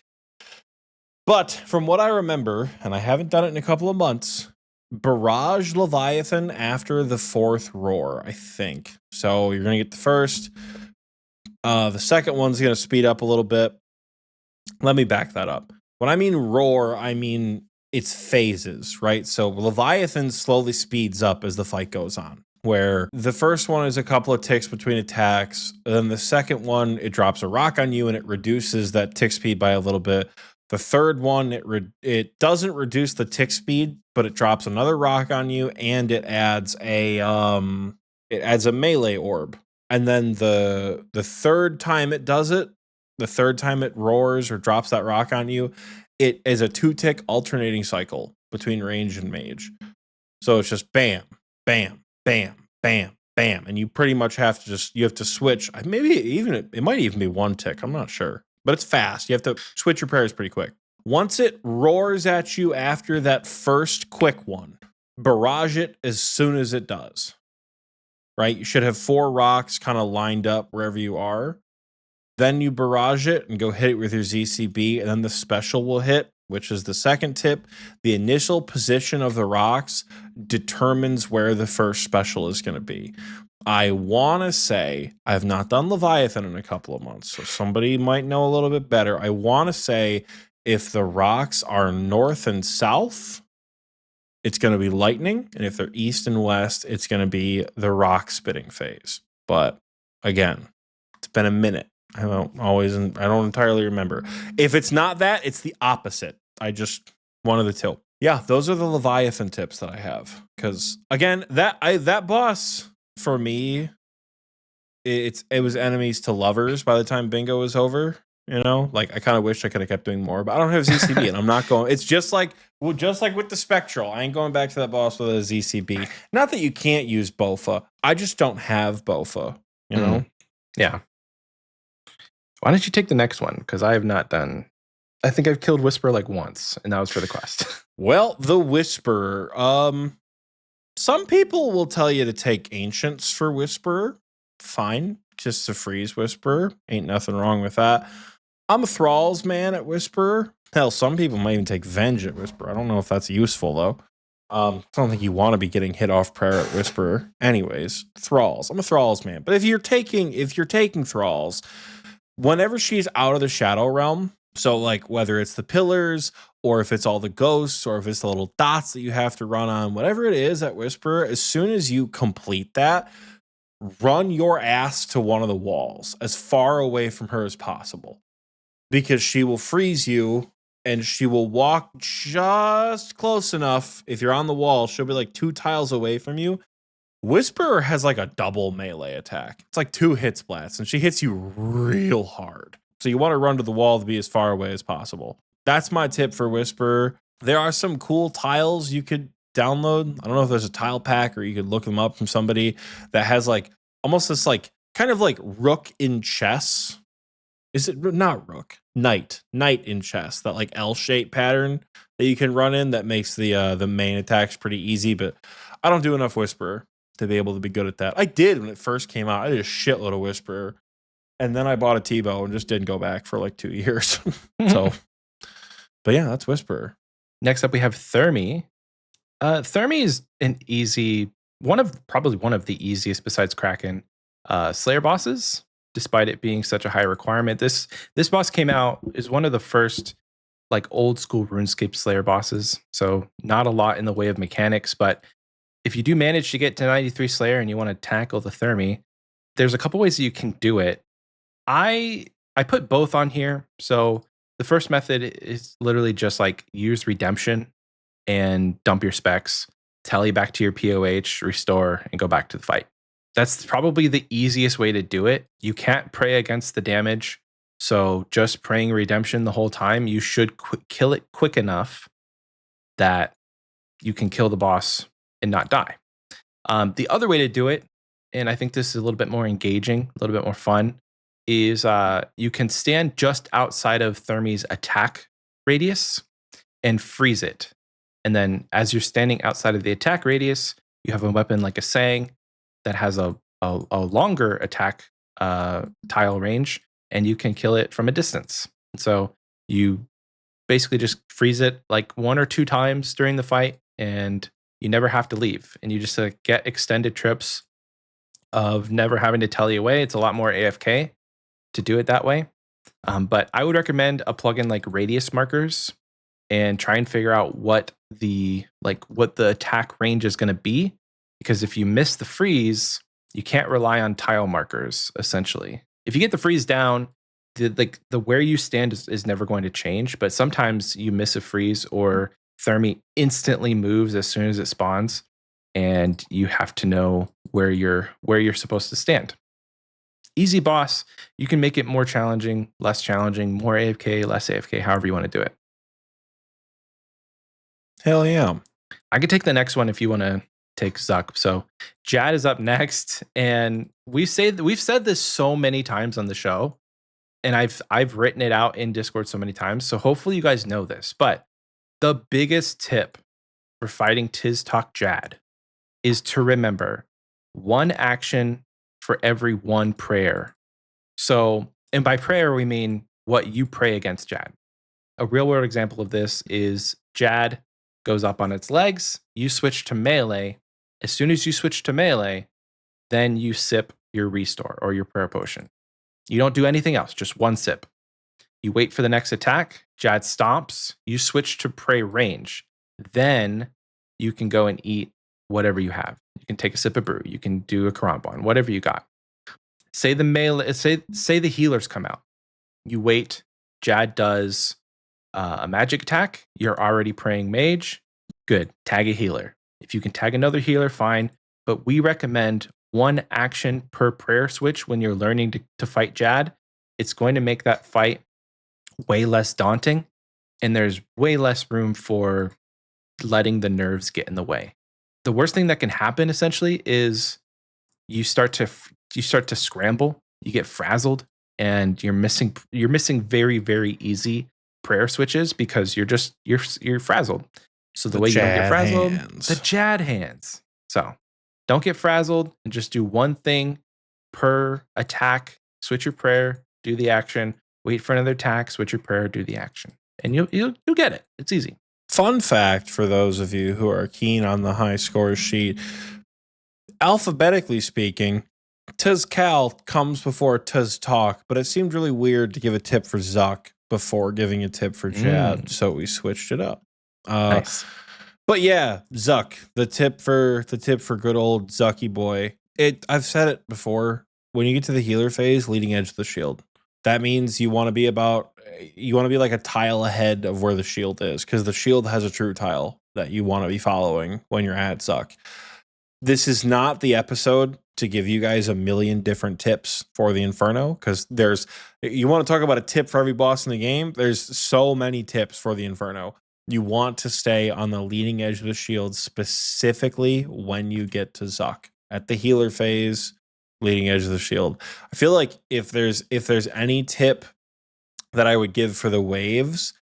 B: But from what I remember, and I haven't done it in a couple of months, barrage Leviathan after the 4th roar, I think. So you're going to get the first. The second one's going to speed up a little bit. Let me back that up. When I mean roar, I mean it's phases, right? So Leviathan slowly speeds up as the fight goes on, where the first one is a couple of ticks between attacks. Then the second one, it drops a rock on you and it reduces that tick speed by a little bit. The third one, it doesn't reduce the tick speed, but it drops another rock on you, and it adds a melee orb And then the third time it does it, the third time it roars or drops that rock on you, it is a 2-tick alternating cycle between range and mage. So it's just bam, bam, bam, bam, bam, and you pretty much have to switch. Maybe even it might even be 1 tick. I'm not sure, but it's fast. You have to switch your prayers pretty quick. Once it roars at you after that first quick one, barrage it as soon as it does. Right? You should have 4 rocks kind of lined up wherever you are. Then you barrage it and go hit it with your ZCB, and then the special will hit, which is the second tip. The initial position of the rocks determines where the first special is going to be. I want to say, I have not done Leviathan in a couple of months, so somebody might know a little bit better. I want to say if the rocks are north and south, it's going to be lightning, and if they're east and west, it's going to be the rock spitting phase. But again, it's been a minute. I don't entirely remember. If it's not that, it's the opposite. I just wanted the tilt. Yeah, those are the Leviathan tips that I have. Because again, that boss for me, it was enemies to lovers by the time bingo was over. You know, like I kind of wish I could have kept doing more, but I don't have ZCB, and I'm not going. It's just like with the Spectral. I ain't going back to that boss with a ZCB. Not that you can't use Bofa. I just don't have Bofa. You know?
A: Yeah. Why don't you take the next one? Because I have not done. I think I've killed Whisperer like once, and that was for the quest.
B: Well, the Whisperer. Some people will tell you to take Ancients for Whisperer. Fine, just to freeze Whisperer. Ain't nothing wrong with that. I'm a Thralls man at Whisperer. Hell, some people might even take Venge at Whisperer. I don't know if that's useful though. I don't think you want to be getting hit off prayer at Whisperer. Anyways, Thralls. I'm a Thralls man. But if you're taking Thralls, whenever she's out of the Shadow Realm, so like whether it's the pillars or if it's all the ghosts or if it's the little dots that you have to run on, whatever it is at Whisperer, as soon as you complete that, run your ass to one of the walls as far away from her as possible, because she will freeze you and she will walk just close enough. If you're on the wall, she'll be like 2 tiles away from you. Whisperer has like a double melee attack. It's like 2 hit splats, and she hits you real hard. So you want to run to the wall to be as far away as possible. That's my tip for Whisperer. There are some cool tiles you could download. I don't know if there's a tile pack or you could look them up from somebody that has like almost this like kind of like rook in chess. Is it not rook? Knight in chess. That like L-shaped pattern that you can run in that makes the main attacks pretty easy. But I don't do enough Whisperer to be able to be good at that. I did when it first came out. I did a shitload of Whisperer, and then I bought a T-bow and just didn't go back for like 2 years. So, but yeah, that's Whisperer.
A: Next up, we have Thermi. Thermi is an easy probably one of the easiest besides Kraken Slayer bosses, despite it being such a high requirement. This boss came out is one of the first like old school RuneScape Slayer bosses, so not a lot in the way of mechanics, but if you do manage to get to 93 Slayer and you want to tackle the Thermi, there's a couple ways that you can do it. I put both on here. So the first method is literally just like use Redemption and dump your specs, tally back to your POH, restore, and go back to the fight. That's probably the easiest way to do it. You can't pray against the damage, so just praying Redemption the whole time, you should kill it quick enough that you can kill the boss and not die. The other way to do it, and I think this is a little bit more engaging, a little bit more fun, is you can stand just outside of Thermi's attack radius and freeze it. And then as you're standing outside of the attack radius, you have a weapon like a Sang that has a longer attack tile range, and you can kill it from a distance. So you basically just freeze it like 1 or 2 times during the fight, and you never have to leave. And you just get extended trips of never having to tally away. It's a lot more AFK to do it that way. But I would recommend a plugin like Radius Markers and try and figure out what the attack range is going to be. Because if you miss the freeze, you can't rely on tile markers, essentially. If you get the freeze down, the where you stand is never going to change, but sometimes you miss a freeze or Thermi instantly moves as soon as it spawns, and you have to know where you're supposed to stand. Easy boss. You can make it more challenging, less challenging, more AFK, less AFK, however you want to do it.
B: Hell yeah.
A: I could take the next one if you want to take Zuck. So Jad is up next, and we've said this so many times on the show, and I've written it out in Discord so many times. So hopefully you guys know this. But the biggest tip for fighting Tiz Talk Jad is to remember one action for every one prayer. So, and by prayer we mean what you pray against Jad. A real world example of this is Jad goes up on its legs, you switch to melee. As soon as you switch to melee, then you sip your restore or your prayer potion. You don't do anything else, just one sip. You wait for the next attack, Jad stomps, you switch to pray range. Then you can go and eat whatever you have. You can take a sip of brew, you can do a Karamban, whatever you got. Say the melee, say the healers come out. You wait, Jad does a magic attack, you're already praying mage, good, tag a healer. If you can tag another healer, fine, but we recommend one action per prayer switch when you're learning to fight Jad. It's going to make that fight way less daunting, and there's way less room for letting the nerves get in the way. The worst thing that can happen essentially is you start to scramble, you get frazzled, and you're missing very, very easy prayer switches because you're frazzled. So the way you don't get frazzled, the Jad hands. So don't get frazzled and just do one thing per attack. Switch your prayer, do the action. Wait for another attack, switch your prayer, do the action, and you'll get it. It's easy.
B: Fun fact for those of you who are keen on the high score sheet: alphabetically speaking, Tiz Cal comes before Tiz Talk, but it seemed really weird to give a tip for Zuck before giving a tip for Jad, so we switched it up.
A: Nice.
B: But yeah, Zuck, the tip for good old Zucky boy. I've said it before. When you get to the healer phase, leading edge of the shield. That means you want to be like a tile ahead of where the shield is, because the shield has a true tile that you want to be following when you're at Zuck. This is not the episode to give you guys a million different tips for the Inferno, because you want to talk about a tip for every boss in the game. There's so many tips for the Inferno. You want to stay on the leading edge of the shield, specifically when you get to Zuck at the healer phase, leading edge of the shield. I feel like if there's any tip that I would give for the waves,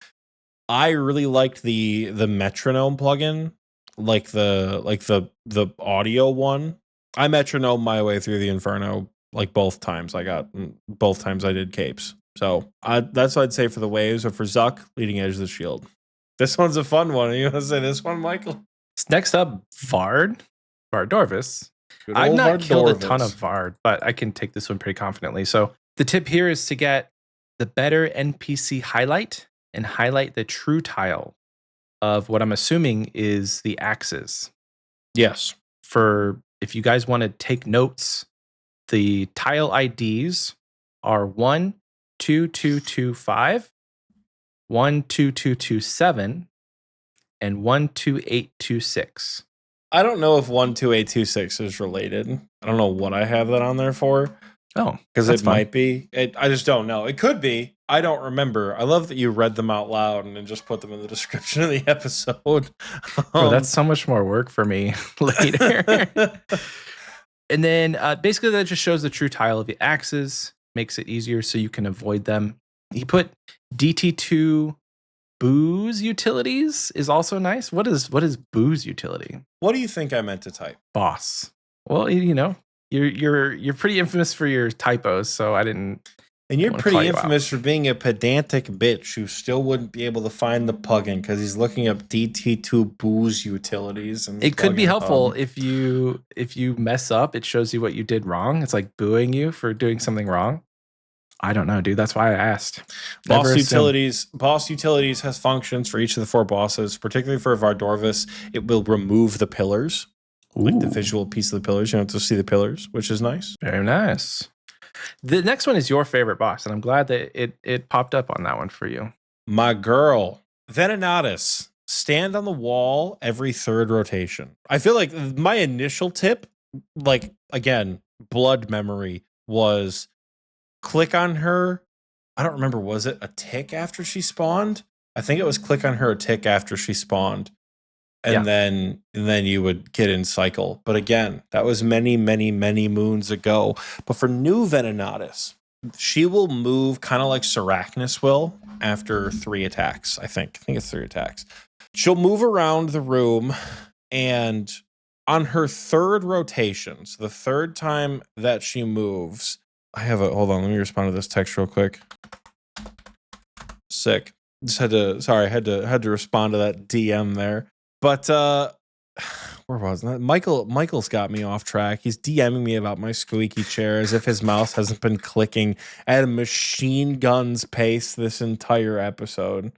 B: I really liked the metronome plugin, like the audio one. I metronome my way through the Inferno like both times I did capes. So that's what I'd say for the waves. Or for Zuck, leading edge of the shield. This one's a fun one. You want to say this one, Michael?
A: Next up, Vardorvis. I've not killed a ton of Vard, but I can take this one pretty confidently. So the tip here is to get the better NPC highlight and highlight the true tile of what I'm assuming is the axes.
B: Yes.
A: For if you guys want to take notes, the tile IDs are 12225, 12227, and 12826.
B: I don't know if 12826 is related. I don't know what I have that on there for.
A: Oh,
B: because it might be. I just don't know. It could be. I don't remember. I love that you read them out loud and then just put them in the description of the episode.
A: That's so much more work for me later. And then basically that just shows the true tile of the axes, makes it easier so you can avoid them. He put DT2 booze utilities is also nice. What is booze utility?
B: What do you think I meant to type?
A: Boss. Well, you know, you're pretty infamous for your typos, so I didn't.
B: And you're pretty infamous for being a pedantic bitch who still wouldn't be able to find the plugin because he's looking up DT2 booze utilities. And
A: it could be helpful if you mess up. It shows you what you did wrong. It's like booing you for doing something wrong. I don't know, dude. That's why I asked.
B: Boss utilities has functions for each of the 4 bosses. Particularly for Vardorvis, it will remove the pillars, like the visual piece of the pillars. You don't have to see the pillars, which is nice.
A: Very nice. The next one is your favorite boss, and I'm glad that it popped up on that one for you.
B: My girl, Venenatus. Stand on the wall every 3rd rotation. I feel like my initial tip, like, again, blood memory, was click on her. I don't remember. Was it a tick after she spawned? I think it was click on her a tick after she spawned. And
A: Yeah.
B: then you would get in cycle. But again, that was many, many, many moons ago. But for new Venenatis, she will move kind of like Sarachnis will after 3 attacks. I think it's 3 attacks. She'll move around the room, and on her 3rd rotation, so the 3rd time that she moves, hold on, let me respond to this text real quick. Sick. Just had to respond to that DM there. But where was that? Michael's got me off track. He's DMing me about my squeaky chair as if his mouse hasn't been clicking at a machine gun's pace this entire episode.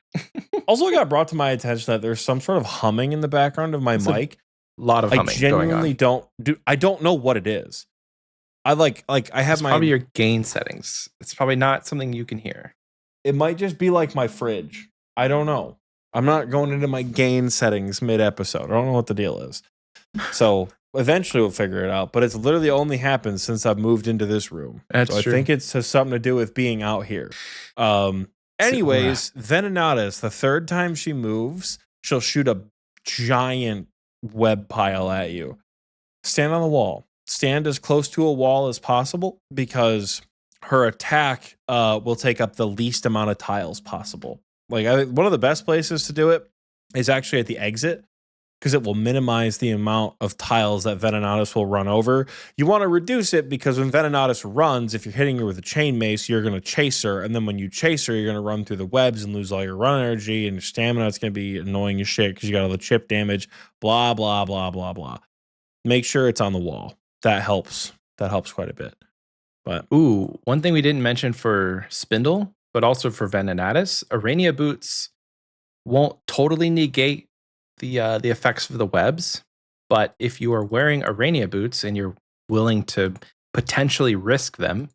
B: Also, it got brought to my attention that there's some sort of humming in the background of my mic.
A: A lot of humming.
B: I genuinely
A: going on.
B: I don't know what it is. I have
A: it's probably your gain settings. It's probably not something you can hear.
B: It might just be like my fridge. I don't know. I'm not going into my gain settings mid-episode. I don't know what the deal is. So eventually we'll figure it out. But it's literally only happened since I've moved into this room.
A: That's
B: so
A: true.
B: I think it has something to do with being out here. Anyways, Venenatis, the 3rd time she moves, she'll shoot a giant web pile at you. Stand on the wall. Stand as close to a wall as possible because her attack will take up the least amount of tiles possible. One of the best places to do it is actually at the exit because it will minimize the amount of tiles that Venenatis will run over. You want to reduce it because when Venenatis runs, if you're hitting her with a chain mace, you're going to chase her. And then when you chase her, you're going to run through the webs and lose all your run energy and your stamina. It's going to be annoying as shit because you got all the chip damage, blah, blah, blah, blah, blah. Make sure it's on the wall. That helps. That helps quite a bit. But
A: one thing we didn't mention for Spindle, but also for Venenatis, Arania boots won't totally negate the effects of the webs. But if you are wearing Arania boots and you're willing to potentially risk them,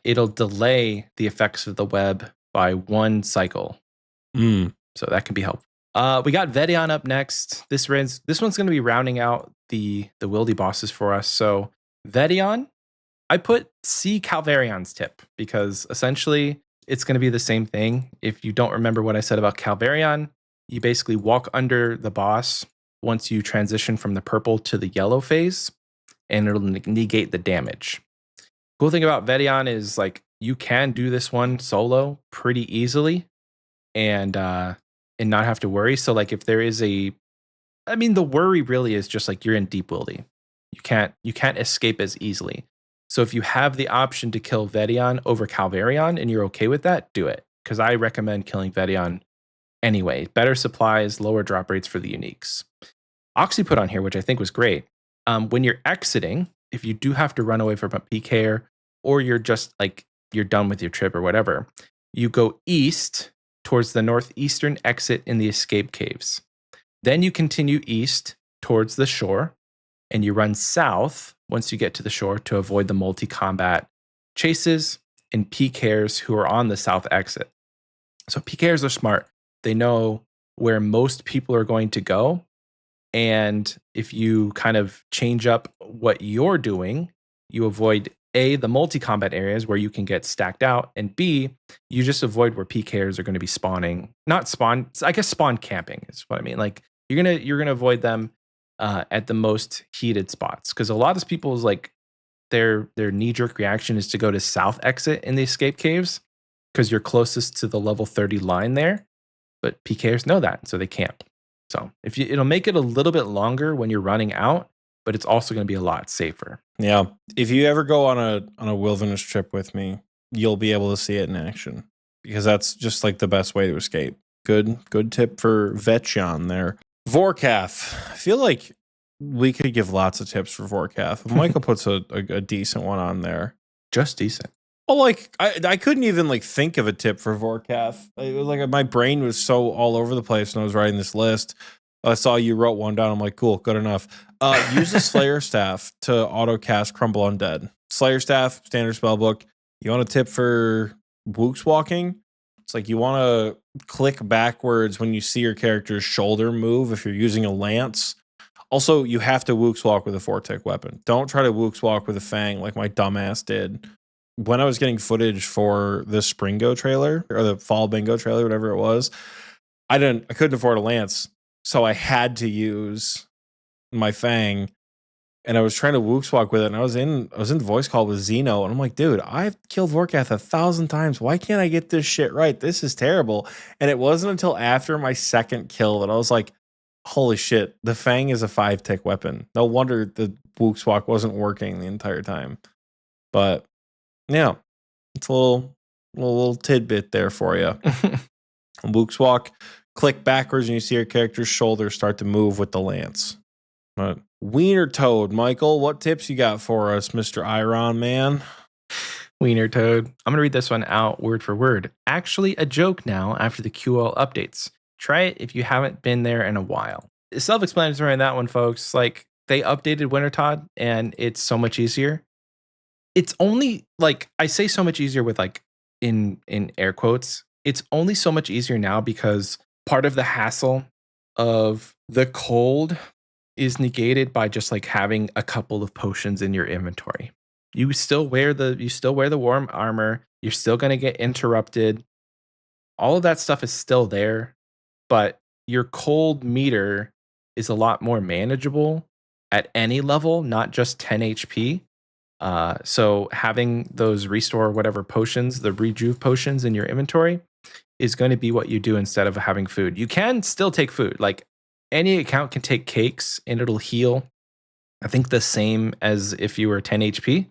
A: it'll delay the effects of the web by 1 cycle. So that can be helpful. We got Vedion up next. This one's going to be rounding out the wildy bosses for us. So Vedion, I put C Calvarion's tip because essentially it's going to be the same thing. If you don't remember what I said about Calvarion, you basically walk under the boss once you transition from the purple to the yellow phase, and it'll negate the damage. Cool thing about Vedion is you can do this one solo pretty easily and not have to worry. So if there is the worry really is just you're in deep wildy. You can't escape as easily. So if you have the option to kill Vedion over Calvarion and you're okay with that, do it. Because I recommend killing Vedion anyway. Better supplies, lower drop rates for the uniques. Oxie put on here, which I think was great. When you're exiting, if you do have to run away from a PKer or you're just you're done with your trip or whatever, you go east towards the northeastern exit in the escape caves. Then you continue east towards the shore and you run south once you get to the shore to avoid the multi-combat chases and PKers who are on the south exit. So PKers are smart. They know where most people are going to go. And if you kind of change up what you're doing, you avoid A, the multi-combat areas where you can get stacked out, and B, you just avoid where PKers are going to be spawning. Not spawn, I guess spawn camping is what I mean. You're gonna avoid them at the most heated spots. Because a lot of people's their knee-jerk reaction is to go to south exit in the escape caves because you're closest to the level 30 line there. But PKers know that, so they camp. So it'll make it a little bit longer when you're running out, but it's also going to be a lot safer.
B: Yeah. If you ever go on a wilderness trip with me, you'll be able to see it in action because that's just the best way to escape. Good tip for Vetchion there. Vorkath. I feel like we could give lots of tips for Vorkath. Michael puts a decent one on there.
A: Just decent.
B: Well, I couldn't even think of a tip for Vorkath. It was my brain was so all over the place when I was writing this list. I saw you wrote one down. I'm like, cool, good enough. Use the Slayer Staff to auto cast Crumble Undead. Slayer Staff, standard spellbook. You want a tip for Wooks walking? It's you want to click backwards when you see your character's shoulder move if you're using a lance. Also, you have to Wooks walk with a 4-tick weapon. Don't try to Wooks walk with a fang like my dumbass did. when I was getting footage for the Springo trailer or the Fall Bingo trailer, whatever it was, I couldn't afford a lance, so I had to use my Fang, and I was trying to Wooks walk with it, and I was in the voice call with Zeno, and I'm like, dude, I've killed Vorkath 1,000 times. Why can't I get this shit right? This is terrible. And it wasn't until after my second kill that I was like, holy shit, the Fang is a 5-tick weapon. No wonder the Wooks walk wasn't working the entire time. But yeah, it's a little tidbit there for you. Wooks walk, click backwards, and you see your character's shoulders start to move with the lance. But Wiener Toad, Michael, what tips you got for us, Mr. Iron Man?
A: Wiener Toad. I'm going to read this one out word for word. Actually, a joke now after the QL updates. Try it if you haven't been there in a while. It's self-explanatory on that one, folks. Like, they updated Winter Todd, and it's so much easier. It's only, like, I say so much easier with, like, in air quotes. It's only so much easier now because part of the hassle of the cold is negated by just like having a couple of potions in your inventory. You still wear the warm armor. You're still going to get interrupted. All of that stuff is still there, but your cold meter is a lot more manageable at any level, not just 10 HP. So having those restore whatever potions, the rejuve potions in your inventory is going to be what you do instead of having food. You can still take food. Like, any account can take cakes and it'll heal, I think, the same as if you were 10 HP.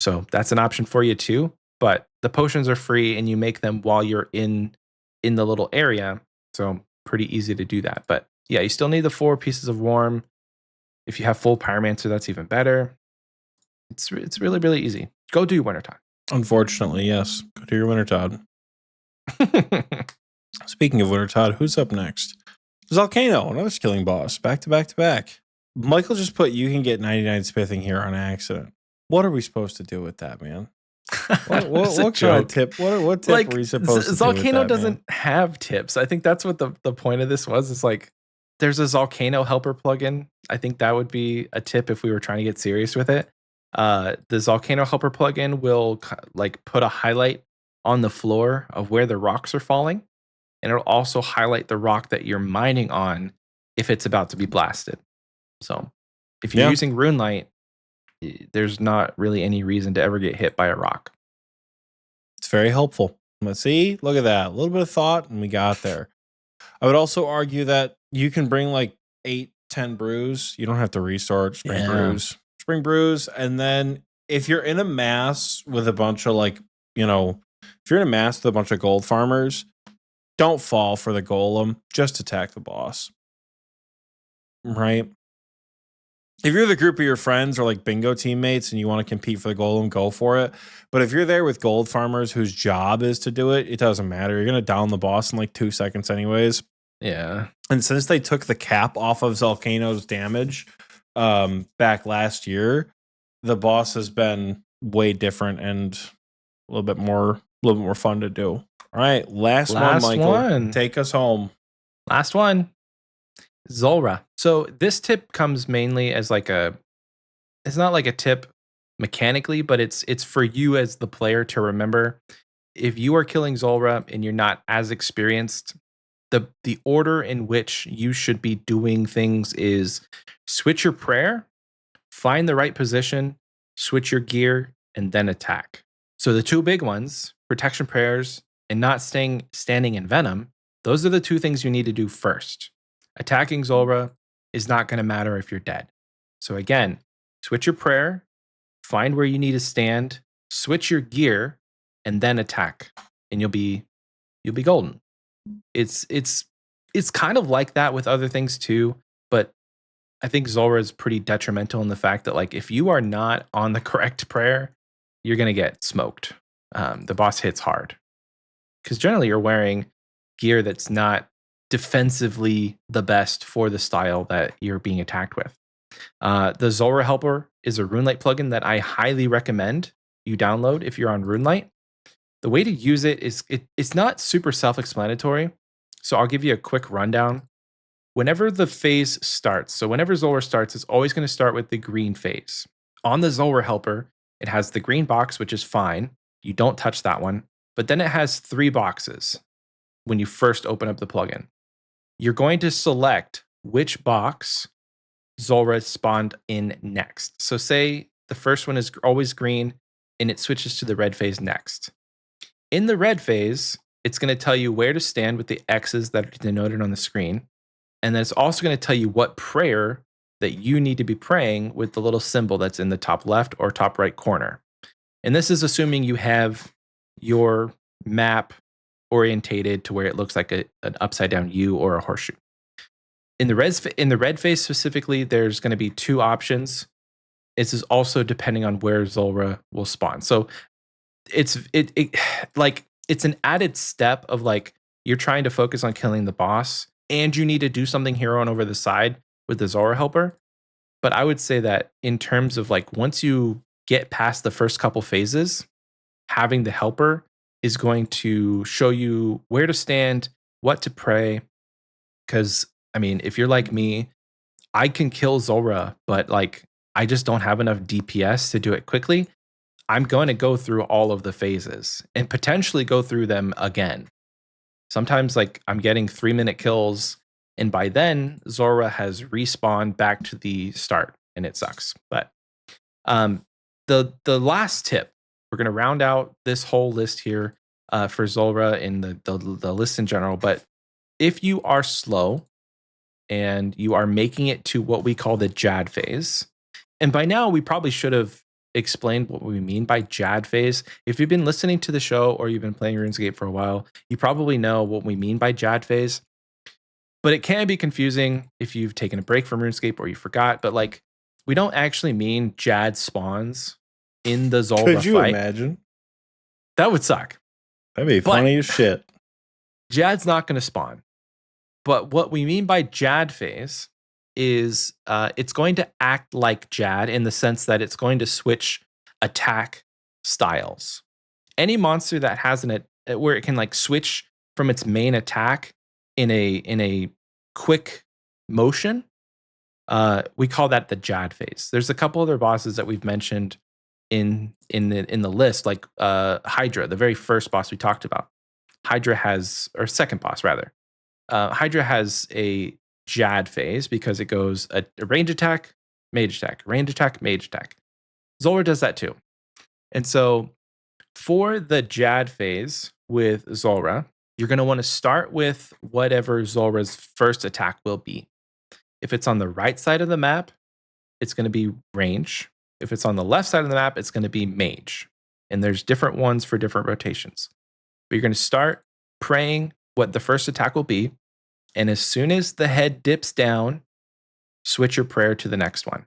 A: So that's an option for you too. But the potions are free and you make them while you're in the little area. So pretty easy to do that. But yeah, you still need the 4 pieces of warm. If you have full pyromancer, that's even better. It's really, really easy. Go do your Winter Todd.
B: Unfortunately, yes. Go do your Winter Todd. Speaking of Winter Todd, who's up next? Volcano, another skilling boss, back to back to back. Michael just put you can get 99 smithing here on accident. What are we supposed to do with that, man? What kind of tip? What tip
A: like,
B: are we supposed to do with
A: Volcano
B: that,
A: doesn't
B: man?
A: have tips. I think that's what the point of this was. Is like, there's a Volcano helper plugin. I think that would be a tip if we were trying to get serious with it. The Volcano helper plugin will like put a highlight on the floor of where the rocks are falling. And it'll also highlight the rock that you're mining on if it's about to be blasted. So if you're using Runelight, there's not really any reason to ever get hit by a rock.
B: It's very helpful. Let's see. Look at that. A little bit of thought, and we got there. I would also argue that you can bring like 8-10 brews. You don't have to restore. Just bring brews. Just bring brews. And then if you're in a mass with a bunch of if you're in a mass with a bunch of gold farmers, don't fall for the golem. Just attack the boss. Right? If you're the group of your friends or like bingo teammates and you want to compete for the golem, go for it. But if you're there with gold farmers whose job is to do it, it doesn't matter. You're going to down the boss in like 2 seconds anyways.
A: Yeah.
B: And since they took the cap off of Volcano's damage back last year, the boss has been way different and a little bit more fun to do. All right, last one, Michael. Take us home.
A: Last one. Zulrah. So this tip comes mainly as it's not like a tip mechanically, but it's for you as the player to remember. If you are killing Zulrah and you're not as experienced, the order in which you should be doing things is switch your prayer, find the right position, switch your gear, and then attack. So the 2 big ones, protection prayers and not standing in venom, those are the 2 things you need to do first. Attacking Zulrah is not going to matter if you're dead. So again, switch your prayer, find where you need to stand, switch your gear, and then attack, and you'll be golden. It's kind of like that with other things too, but I think Zulrah is pretty detrimental in the fact that like if you are not on the correct prayer, you're gonna get smoked. The boss hits hard because generally you're wearing gear that's not defensively the best for the style that you're being attacked with. The Zulrah helper is a Runelight plugin that I highly recommend you download if you're on Runelight. The way to use it is it's not super self-explanatory, so I'll give you a quick rundown. Whenever the phase starts, so whenever Zulrah starts, it's always going to start with the green phase. On the Zulrah helper, It has the green box, which is fine. You don't touch that one. But then it has 3 boxes when you first open up the plugin. You're going to select which box Zulrah spawned in next. So say the first one is always green and it switches to the red phase next. In the red phase, it's going to tell you where to stand with the X's that are denoted on the screen. And then it's also going to tell you what prayer that you need to be praying with the little symbol that's in the top left or top right corner. And this is assuming you have your map orientated to where it looks like an upside down U or a horseshoe. In the red phase specifically, there's going to be 2 options. This is also depending on where Zulrah will spawn. So it's an added step of like you're trying to focus on killing the boss and you need to do something here on over the side with the Zulrah helper. But I would say that in terms of like once you get past the first couple phases, having the helper is going to show you where to stand, what to pray. Because I mean, if you're like me, I can kill Zulrah, but like I just don't have enough DPS to do it quickly. I'm going to go through all of the phases and potentially go through them again. Sometimes like I'm getting 3-minute kills, and by then Zulrah has respawned back to the start, and it sucks. But the last tip, we're going to round out this whole list here for Zulrah and the list in general. But if you are slow and you are making it to what we call the Jad phase, and by now we probably should have explained what we mean by Jad phase. If you've been listening to the show or you've been playing RuneScape for a while, you probably know what we mean by Jad phase. But it can be confusing if you've taken a break from RuneScape or you forgot. But like, we don't actually mean Jad spawns in the Zulrah fight.
B: Could you imagine?
A: That would suck.
B: That'd be funny as shit.
A: Jad's not going to spawn. But what we mean by Jad phase is it's going to act like Jad in the sense that it's going to switch attack styles. Any monster that has where it can like switch from its main attack in a quick motion, we call that the Jad phase. There's a couple other bosses that we've mentioned in the list, like Hydra, the very first boss we talked about. Hydra has, or second boss rather. Hydra has a Jad phase because it goes a range attack, mage attack, range attack, mage attack. Zulrah does that too. And so for the Jad phase with Zulrah, you're going to want to start with whatever Zulrah's first attack will be. If it's on the right side of the map, it's going to be range. If it's on the left side of the map, it's going to be mage. And there's different ones for different rotations. But you're going to start praying what the first attack will be. And as soon as the head dips down, switch your prayer to the next one.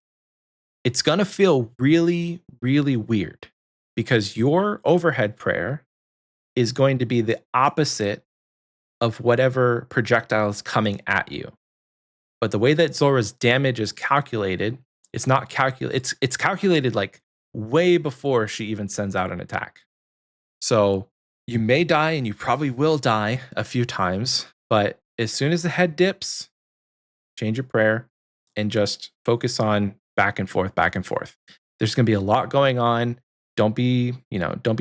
A: It's going to feel really, really weird because your overhead prayer is going to be the opposite of whatever projectile is coming at you. But the way that Zulrah's damage is calculated, it's not calculated. It's calculated like way before she even sends out an attack. So you may die, and you probably will die a few times, but as soon as the head dips, change your prayer and just focus on back and forth, back and forth. There's going to be a lot going on. Don't be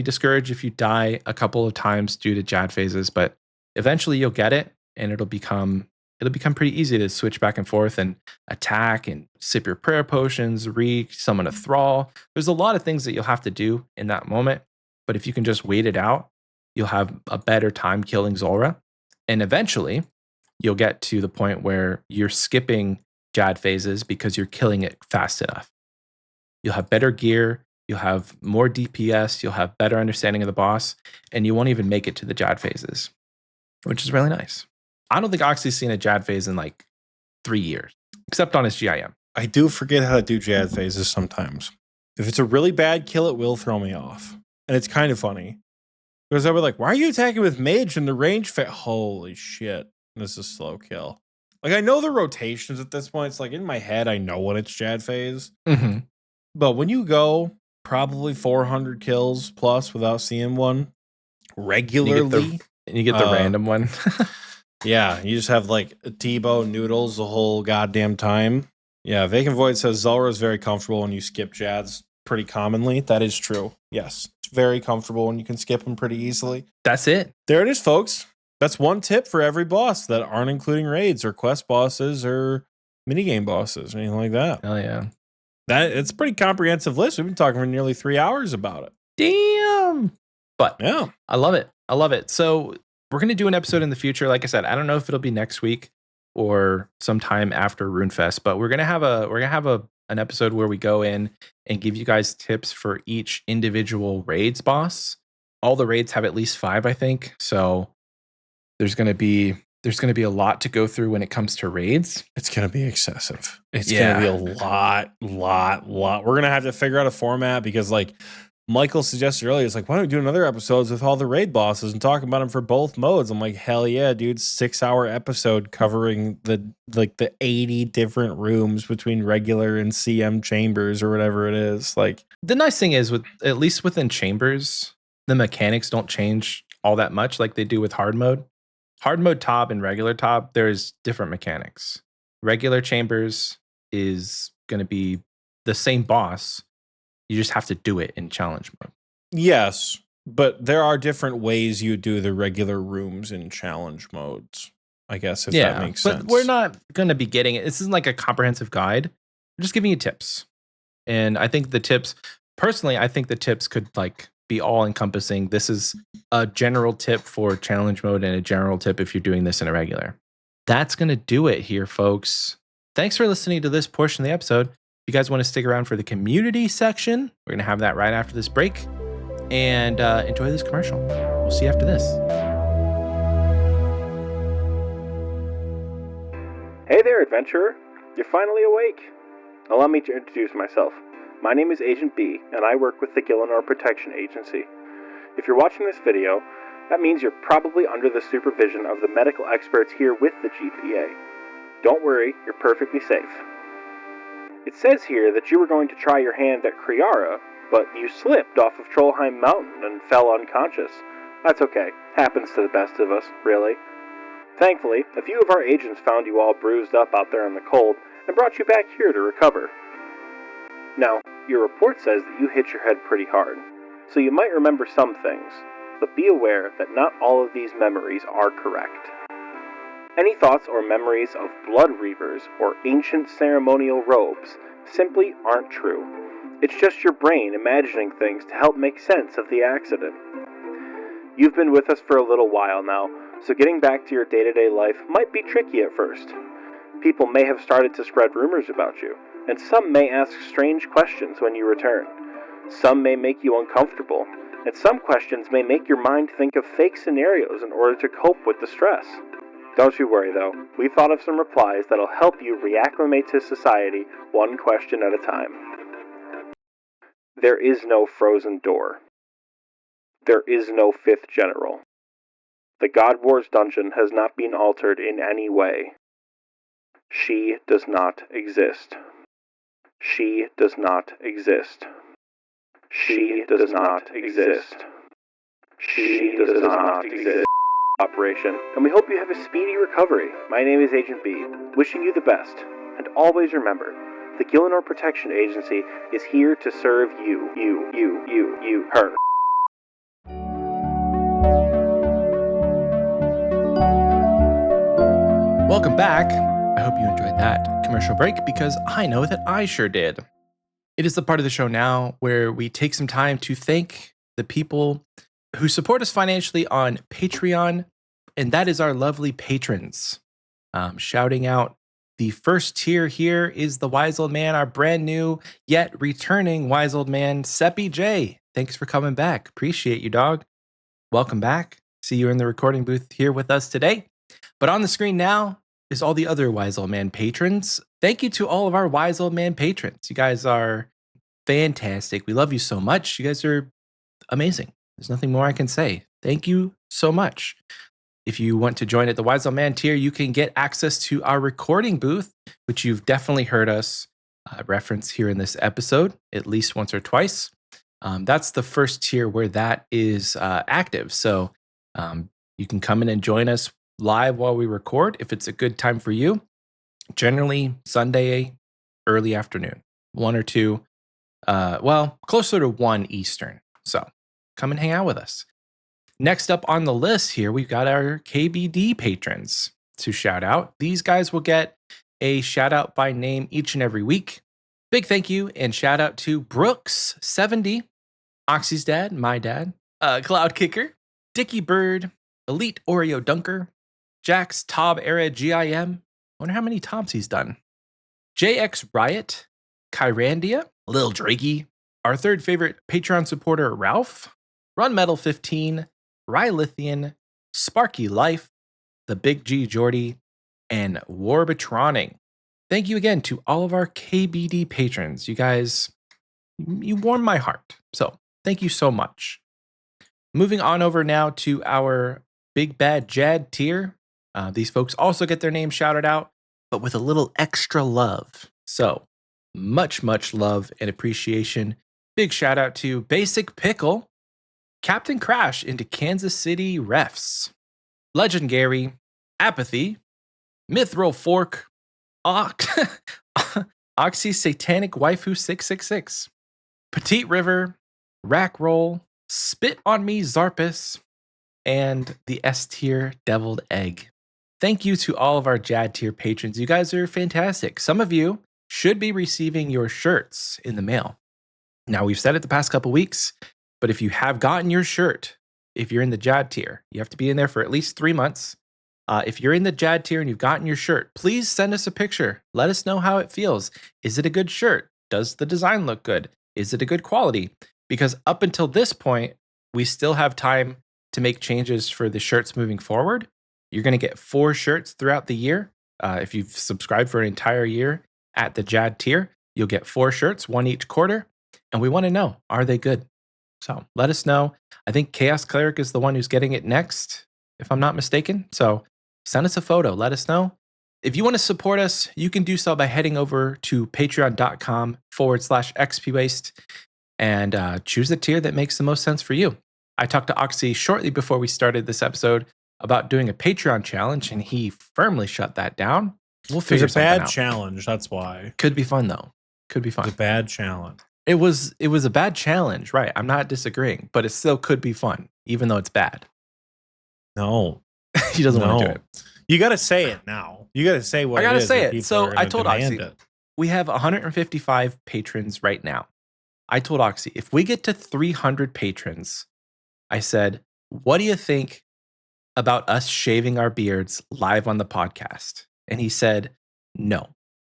A: discouraged if you die a couple of times due to Jad phases, but eventually you'll get it, and it'll become pretty easy to switch back and forth and attack and sip your prayer potions, summon a thrall. There's a lot of things that you'll have to do in that moment, but if you can just wait it out, you'll have a better time killing Zulrah. And eventually, you'll get to the point where you're skipping Jad phases because you're killing it fast enough. You'll have better gear, you'll have more DPS, you'll have better understanding of the boss, and you won't even make it to the Jad phases, which is really nice. I don't think Oxie's seen a Jad phase in like 3 years, except on his GIM.
B: I do forget how to do Jad phases sometimes. If it's a really bad kill, it will throw me off. And it's kind of funny. Because I was like, why are you attacking with mage in the range phase? Holy shit. This is slow kill. Like, I know the rotations at this point. It's like in my head, I know when it's Jad phase.
A: Mm-hmm.
B: But when you go probably 400 kills plus without seeing one regularly,
A: you get the random one.
B: Yeah, you just have like Tebow noodles the whole goddamn time. Yeah, Vacant Void says Zulrah is very comfortable when you skip Jads. pretty commonly. That is true. Yes. It's very comfortable and you can skip them pretty easily.
A: That's it.
B: There it is, folks. That's one tip for every boss that aren't including raids or quest bosses or minigame bosses or anything like that.
A: Oh, yeah.
B: It's a pretty comprehensive list. We've been talking for nearly 3 hours about it.
A: Damn. But
B: yeah,
A: I love it. I love it. So we're going to do an episode in the future. Like I said, I don't know if it'll be next week or sometime after RuneFest, but we're going to have an episode where we go in and give you guys tips for each individual raids boss. All the raids have at least 5, I think. So there's going to be a lot to go through when it comes to raids.
B: It's going to be excessive. It's going to be a lot. We're going to have to figure out a format because like Michael suggested earlier, it's like, why don't we do another episodes with all the raid bosses and talk about them for both modes? I'm like, hell yeah, dude, 6-hour episode covering the 80 different rooms between regular and CM chambers or whatever it is. Like,
A: the nice thing is, with at least within chambers, the mechanics don't change all that much like they do with hard mode. Hard mode top and regular top, there's different mechanics. Regular chambers is going to be the same boss. You just have to do it in challenge mode.
B: Yes, but there are different ways you do the regular rooms in challenge modes, I guess, if that makes sense.
A: But we're not going to be getting it. This isn't like a comprehensive guide. We're just giving you tips. And I think the tips could like be all encompassing. This is a general tip for challenge mode and a general tip if you're doing this in a regular. That's going to do it here, folks. Thanks for listening to this portion of the episode. If you guys want to stick around for the community section, we're going to have that right after this break. And enjoy this commercial. We'll see you after this.
C: Hey there, adventurer. You're finally awake. Allow me to introduce myself. My name is Agent B, and I work with the Gillinor Protection Agency. If you're watching this video, that means you're probably under the supervision of the medical experts here with the GPA. Don't worry, you're perfectly safe. It says here that you were going to try your hand at Kriara, but you slipped off of Trollheim Mountain and fell unconscious. That's okay. Happens to the best of us, really. Thankfully, a few of our agents found you all bruised up out there in the cold and brought you back here to recover. Now, your report says that you hit your head pretty hard, so you might remember some things, but be aware that not all of these memories are correct. Any thoughts or memories of blood reavers or ancient ceremonial robes simply aren't true. It's just your brain imagining things to help make sense of the accident. You've been with us for a little while now, so getting back to your day-to-day life might be tricky at first. People may have started to spread rumors about you, and some may ask strange questions when you return. Some may make you uncomfortable, and some questions may make your mind think of fake scenarios in order to cope with the stress. Don't you worry though, we thought of some replies that'll help you reacclimate to society one question at a time. There is no frozen door. There is no fifth general. The God Wars dungeon has not been altered in any way. She does not exist. She does not exist. She does not exist. She does not exist. Operation, and we hope you have a speedy recovery. My name is Agent B, wishing you the best, and always remember, the Gillinor Protection Agency is here to serve you, her.
A: Welcome back. I hope you enjoyed that commercial break because I know that I sure did. It is the part of the show now where we take some time to thank the people who support us financially on Patreon, and that is our lovely patrons. Shouting out the first tier here is the Wise Old Man, our brand new yet returning Wise Old Man, Seppi J. Thanks for coming back. Appreciate you, dog. Welcome back. See you in the recording booth here with us today. But on the screen now is all the other Wise Old Man patrons. Thank you to all of our Wise Old Man patrons. You guys are fantastic. We love you so much. You guys are amazing. There's nothing more I can say. Thank you so much. If you want to join at the Wise Old Man tier, you can get access to our recording booth, which you've definitely heard us reference here in this episode at least once or twice. That's the first tier where that is active. So you can come in and join us live while we record if it's a good time for you. Generally Sunday early afternoon, 1 or 2. Well, closer to 1 Eastern. So come and hang out with us. Next up on the list here, we've got our KBD patrons to shout out. These guys will get a shout out by name each and every week. Big thank you and shout out to Brooks70, Oxie's dad, my dad, Cloud Kicker, Dickie Bird, Elite Oreo Dunker, Jack's Tob Era GIM. Wonder how many tops he's done. JX Riot, Kyrandia, Lil Drakey, our third favorite Patreon supporter, Ralph, Run Metal 15, Rylithian, Sparky Life, the Big G Jordy, and Warbitroning. Thank you again to all of our KBD patrons. You guys, you warm my heart. So thank you so much. Moving on over now to our Big Bad Jad tier. These folks also get their name shouted out, but with a little extra love. So much, much love and appreciation. Big shout out to Basic Pickle, Captain Crash into Kansas City Refs, Legend Gary, Apathy, Mithril Fork, Oxy Satanic Waifu 666, Petite River, Rack Roll, Spit on Me Zarpus, and the S tier Deviled Egg. Thank you to all of our Jad tier patrons. You guys are fantastic. Some of you should be receiving your shirts in the mail. Now, we've said it the past couple weeks, but if you have gotten your shirt, if you're in the Jad tier, you have to be in there for at least 3 months. If you're in the Jad tier and you've gotten your shirt, please send us a picture. Let us know how it feels. Is it a good shirt? Does the design look good? Is it a good quality? Because up until this point, we still have time to make changes for the shirts moving forward. You're going to get 4 shirts throughout the year. If you've subscribed for an entire year at the Jad tier, you'll get 4 shirts, 1 each quarter. And we want to know, are they good? So let us know. I think Chaos Cleric is the one who's getting it next, if I'm not mistaken. So send us a photo. Let us know. If you want to support us, you can do so by heading over to patreon.com/Xpwaste and choose the tier that makes the most sense for you. I talked to Oxy shortly before we started this episode about doing a Patreon challenge, and he firmly shut that down. We'll figure something out.
B: It's a bad challenge. That's why.
A: Could be fun, though. Could be fun.
B: It's a bad challenge.
A: It was a bad challenge, right? I'm not disagreeing, but it still could be fun, even though it's bad.
B: No.
A: He doesn't want to do it.
B: You got to say it now. You got to say what
A: I got to
B: it is.
A: say it. So I told Oxy,
B: it.
A: we have 155 patrons right now. I told Oxy, if we get to 300 patrons, I said, what do you think about us shaving our beards live on the podcast? And he said, no,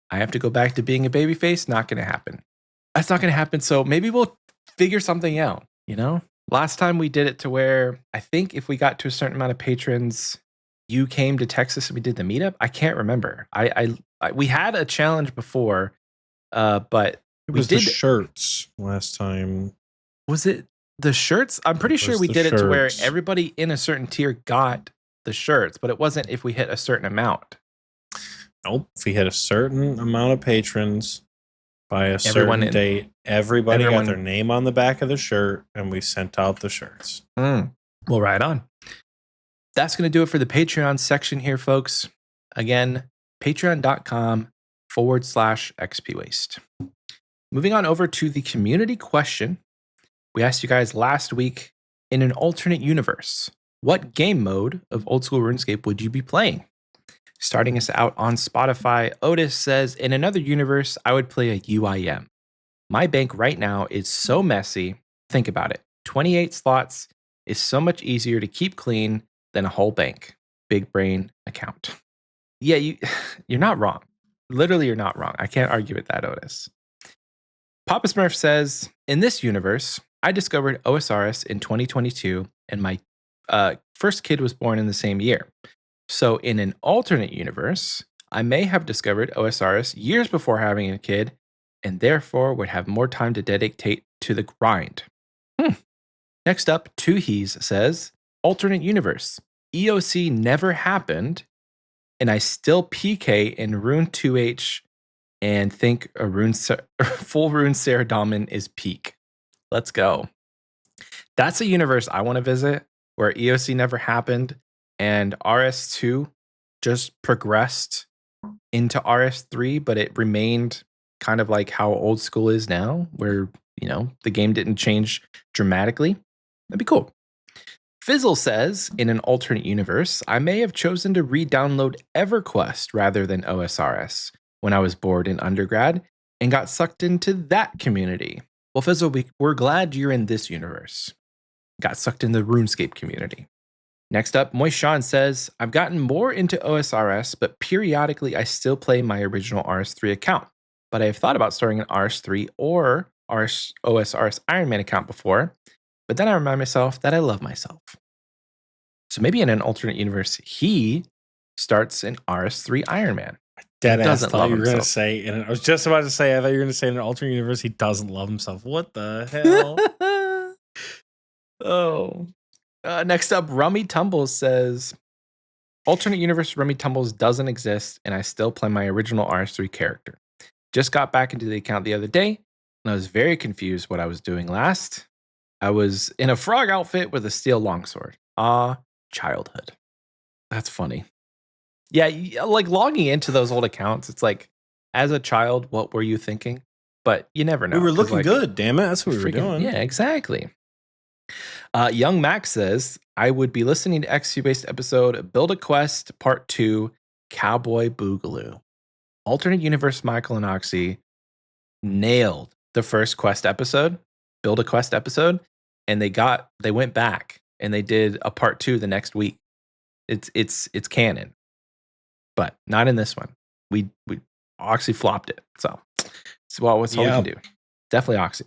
A: I have to go back to being a babyface. Not going to happen. That's not going to happen. So maybe we'll figure something out, you know? Last time we did it to where I think if we got to a certain amount of patrons, you came to Texas and we did the meetup. I can't remember. We had a challenge before, but
B: it was the shirts last time.
A: Was it the shirts? I'm pretty sure we did it to where everybody in a certain tier got the shirts, but it wasn't if we hit a certain amount.
B: Nope. If we hit a certain amount of patrons by a certain date, everybody got their name on the back of the shirt, and we sent out the shirts.
A: Well, right on. That's going to do it for the Patreon section here, folks. Again, patreon.com/XPWaste. Moving on over to the community question. We asked you guys last week, in an alternate universe, what game mode of old school RuneScape would you be playing? Starting us out on Spotify, Otis says, in another universe, I would play a UIM. My bank right now is so messy. Think about it. 28 slots is so much easier to keep clean than a whole bank. Big brain account. Yeah, you're not wrong. Literally, you're not wrong. I can't argue with that, Otis. Papa Smurf says, in this universe, I discovered Osrs in 2022, and my first kid was born in the same year. So in an alternate universe, I may have discovered Osrs years before having a kid, and therefore would have more time to dedicate to the grind. Next up, Tuhees says, alternate universe. EOC never happened, and I still PK in Rune 2H and think a full Rune Saradomin is peak. Let's go. That's a universe I want to visit where EOC never happened and RS2 just progressed into RS3, but it remained kind of like how old school is now, where the game didn't change dramatically, that'd be cool. Fizzle says, in an alternate universe, I may have chosen to re-download EverQuest rather than OSRS when I was bored in undergrad and got sucked into that community. Well, Fizzle, we're glad you're in this universe. Got sucked in the RuneScape community. Next up, Moishan says, I've gotten more into OSRS, but periodically I still play my original RS3 account. But I have thought about starting an RS3 or OSRS Iron Man account before, but then I remind myself that I love myself. So maybe in an alternate universe, he starts an RS3 Iron Man.
B: Deadass thought you were going to say, and I was just about to say, I thought you were going to say in an alternate universe, he doesn't love himself. What the hell?
A: Oh. Next up, Rummy Tumbles says, alternate universe Rummy Tumbles doesn't exist, and I still play my original RS3 character. Just got back into the account the other day, and I was very confused what I was doing last. I was in a frog outfit with a steel longsword. Childhood. That's funny. Yeah, like logging into those old accounts, it's like, as a child, what were you thinking? But you never know.
B: We were looking good, damn it. That's what we were doing.
A: Yeah, exactly. Young Max says, I would be listening to Xpwaste episode Build a Quest Part 2 Cowboy Boogaloo. Alternate Universe Michael and Oxie nailed the first quest episode, Build a Quest episode, and they went back and they did a Part 2 the next week. It's canon. But not in this one. We Oxie flopped it. So it's all we can do. Definitely Oxie.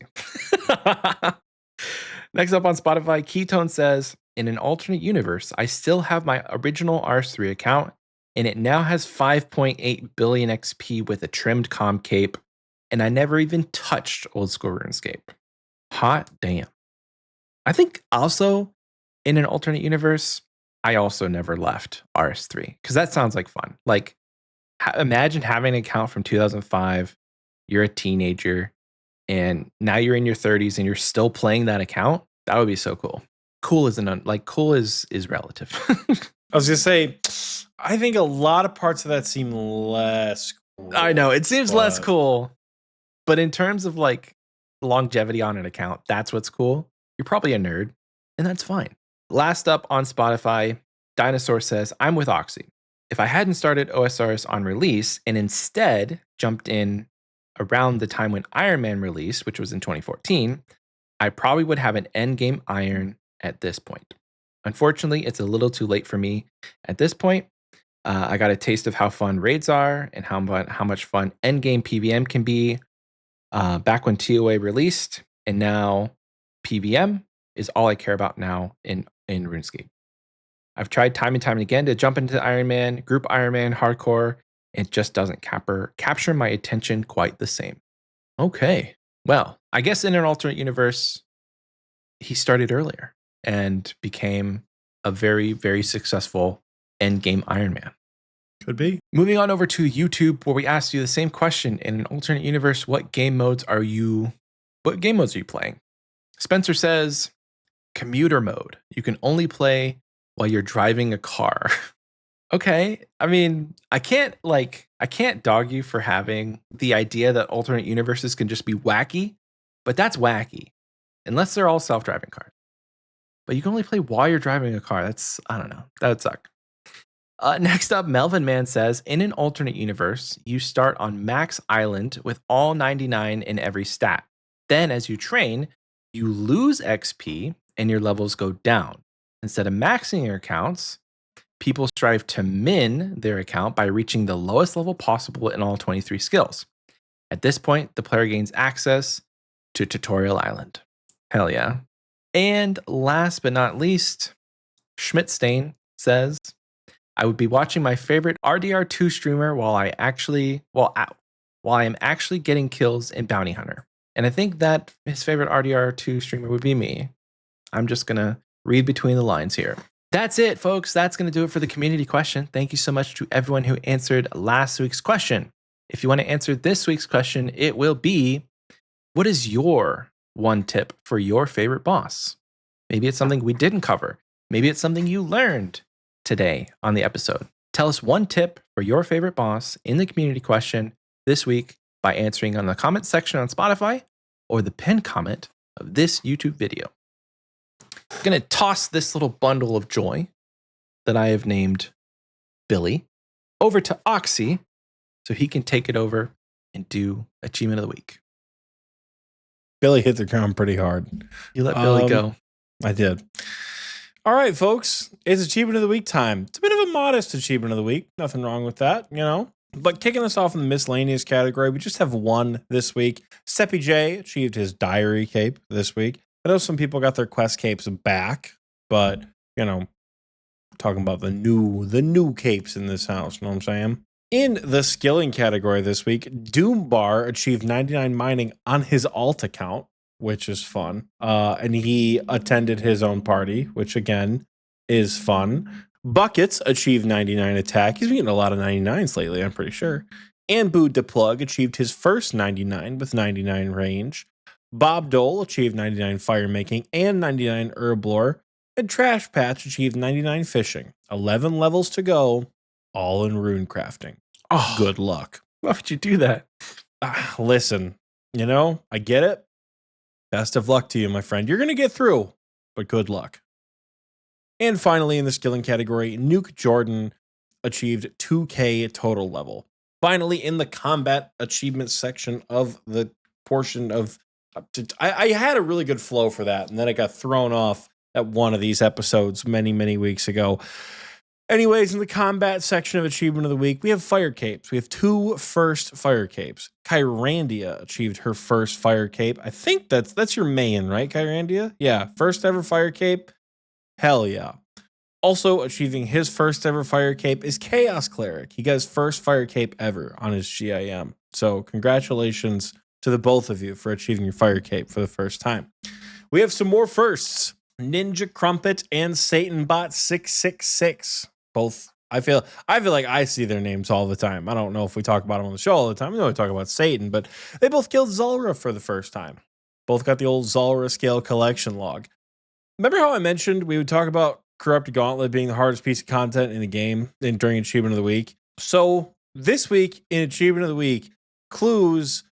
A: Next up on Spotify, Ketone says, in an alternate universe, I still have my original RS3 account, and it now has 5.8 billion XP with a trimmed comm cape, and I never even touched old school RuneScape. Hot damn. I think also in an alternate universe, I also never left RS3, because that sounds like fun. Like, imagine having an account from 2005, you're a teenager, and now you're in your 30s and you're still playing that account. That would be so cool. Cool is relative.
B: I was gonna say, I think a lot of parts of that seem less cool.
A: I know it seems less cool, but in terms of like longevity on an account, that's what's cool. You're probably a nerd, and that's fine. Last up on Spotify, Dinosaur says, I'm with Oxie. If I hadn't started OSRs on release and instead jumped in around the time when Iron Man released, which was in 2014, I probably would have an endgame Iron at this point. Unfortunately, it's a little too late for me at this point. I got a taste of how fun raids are and how much fun endgame PVM can be back when TOA released, and now PVM is all I care about now in RuneScape. I've tried time and time again to jump into Iron Man, group Iron Man, hardcore. It just doesn't capture my attention quite the same. Okay, well, I guess in an alternate universe, he started earlier and became a very, very successful endgame Iron Man.
B: Could be.
A: Moving on over to YouTube, where we asked you the same question. In an alternate universe, what game modes are you playing? Spencer says, commuter mode. You can only play while you're driving a car. Okay. I mean, I can't dog you for having the idea that alternate universes can just be wacky, but that's wacky. Unless they're all self-driving cars. But you can only play while you're driving a car. I don't know. That would suck. Next up, Melvin Man says, in an alternate universe, you start on Max Island with all 99 in every stat. Then as you train, you lose XP and your levels go down. Instead of maxing your accounts, people strive to min their account by reaching the lowest level possible in all 23 skills. At this point, the player gains access to Tutorial Island. Hell yeah. And last but not least, Schmidtstain says, I would be watching my favorite RDR2 streamer while I am actually getting kills in Bounty Hunter. And I think that his favorite RDR2 streamer would be me. I'm just going to read between the lines here. That's it, folks. That's going to do it for the community question. Thank you so much to everyone who answered last week's question. If you want to answer this week's question, it will be, what is your one tip for your favorite boss? Maybe it's something we didn't cover. Maybe it's something you learned today on the episode. Tell us one tip for your favorite boss in the community question this week by answering on the comment section on Spotify or the pinned comment of this YouTube video. I'm going to toss this little bundle of joy that I have named Billy over to Oxie so he can take it over and do Achievement of the Week.
B: Billy hit the ground pretty hard.
A: You let Billy go.
B: I did. All right, folks. It's Achievement of the Week time. It's a bit of a modest Achievement of the Week. Nothing wrong with that, you know. But kicking us off in the miscellaneous category, we just have one this week. Steppy J achieved his diary cape this week. I know some people got their quest capes back, but, you know, talking about the new capes in this house, you know what I'm saying? In the skilling category this week, Doombar achieved 99 mining on his alt account, which is fun. And he attended his own party, which again is fun. Buckets achieved 99 attack. He's been getting a lot of 99s lately, I'm pretty sure. And Boo DePlug achieved his first 99 with 99 range. Bob Dole achieved 99 fire making and 99 herb lore. And Trash Patch achieved 99 fishing. 11 levels to go, all in rune crafting.
A: Oh,
B: good luck.
A: Why would you do that?
B: Listen, you know, I get it. Best of luck to you, my friend. You're going to get through, but good luck. And finally, in the skilling category, Nuke Jordan achieved 2K total level. Finally, in the combat achievements section of the portion of... I had a really good flow for that, and then I got thrown off at one of these episodes many, many weeks ago. Anyways, in the combat section of Achievement of the Week, we have fire capes. We have 2 first fire capes. Kyrandia achieved her first fire cape. I think that's your main, right, Kyrandia? Yeah, first ever fire cape. Hell yeah. Also achieving his first ever fire cape is Chaos Cleric. He got his first fire cape ever on his GIM. So congratulations to the both of you for achieving your fire cape for the first time. We have some more firsts. Ninja Crumpet and Satanbot 666. Both, I feel like I see their names all the time. I don't know if we talk about them on the show all the time. We know we talk about Satan, but they both killed Zulrah for the first time. Both got the old Zulrah scale collection log. Remember how I mentioned we would talk about Corrupted Gauntlet being the hardest piece of content in the game during Achievement of the Week? So this week in Achievement of the Week, Clues,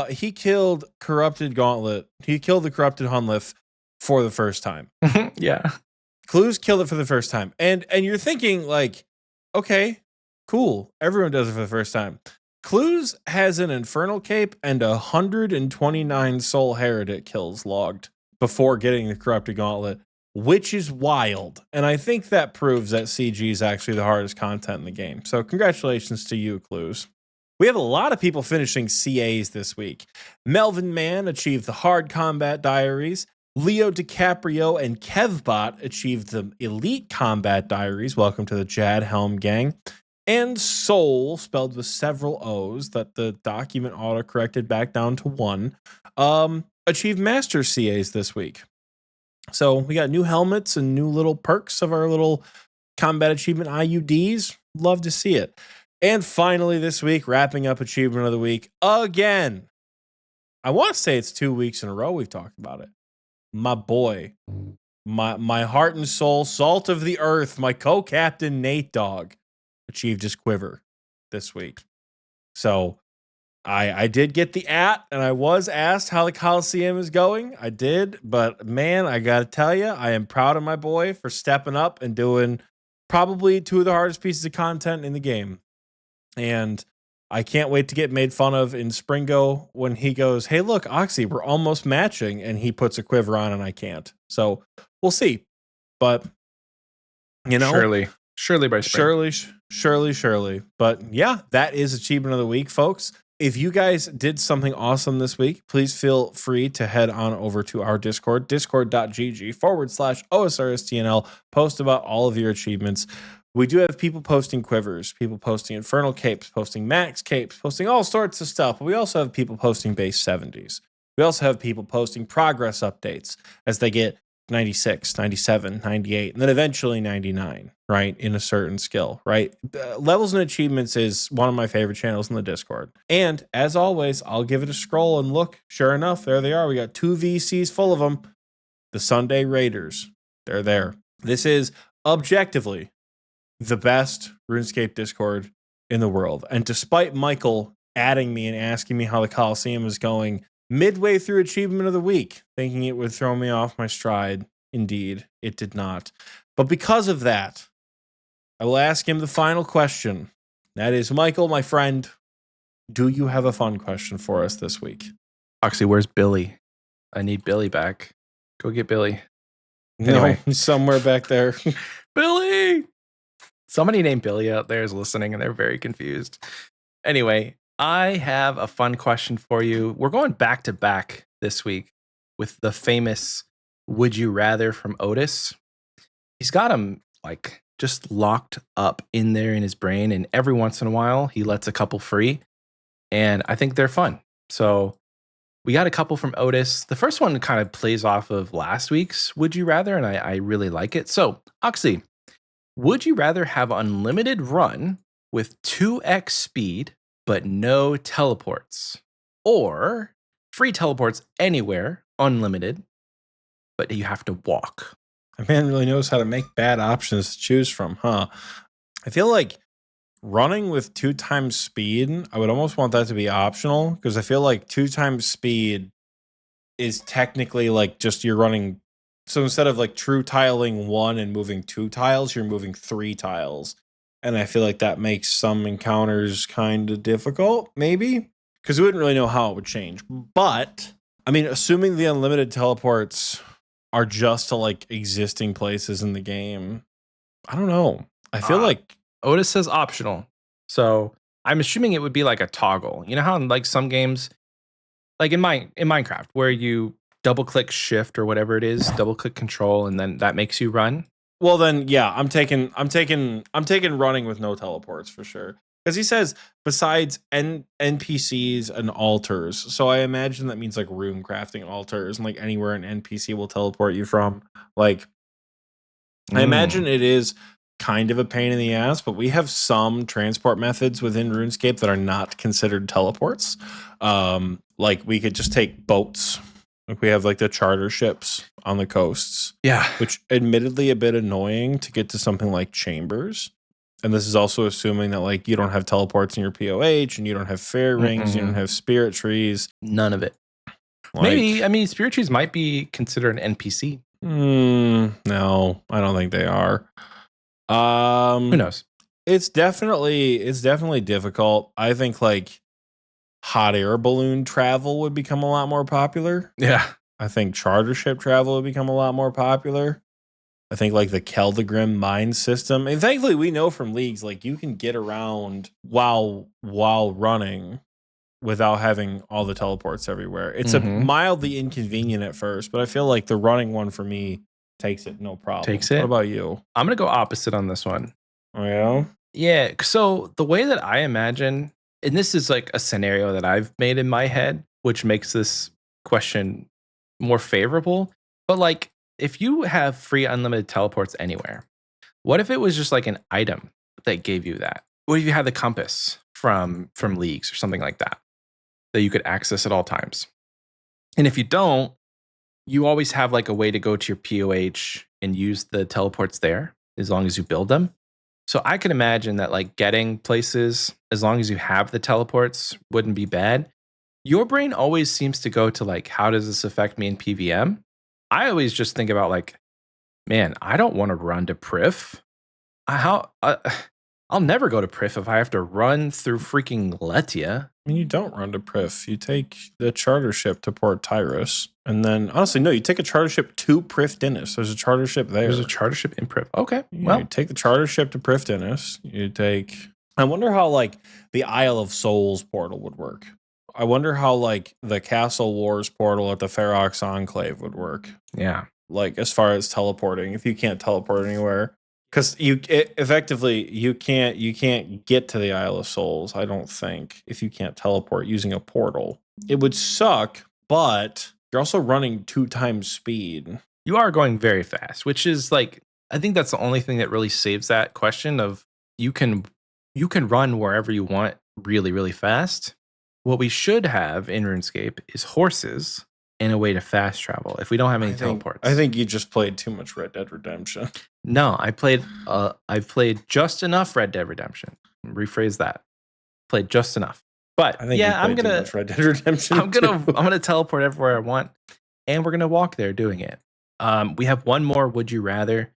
B: he killed Corrupted Gauntlet. He killed the Corrupted Hunlif for the first time.
A: Yeah.
B: Clues killed it for the first time. And you're thinking like, okay, cool. Everyone does it for the first time. Clues has an Infernal Cape and 129 Soul Heretic kills logged before getting the Corrupted Gauntlet, which is wild. And I think that proves that CG is actually the hardest content in the game. So congratulations to you, Clues. We have a lot of people finishing CAs this week. Melvin Mann achieved the Hard Combat Diaries. Leo DiCaprio and Kevbot achieved the Elite Combat Diaries. Welcome to the Jad Helm gang. And Soul, spelled with several O's that the document auto-corrected back down to 1, achieved Master CAs this week. So we got new helmets and new little perks of our little combat achievement IUDs. Love to see it. And finally this week, wrapping up Achievement of the Week again. I want to say it's 2 weeks in a row we've talked about it. My boy, my heart and soul, salt of the earth, my co-captain Nate Dogg achieved his quiver this week. So I did get the and I was asked how the Coliseum is going. I did, but man, I got to tell you, I am proud of my boy for stepping up and doing probably 2 of the hardest pieces of content in the game. And I can't wait to get made fun of in Springo when he goes, hey, look, Oxie, we're almost matching. And he puts a quiver on and I can't. So we'll see. But, you know.
A: Surely by spring.
B: Surely. But yeah, that is Achievement of the Week, folks. If you guys did something awesome this week, please feel free to head on over to our Discord, discord.gg/OSRSTNL. Post about all of your achievements. We do have people posting quivers, people posting Infernal Capes, posting Max Capes, posting all sorts of stuff. But we also have people posting base 70s. We also have people posting progress updates as they get 96, 97, 98, and then eventually 99, right? In a certain skill, right? Levels and Achievements is one of my favorite channels in the Discord. And as always, I'll give it a scroll and look. Sure enough, there they are. We got 2 VCs full of them. The Sunday Raiders. They're there. This is objectively the best RuneScape Discord in the world. And despite Michael adding me and asking me how the Coliseum is going midway through Achievement of the Week, thinking it would throw me off my stride. Indeed, it did not. But because of that, I will ask him the final question. That is, Michael, my friend, do you have a fun question for us this week?
A: Oxie, where's Billy? I need Billy back. Go get Billy.
B: Anyway. No, somewhere back there.
A: Billy! Somebody named Billy out there is listening and they're very confused. Anyway, I have a fun question for you. We're going back to back this week with the famous Would You Rather from Otis. He's got him like just locked up in there in his brain, and every once in a while he lets a couple free, and I think they're fun. So we got a couple from Otis. The first one kind of plays off of last week's Would You Rather, and I really like it. So, Oxy, would you rather have unlimited run with 2x speed, but no teleports? Or free teleports anywhere, unlimited, but you have to walk?
B: The man really knows how to make bad options to choose from, huh? I feel like running with 2 times speed, I would almost want that to be optional, because I feel like 2 times speed is technically like just you're running. So instead of like true tiling 1 and moving 2 tiles, you're moving 3 tiles. And I feel like that makes some encounters kind of difficult, maybe, because we wouldn't really know how it would change. But I mean, assuming the unlimited teleports are just to like existing places in the game, I don't know. I feel like
A: Otis says optional. So I'm assuming it would be like a toggle. You know how in like some games, like in Minecraft, where you double click shift or whatever it is, double click control, and then that makes you run.
B: Well, then, yeah, I'm taking running with no teleports for sure. Because he says besides NPCs and altars. So I imagine that means like rune crafting altars and like anywhere an NPC will teleport you from. Like, I imagine it is kind of a pain in the ass, but we have some transport methods within RuneScape that are not considered teleports. Like we could just take boats. Like we have like the charter ships on the coasts.
A: Yeah.
B: Which admittedly a bit annoying to get to something like chambers. And this is also assuming that like you don't have teleports in your POH and you don't have fairy rings, you don't have spirit trees.
A: None of it. Like, maybe, I mean, spirit trees might be considered an NPC.
B: No, I don't think they are.
A: Who knows?
B: It's definitely difficult. I think like hot air balloon travel would become a lot more popular.
A: Yeah.
B: I think charter ship travel would become a lot more popular. I think like the Keldegrim mine system. And thankfully we know from leagues like you can get around while running without having all the teleports everywhere. It's a mildly inconvenient at first, but I feel like the running one for me takes it no problem.
A: Takes it.
B: What about you?
A: I'm going to go opposite on this one.
B: Oh, yeah?
A: Yeah. So the way that I imagine, and this is like a scenario that I've made in my head, which makes this question more favorable. But like, if you have free unlimited teleports anywhere, what if it was just like an item that gave you that? What if you had the compass from leagues or something like that you could access at all times? And if you don't, you always have like a way to go to your POH and use the teleports there as long as you build them. So I can imagine that like getting places, as long as you have the teleports, wouldn't be bad. Your brain always seems to go to like, how does this affect me in PVM? I always just think about like, man, I don't want to run to Prif. I'll never go to Prif if I have to run through freaking Letia.
B: I mean, you don't run to Prif. You take the charter ship to Port Tyrus. And then, honestly, no, you take a charter ship to Prif Dinis. There's a charter ship there.
A: There's a charter ship in Prif. Okay.
B: Yeah,
A: well,
B: you take the charter ship to Prif Dinis. You take... I wonder how, like, the Isle of Souls portal would work. I wonder how, like, the Castle Wars portal at the Ferox Enclave would work.
A: Yeah.
B: Like, as far as teleporting, if you can't teleport anywhere. Because effectively, you can't get to the Isle of Souls, I don't think, if you can't teleport using a portal. It would suck, but you're also running 2 times speed.
A: You are going very fast, which is like, I think that's the only thing that really saves that question of you can run wherever you want really, really fast. What we should have in RuneScape is horses and a way to fast travel if we don't have any teleports.
B: I think you just played too much Red Dead Redemption.
A: No, I've played just enough Red Dead Redemption. Rephrase that. Played just enough. But
B: I think
A: yeah,
B: you played too much Red Dead Redemption.
A: I'm gonna teleport everywhere I want, and we're gonna walk there doing it. We have one more Would You Rather,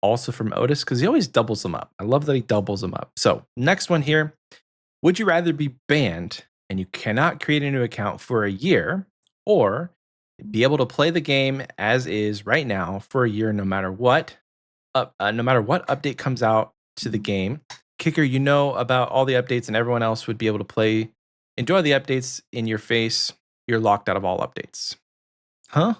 A: also from Otis, because he always doubles them up. I love that he doubles them up. So next one here: Would you rather be banned and you cannot create a new account for a year, or be able to play the game as is right now for a year, no matter what update comes out to the game? Kicker, you know about all the updates, and everyone else would be able to enjoy the updates in your face. You're locked out of all updates. Huh?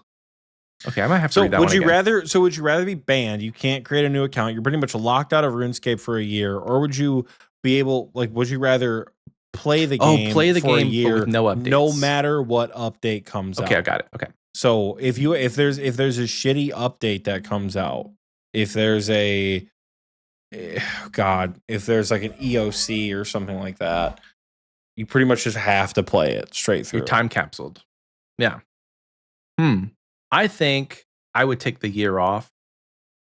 A: Okay, I might have to read that one again.
B: So would you rather be banned? You can't create a new account. You're pretty much locked out of RuneScape for a year, or would you be able, like, would you rather play the game for a year,
A: but with no updates,
B: no matter what uptate comes out?
A: Okay, I got it. Okay.
B: So if there's a shitty update that comes out, if there's like an EOC or something like that, you pretty much just have to play it straight through.
A: You're time capsuled. Yeah. I think I would take the year off.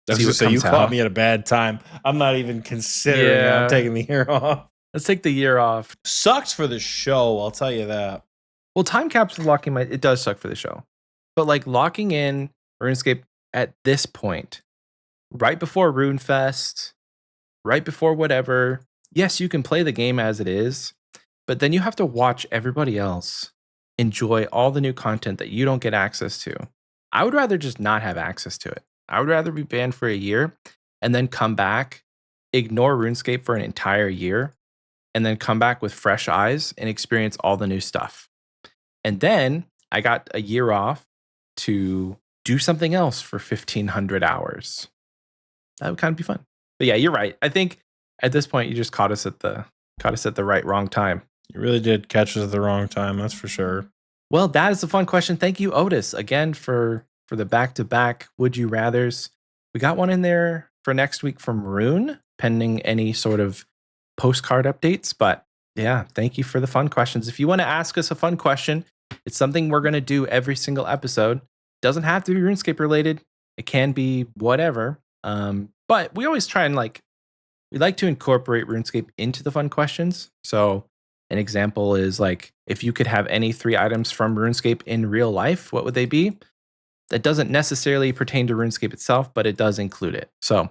B: So you caught me at a bad time. I'm not even considering I'm taking the year off.
A: Let's take the year off.
B: Sucks for the show, I'll tell you that.
A: Well, time capsule locking it does suck for the show. But like locking in RuneScape at this point, right before RuneFest, right before whatever, yes, you can play the game as it is, but then you have to watch everybody else enjoy all the new content that you don't get access to. I would rather just not have access to it. I would rather be banned for a year and then come back, ignore RuneScape for an entire year, and then come back with fresh eyes and experience all the new stuff. And then I got a year off to do something else for 1,500 hours. That would kind of be fun. But yeah, you're right. I think at this point you just caught us at the wrong time.
B: You really did catch us at the wrong time, that's for sure.
A: Well, that is a fun question. Thank you, Otis, again for the back-to-back Would You Rathers. We got one in there for next week from Rune, pending any sort of postcard updates. But yeah, thank you for the fun questions. If you want to ask us a fun question, it's something we're going to do every single episode. Doesn't have to be RuneScape related. It can be whatever. But we always try and we like to incorporate RuneScape into the fun questions. So an example is like, if you could have any 3 items from RuneScape in real life, what would they be? That doesn't necessarily pertain to RuneScape itself, but it does include it. So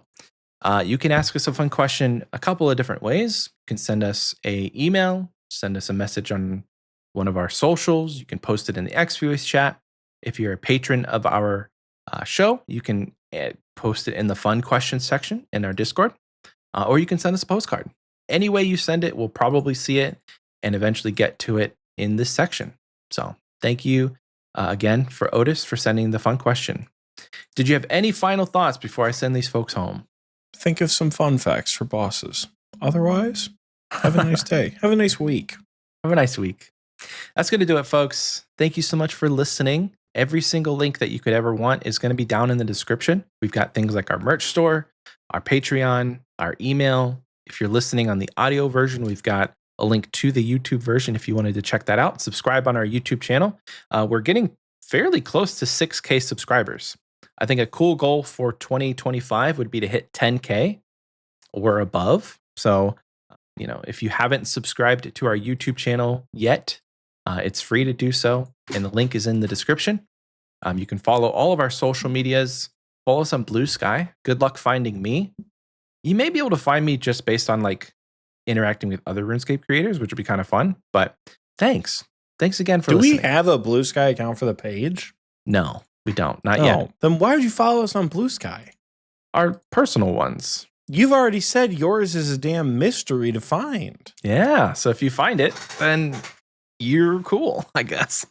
A: you can ask us a fun question a couple of different ways. You can send us an email, send us a message on one of our socials. You can post it in the Xpwaste chat. If you're a patron of our show, you can post it in the fun questions section in our Discord, or you can send us a postcard. Any way you send it, we'll probably see it and eventually get to it in this section. So thank you again for Otis for sending the fun question. Did you have any final thoughts before I send these folks home?
B: Think of some fun facts for bosses. Otherwise, have a nice day. Have a nice week.
A: Have a nice week. That's going to do it, folks. Thank you so much for listening. Every single link that you could ever want is going to be down in the description. We've got things like our merch store, our Patreon, our email. If you're listening on the audio version, we've got a link to the YouTube version if you wanted to check that out. Subscribe on our YouTube channel. We're getting fairly close to 6K subscribers. I think a cool goal for 2025 would be to hit 10K or above. So, if you haven't subscribed to our YouTube channel yet, it's free to do so, and the link is in the description. You can follow all of our social medias. Follow us on Blue Sky. Good luck finding me. You may be able to find me just based on interacting with other RuneScape creators, which would be kind of fun. But thanks again for listening.
B: Do we have a Blue Sky account for the page?
A: No, we don't. Not yet.
B: Then why would you follow us on Blue Sky?
A: Our personal ones.
B: You've already said yours is a damn mystery to find.
A: Yeah. So if you find it, then you're cool, I guess.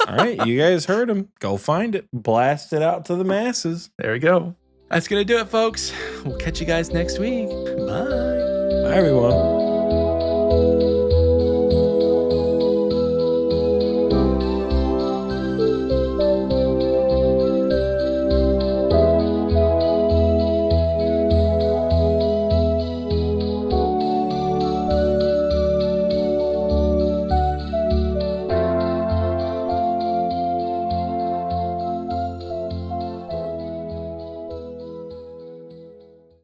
B: All right. You guys heard him. Go find it. Blast it out to the masses.
A: There we go. That's going to do it, folks. We'll catch you guys next week. Bye.
B: Bye, everyone.